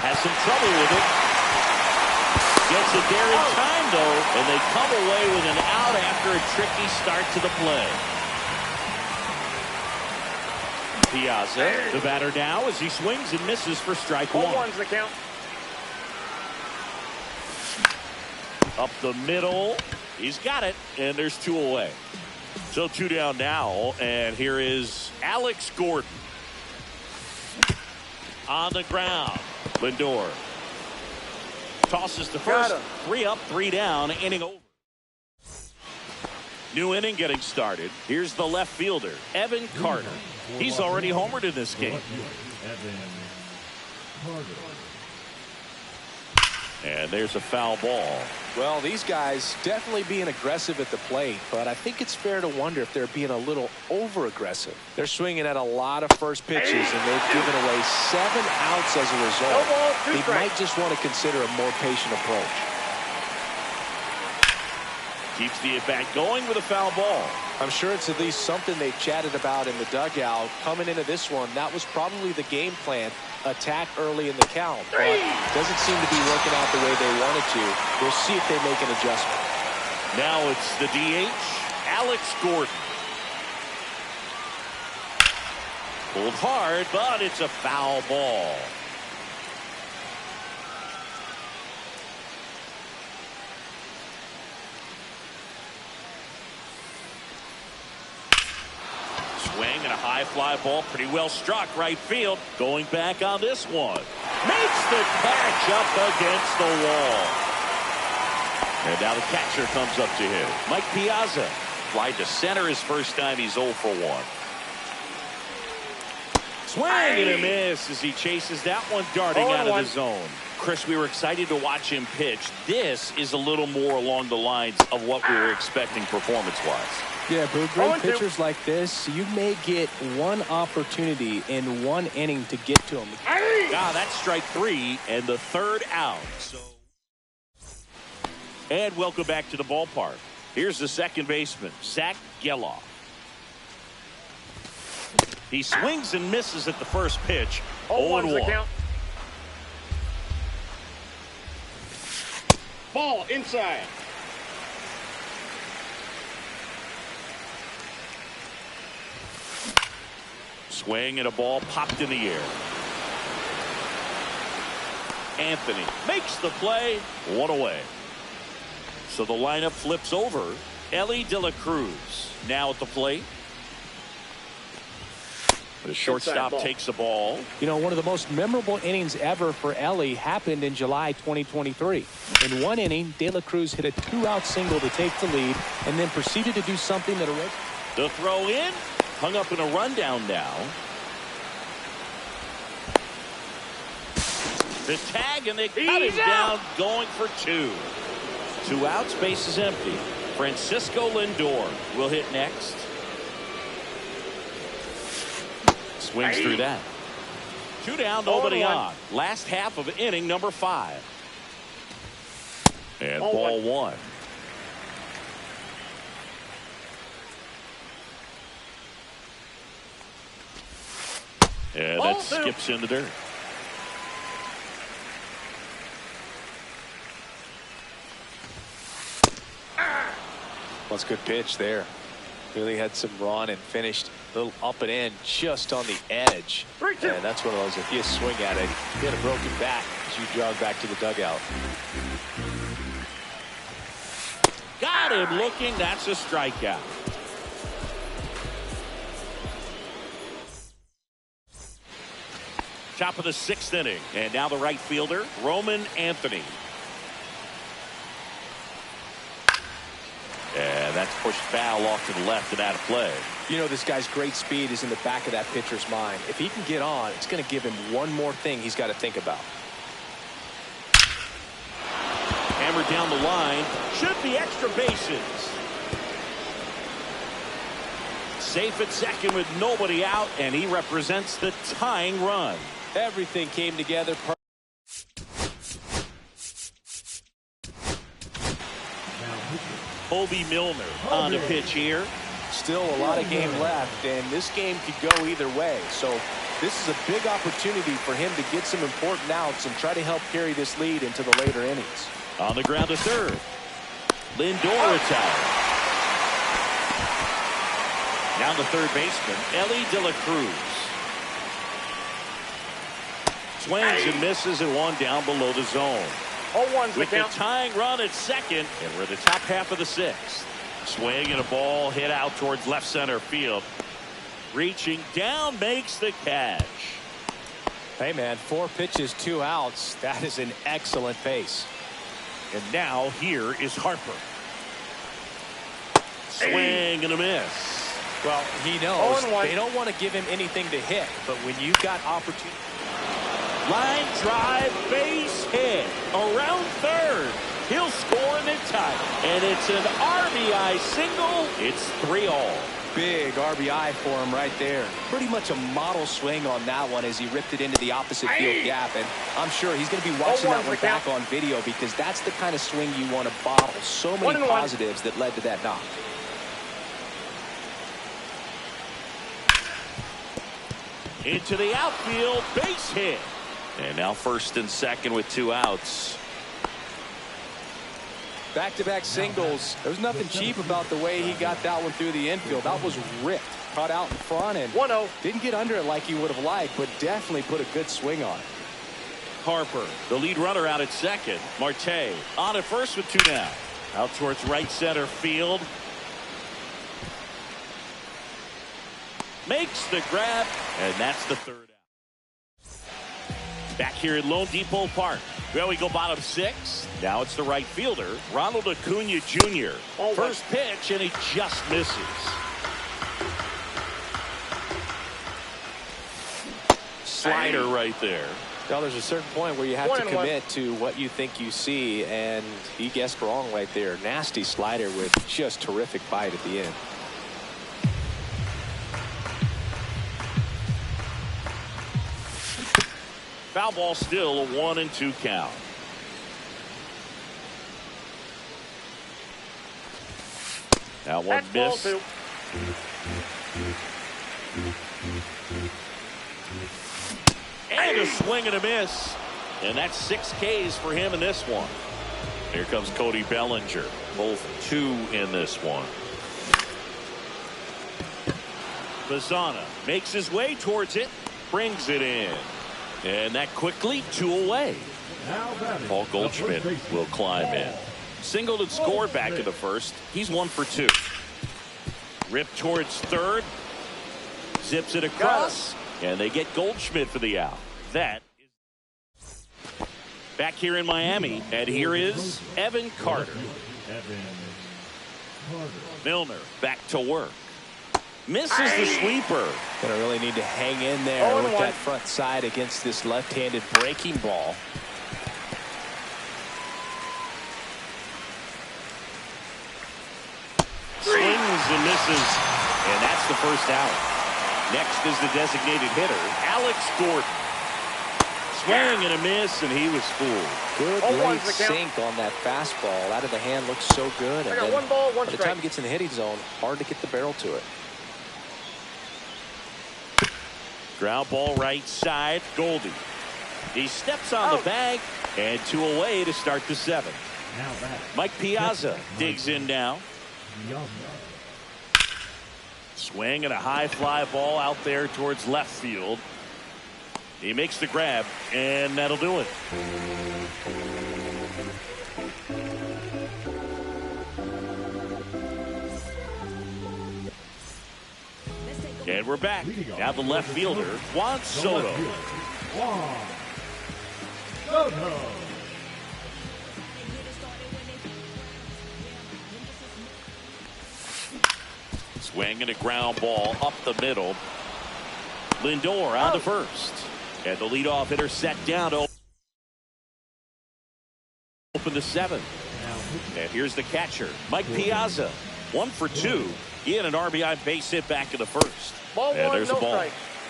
Has some trouble with it. Gets it there in time, though, and they come away with an out after a tricky start to the play. Piazza, the batter now, as he swings and misses for strike 1. 1's the count. Up the middle. He's got it, and there's 2 away. So 2 down now, and here is Alex Gordon. On the ground. Lindor tosses to first. 3 up, 3 down, inning over. New inning getting started. Here's the left fielder, Evan Carter. He's already homered in this game. Evan Carter. And there's a foul ball. Well, these guys definitely being aggressive at the plate, but I think it's fair to wonder if they're being a little over-aggressive. They're swinging at a lot of first pitches, and they've given away 7 outs as a result. No ball, 2 They strikes. might just want to consider a more patient approach. Keeps the at-bat going with a foul ball. I'm sure it's at least something they've chatted about in the dugout. Coming into this one, that was probably the game plan. Attack early in the count, but doesn't seem to be working out the way they wanted to. We'll see if they make an adjustment. Now it's the DH, Alex Gordon. Pulled hard, but it's a foul ball. Swing and a high fly ball, pretty well struck right field. Going back on this one. Makes the catch up against the wall. And now the catcher comes up to him. Mike Piazza. Fly to center his first time. He's 0 for 1. Swing and a miss as he chases that one darting out of the zone. Chris, we were excited to watch him pitch. This is a little more along the lines of what we were expecting performance-wise. Yeah, Boo, great pitchers like this, you may get one opportunity in one inning to get to them. Ah, that's strike 3 and the 3rd out. And welcome back to the ballpark. Here's the second baseman, Zach Geloff. He swings and misses at the first pitch. 0-1's the 0-1. count. Ball inside. Swing and a ball popped in the air. Anthony makes the play. 1 away. So the lineup flips over. Elly De La Cruz now at the plate. The shortstop takes the ball. You know, one of the most memorable innings ever for Elly happened in July 2023. In one inning, De La Cruz hit a 2-out single to take the lead and then proceeded to do something that The throw in. Hung up in a rundown now. The tag, and they cut him down, going for 2. 2 outs, base is empty. Francisco Lindor will hit next. Swings through that. 2 down, nobody on. Last half of inning number 5. And ball 1. And that skips in the dirt. Well, it's a good pitch there. Really had some run and finished a little up and in just on the edge. 3-2. And that's one of those, if you swing at it, you get a broken back as you jog back to the dugout. Got him looking. That's a strikeout. Top of the 6th inning. And now the right fielder, Roman Anthony. And that's pushed foul off to the left and out of play. You know, this guy's great speed is in the back of that pitcher's mind. If he can get on, it's going to give him one more thing he's got to think about. Hammered down the line. Should be extra bases. Safe at second with nobody out, and he represents the tying run. Everything came together. Kobe Milner on the pitch here. Still a lot of game left, and this game could go either way. So this is a big opportunity for him to get some important outs and try to help carry this lead into the later innings. On the ground to third. Lindor retired. Now the third baseman, Elly De La Cruz. Swings and misses at one down below the zone. 0-1's the With the count. tying run at second, and we're in the top half of the 6th. Swing and a ball hit out towards left center field. Reaching down, makes the catch. Hey, man, 4 pitches, 2 outs. That is an excellent pace. And now here is Harper. Swing and a miss. Well, he knows 0-1. they don't want to give him anything to hit, but when you've got opportunity. Line drive, base hit. Around third. He'll score and then tie. And it's an RBI single. It's 3-all. Big RBI for him right there. Pretty much a model swing on that one as he ripped it into the opposite field gap. And I'm sure he's going to be watching that one back on video because that's the kind of swing you want to bottle. So many positives that led to that knock. Into the outfield, base hit. And now first and second with 2 outs. Back-to-back singles. There's nothing cheap about the way he got that one through the infield. That was ripped. Caught out in front and 1-0. Didn't get under it like he would have liked, but definitely put a good swing on it. Harper, the lead runner out at second. Marte on at first with 2 down. Out towards right center field. Makes the grab, and that's the 3rd out. Back here at Lone Depot Park. Well, we go bottom 6. Now it's the right fielder, Ronald Acuna Jr. First pitch, and he just misses. Slider right there. Well, there's a certain point where you have to commit to what you think you see, and he guessed wrong right there. Nasty slider with just terrific bite at the end. Foul ball still, a 1-2 count. That one missed. And a swing and a miss. And that's 6 Ks for him in this one. Here comes Cody Bellinger. Both 2 in this one. Bazzana makes his way towards it. Brings it in. And that quickly 2 away. Paul Goldschmidt will climb in. Singled and scored back in the first. He's 1 for 2. Rip towards third. Zips it across. And they get Goldschmidt for the out. That is back here in Miami. And here is Evan Carter. Milner back to work. Misses the sweeper. Gonna really need to hang in there with that front side against this left-handed breaking ball. Swings and misses. And that's the first out. Next is the designated hitter, Alex Gordon. Swing and a miss, and he was fooled. Good late sink on that fastball. Out of the hand looks so good. And then by the time he gets in the hitting zone, hard to get the barrel to it. Ground ball right side, Goldie. He steps on the bag, and 2 away to start the 7th. Mike Piazza digs in now. Swing and a high fly ball out there towards left field. He makes the grab, and that'll do it. And we're back. Now the left fielder, Juan Soto. Swing and a ground ball up the middle. Lindor on to first. And the leadoff hitter set down to open the 7th. And here's the catcher, Mike Piazza. 1 for 2. He had an RBI base hit back in the first. And there's the ball.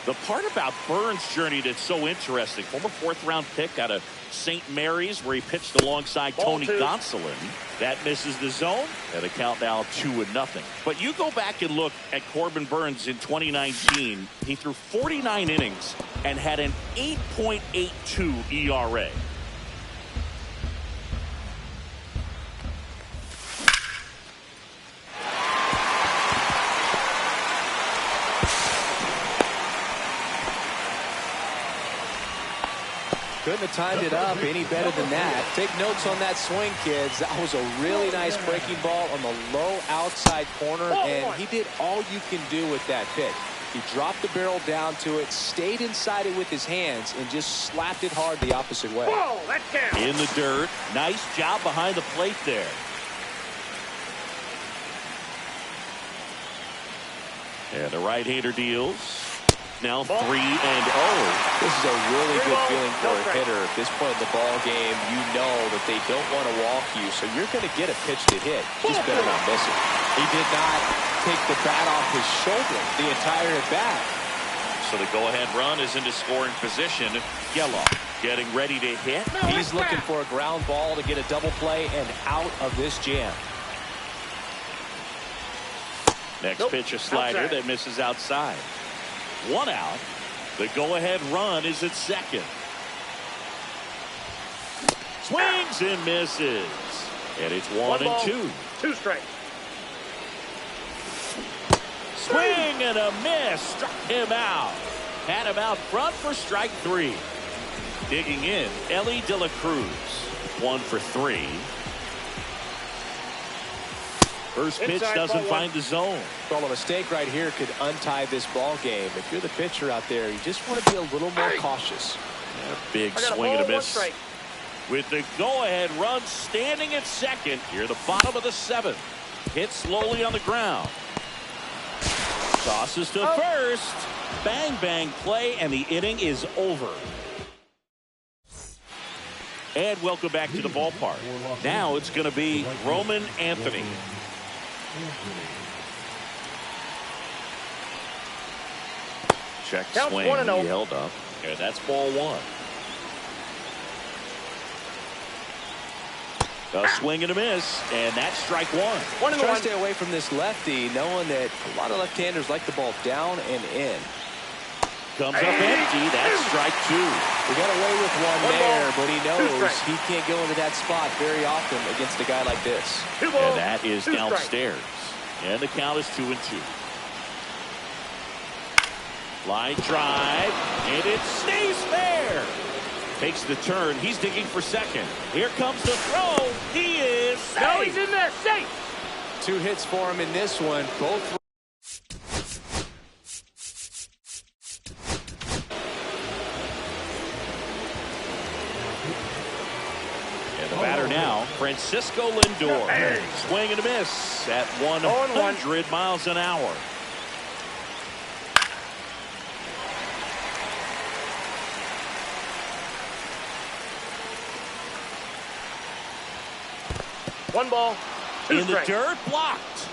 The part about Burns' journey that's so interesting, former 4th-round pick out of St. Mary's where he pitched alongside Tony Gonsolin. That misses the zone, and the count now 2-0. But you go back and look at Corbin Burns in 2019. He threw 49 innings and had an 8.82 ERA. Couldn't have timed it up any better than that. Take notes on that swing, kids. That was a really nice breaking ball on the low outside corner, and he did all you can do with that pitch. He dropped the barrel down to it, stayed inside it with his hands, and just slapped it hard the opposite way. In the dirt. Nice job behind the plate there. And the right-hander deals. Now 3-0. This is a really good feeling for a strike. hitter. At this point in the ball game, you know that they don't want to walk you, so you're going to get a pitch to hit. Just better not miss it. He did not take the bat off his shoulder the entire at bat. So the go-ahead run is into scoring position. Gelof getting ready to hit. He's looking for a ground ball to get a double play and out of this jam. Next pitch, a slider that misses outside. 1 out. The go-ahead run is at second. Swings and misses. And it's 1-2. 2 strikes. Swing and a miss. Struck him out. Had him out front for strike 3. Digging in, Elly De La Cruz. 1 for 3. First pitch Inside, doesn't ball find the zone. Well, a mistake right here could untie this ball game. If you're the pitcher out there, you just want to be a little more cautious. And a big I got a swing and a ball, 1 miss. strike. With the go-ahead run standing at second. Here, the bottom of the 7th. Hit slowly on the ground. Tosses to first. Bang, bang play, and the inning is over. And welcome back to the ballpark. Now it's going to be Roman Anthony. Check Count swing. 1-0. He held up. And that's ball 1. A swing and a miss, and that's strike 1. 1 and Try to 1. stay away from this lefty, knowing that a lot of left-handers like the ball down and in. Comes up empty. That's strike 2. We got away with one One there, ball, but he 2 knows strikes. he can't go into that spot very often against a guy like this. 2 balls. And that is 2 strikes. downstairs. And the count is 2-2. Line drive, and it stays there. Takes the turn. He's digging for second. Here comes the throw. He is safe. No, he's in there. Safe. 2 hits for him in this one. Both. And the batter now, Francisco Lindor. Hey. Swing and a miss at 0-1. 100 miles an hour. One ball. 2 In the strikes. dirt, blocked.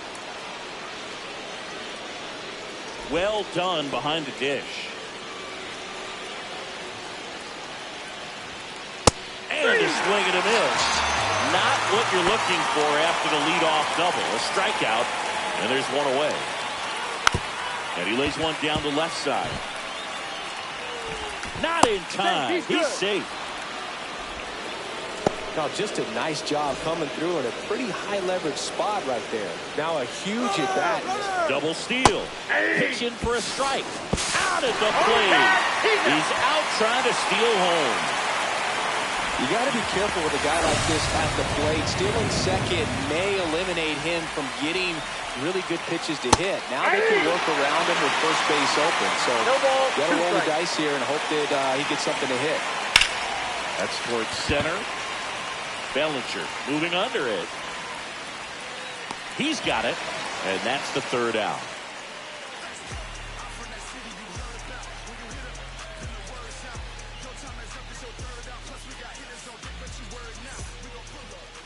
Well done behind the dish. And a swing and a miss. Not what you're looking for after the leadoff double. A strikeout, and there's 1 away. And he lays one down the left side. Not in time. He's good. He's safe. Now, just a nice job coming through in a pretty high leverage spot right there. Now a huge at bat. Double steal. Pitching for a strike. Out at the plate. He's out trying to steal home. You got to be careful with a guy like this at the plate. Stealing second may eliminate him from getting really good pitches to hit. Now they can work around him with first base open. So No ball. got to 2 roll the strikes. dice here and hope that he gets something to hit. That's towards center. Bellinger moving under it. He's got it, and that's the 3rd out.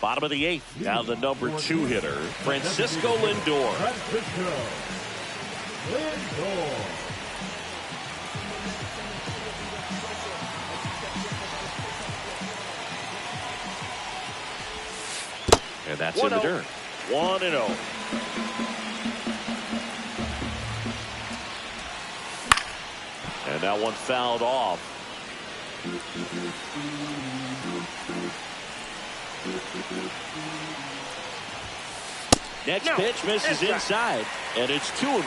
Bottom of the 8th. Now the number 2 hitter, Francisco Lindor. Francisco Lindor. And that's in the 1-0. dirt. 1-0. And that one fouled off. Next No, pitch misses inside. inside, and it's 2-1.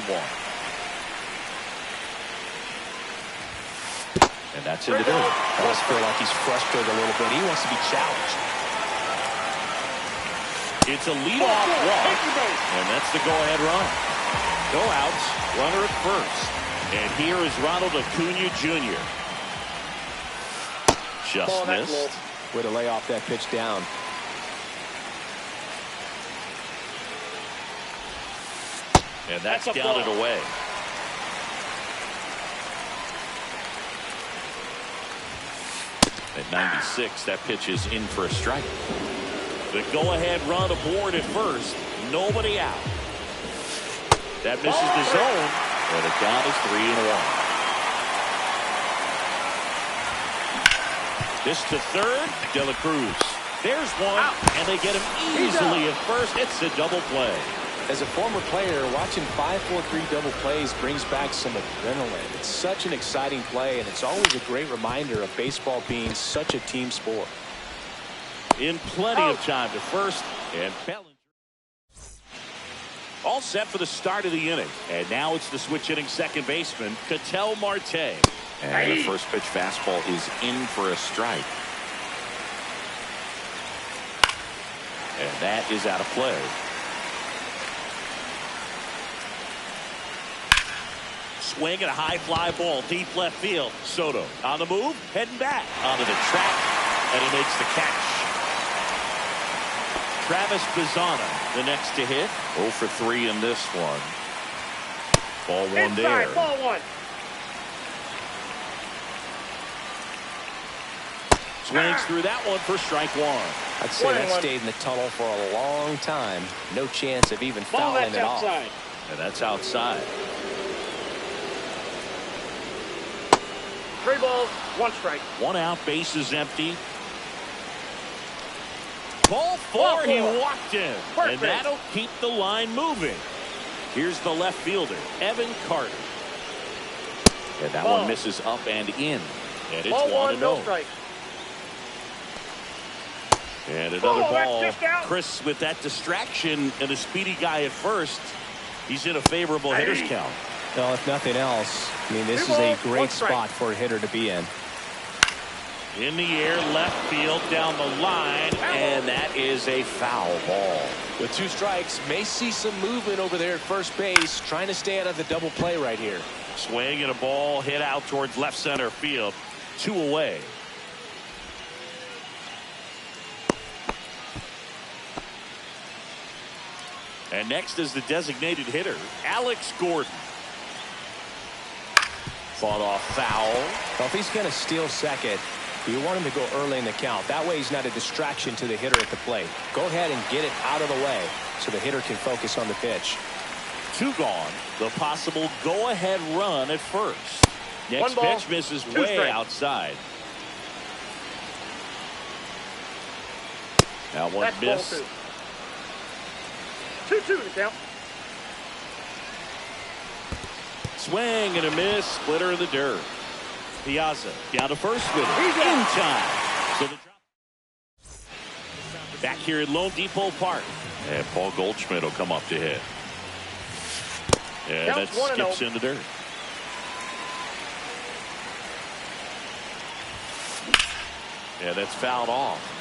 And that's in the dirt. I almost feel like he's frustrated a little bit. He wants to be challenged. It's a leadoff walk, and that's the go-ahead run. No outs, runner at first. And here is Ronald Acuna Jr. Just Ball that low. missed. Way to lay off that pitch down. And that's That's a down ball. and away. At 96, that pitch is in for a strike. The go-ahead run aboard at first. Nobody out. That misses the zone, and the count is 3-1. This to third, De La Cruz. There's one, and they get him easily at first. It's a double play. As a former player, watching 5-4-3 double plays brings back some adrenaline. It's such an exciting play, and it's always a great reminder of baseball being such a team sport. In plenty of time to first, and Bellinger. All set for the start of the inning. And now it's the switch hitting second baseman, Ketel Marte. And the first pitch fastball is in for a strike. And that is out of play. Swing and a high fly ball deep left field. Soto on the move, heading back onto the track, and he makes the catch. Travis Bazzana, the next to hit. 0 for 3 in this one. Ball one there. Ball one. Swings through that one for strike one. I'd say that stayed in the tunnel for a long time. No chance of even fouling it off. And that's outside. 3 balls, 1 strike. 1 out, bases empty. Ball 4, he walked in. And that'll keep the line moving. Here's the left fielder, Evan Carter. And that one misses up and in. And it's 1-0. And another ball. Chris, with that distraction and a speedy guy at first, he's in a favorable hitter's count. Well, if nothing else, I mean, this is a great spot for a hitter to be in. In the air, left field, down the line, and that is a foul ball. With 2 strikes, may see some movement over there at first base, trying to stay out of the double play right here. Swing and a ball hit out towards left center field. 2 away. And next is the designated hitter, Alex Gordon. Fought off foul. Well, if he's going to steal second, you want him to go early in the count. That way he's not a distraction to the hitter at the plate. Go ahead and get it out of the way so the hitter can focus on the pitch. 2 gone. The possible go-ahead run at first. Next pitch misses way outside. Now one miss. 2-2 the count. Swing and a miss. Splitter in the dirt. Piazza down to first with it. He's in time. So the drop. Back here at Lone Depot Park. And Paul Goldschmidt will come up to hit. And that skips in the dirt. Yeah, that's fouled off.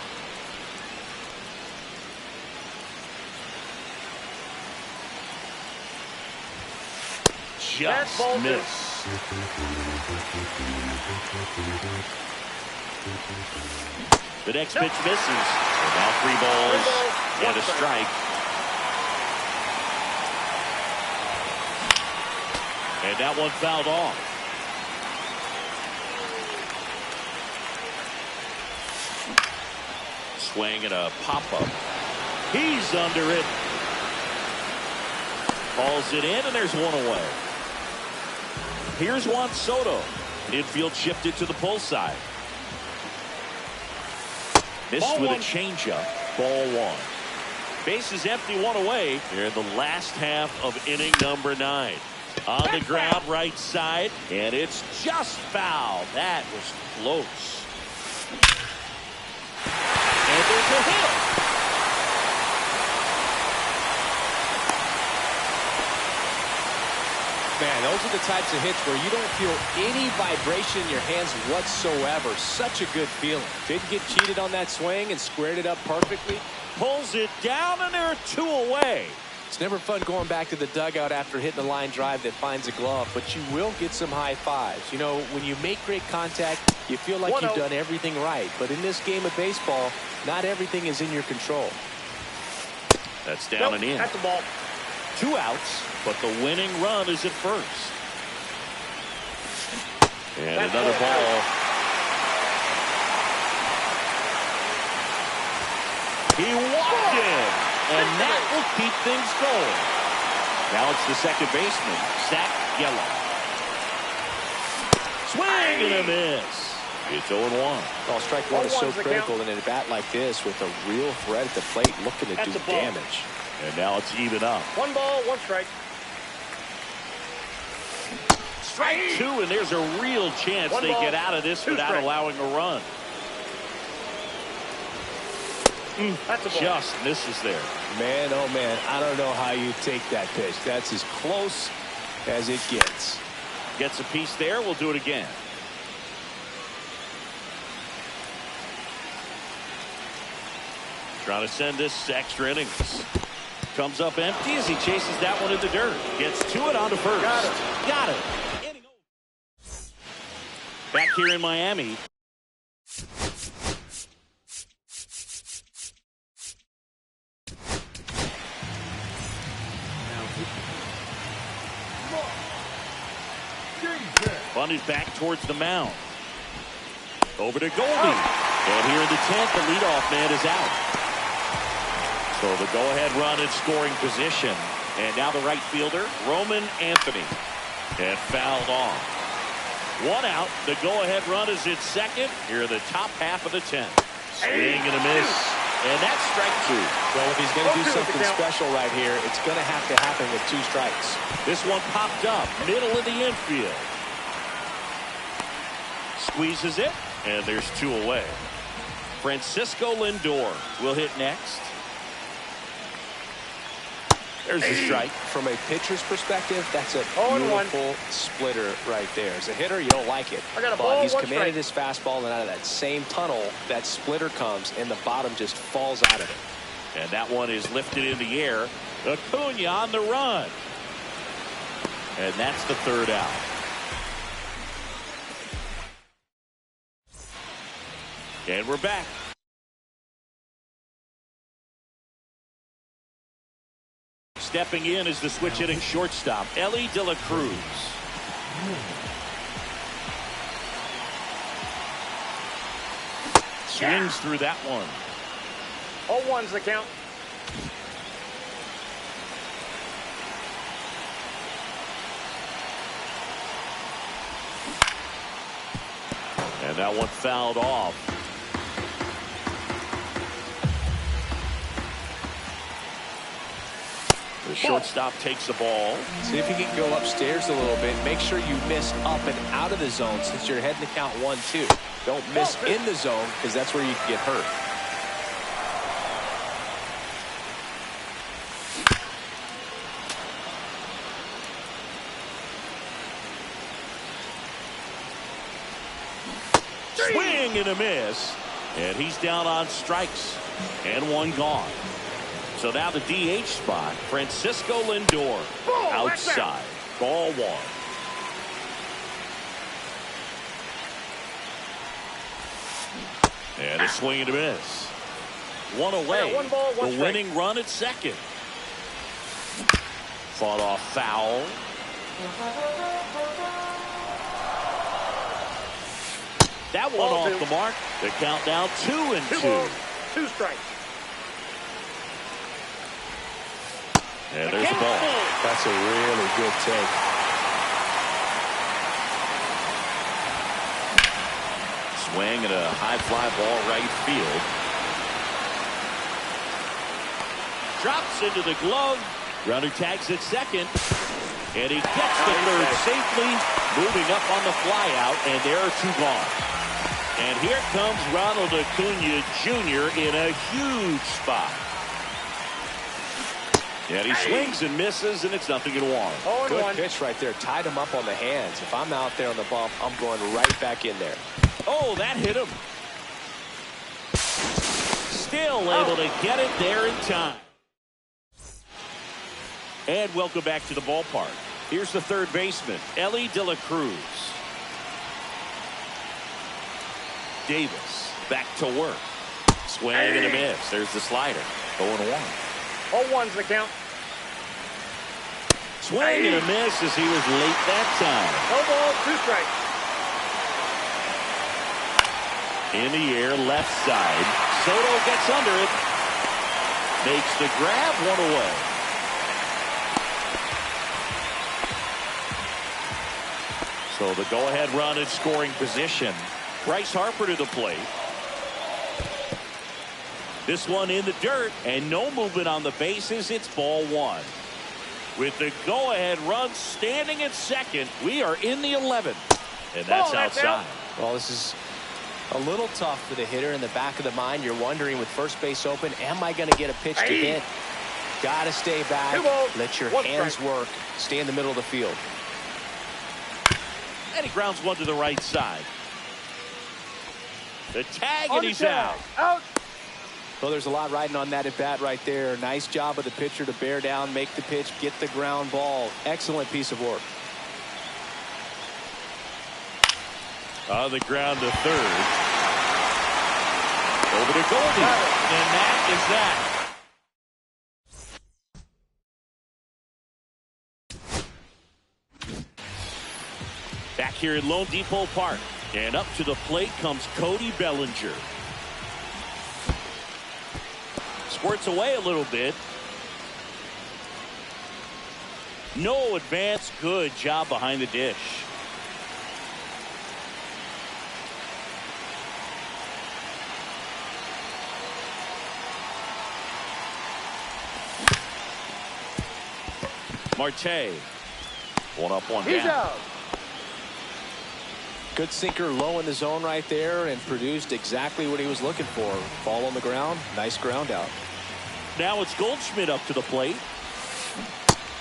Just missed. The next pitch misses. And now 3 balls and a strike. And that one fouled off. Swing and a pop-up. He's under it. Balls it in, and there's 1 away. Here's Juan Soto. Infield shifted to the pull side. Missed with a changeup. Ball 1. Base is empty, 1 away. Here in the last half of inning number 9. On the ground, right side, and it's just foul. That was close. And there's a hit. Man, those are the types of hits where you don't feel any vibration in your hands whatsoever. Such a good feeling. Didn't get cheated on that swing and squared it up perfectly. Pulls it down, and there are 2 away. It's never fun going back to the dugout after hitting a line drive that finds a glove, but you will get some high fives. You know, when you make great contact, you feel like you've done everything right. But in this game of baseball, not everything is in your control. That's down and in. That's the ball. 2 outs, but the winning run is at first. And another ball. He walked in, and that will keep things going. Now it's the second baseman, Zach Gallen. Swing and a miss. It's 0-1. Well, strike one is so critical in a bat like this with a real threat at the plate looking to do damage. And now it's even up. 1 ball, 1 strike. Strike 2, and there's a real chance they get out of this without allowing a run. That's a ball. Just misses there. Man, oh man, I don't know how you take that pitch. That's as close as it gets. Gets a piece there. We'll do it again. Trying to send this to extra innings. Comes up empty as he chases that one in the dirt. Gets to it on to first. Got it. Back here in Miami. Bunted back towards the mound. Over to Goldie. And here in the 10th, the leadoff man is out. So the go-ahead run in scoring position. And now the right fielder, Roman Anthony. And fouled off. 1 out. The go-ahead run is in second. Here in the top half of the 10th. Swing and a miss. And that's strike 2. Well, if he's going to do something special right here, it's going to have to happen with 2 strikes. This one popped up, middle of the infield. Squeezes it, and there's 2 away. Francisco Lindor will hit next. There's a strike. From a pitcher's perspective, that's a beautiful splitter right there. As a hitter, you don't like it. But he's commanded his fastball, and out of that same tunnel, that splitter comes, and the bottom just falls out of it. And that one is lifted in the air. Acuna on the run. And that's the 3rd out. And we're back. Stepping in is the switch hitting shortstop, Elly De La Cruz. Swings through that one. 0-1's the count. And that one fouled off. The shortstop takes the ball. See if you can go upstairs a little bit. Make sure you miss up and out of the zone since you're heading to count 1-2. Don't miss in the zone because that's where you can get hurt. Swing and a miss. And he's down on strikes. And 1 gone. So now the DH spot, Francisco Lindor, outside. Ball 1. And a swing and a miss. 1 away. 1 ball, 1 the winning run at second. Fought off foul. That one off the mark. The count now 2-2. 2 strikes. And there's the ball. That's a really good take. Swing and a high fly ball right field. Drops into the glove. Runner tags at second. And he gets the 3rd safely. Moving up on the fly out. And there are 2 gone. And here comes Ronald Acuna Jr. in a huge spot. And he swings and misses, and it's nothing in 1. Good pitch right there. Tied him up on the hands. If I'm out there on the bump, I'm going right back in there. Oh, that hit him. Still able to get it there in time. And welcome back to the ballpark. Here's the 3rd baseman, Elly De La Cruz. Davis back to work. Swing and a miss. There's the slider. 0-1. 0-1's the count. Swing and a miss as he was late that time. 0 ball, 2 strikes. In the air, left side. Soto gets under it. Makes the grab, one away. So the go-ahead run in scoring position. Bryce Harper to the plate. This one in the dirt, and no movement on the bases. It's ball one. With the go-ahead run standing at second, we are in the 11th. And that's outside. Well, this is a little tough for the hitter. In the back of the mind, you're wondering with first base open, am I going to get a pitch to hit? Got to stay back. Let your hands work. Stay in the middle of the field. And he grounds one to the right side. The tag, and he's out. Well, there's a lot riding on that at bat right there. Nice job of the pitcher to bear down, make the pitch, get the ground ball. Excellent piece of work. On the ground to third. Over to Goldie. And that is that. Back here at Lone Depot Park. And up to the plate comes Cody Bellinger. Squirts away a little bit. No advance. Good job behind the dish. Marte. One up, one down. Out. Good sinker low in the zone right there and produced exactly what he was looking for. Ball on the ground. Nice ground out. Now it's Goldschmidt up to the plate.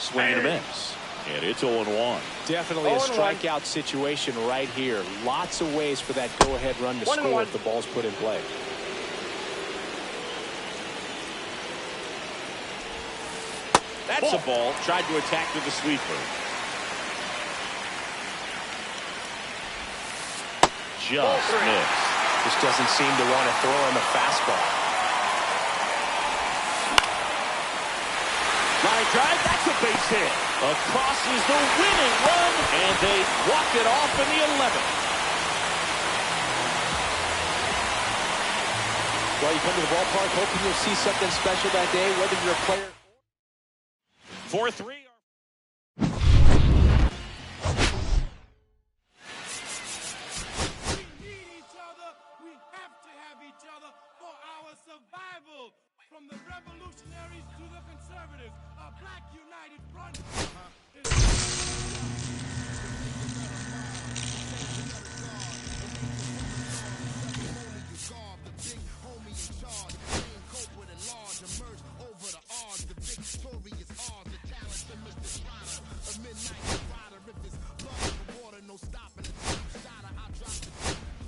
Swing and a miss. And it's 0-1. Definitely a strikeout situation right here. Lots of ways for that go-ahead run to score if the ball's put in play. That's a ball. Tried to attack with the sweeper. Just missed. Just doesn't seem to want to throw him a fastball. Line drive, that's a base hit. Across is the winning run, and they walk it off in the 11th. Well, you come to the ballpark hoping you'll see something special that day, whether you're a player. 4-3. Survival from the revolutionaries to the conservatives, a black united front. The big homie in charge, main culprit and large, emerged over the odds. The victorious odds, the talented Mr. Strider, a midnight rider. If it's love for water, no stopping it. Shotter, I drop the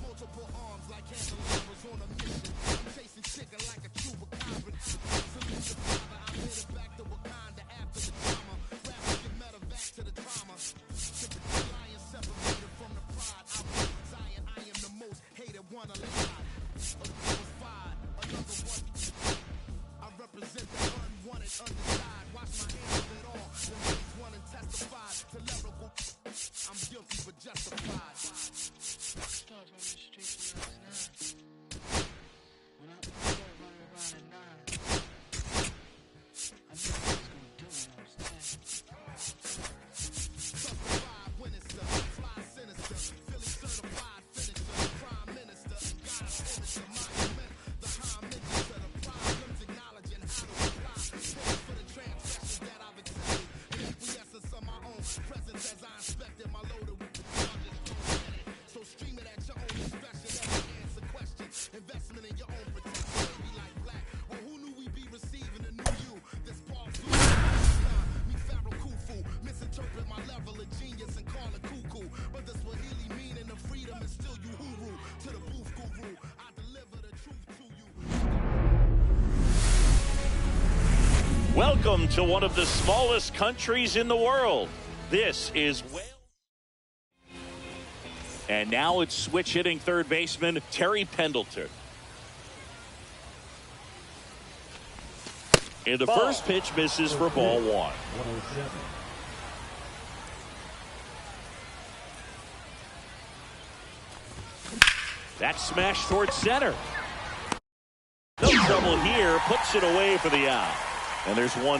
multiple arms like candelabras on a mission. Chasing chicken like a true Wakanda. Salute the father, I made it back to Wakanda after the drama. Rappers get medevac to the trauma. The lion separated from the pride. I was Zion, I am the most hated one alive. Another one. I represent the unwanted, undesired. Watch my hands of it all. The names one and testified to lyrical. I'm guilty but justified. Start on the streets last night. When I started running around at 9, I knew what I was gonna do when I was 10. Justified when it's the fly sinister, Philly certified finisher, prime minister, and God's finisher, monument, the homage to the problems, acknowledging how to apply, pay for the transgressions that I've accepted, and acquiescence of my own presence as I inspected my loaded with the charges. So stream it at your own discretion as you answer questions. Investment in your own protection, baby like black. Well, who knew we'd be receiving a new you? This ball flew. Me Pharaoh Khufu, misinterpret my level of genius and call it cuckoo. But the Swahili meaning of freedom is still Uhuru. To the booth guru, I deliver the truth to you. Welcome to one of the smallest countries in the world. This is Wales. And now it's switch hitting third baseman Terry Pendleton. And the first pitch misses for ball one. 107. That smash towards center. No trouble here, puts it away for the out. And there's one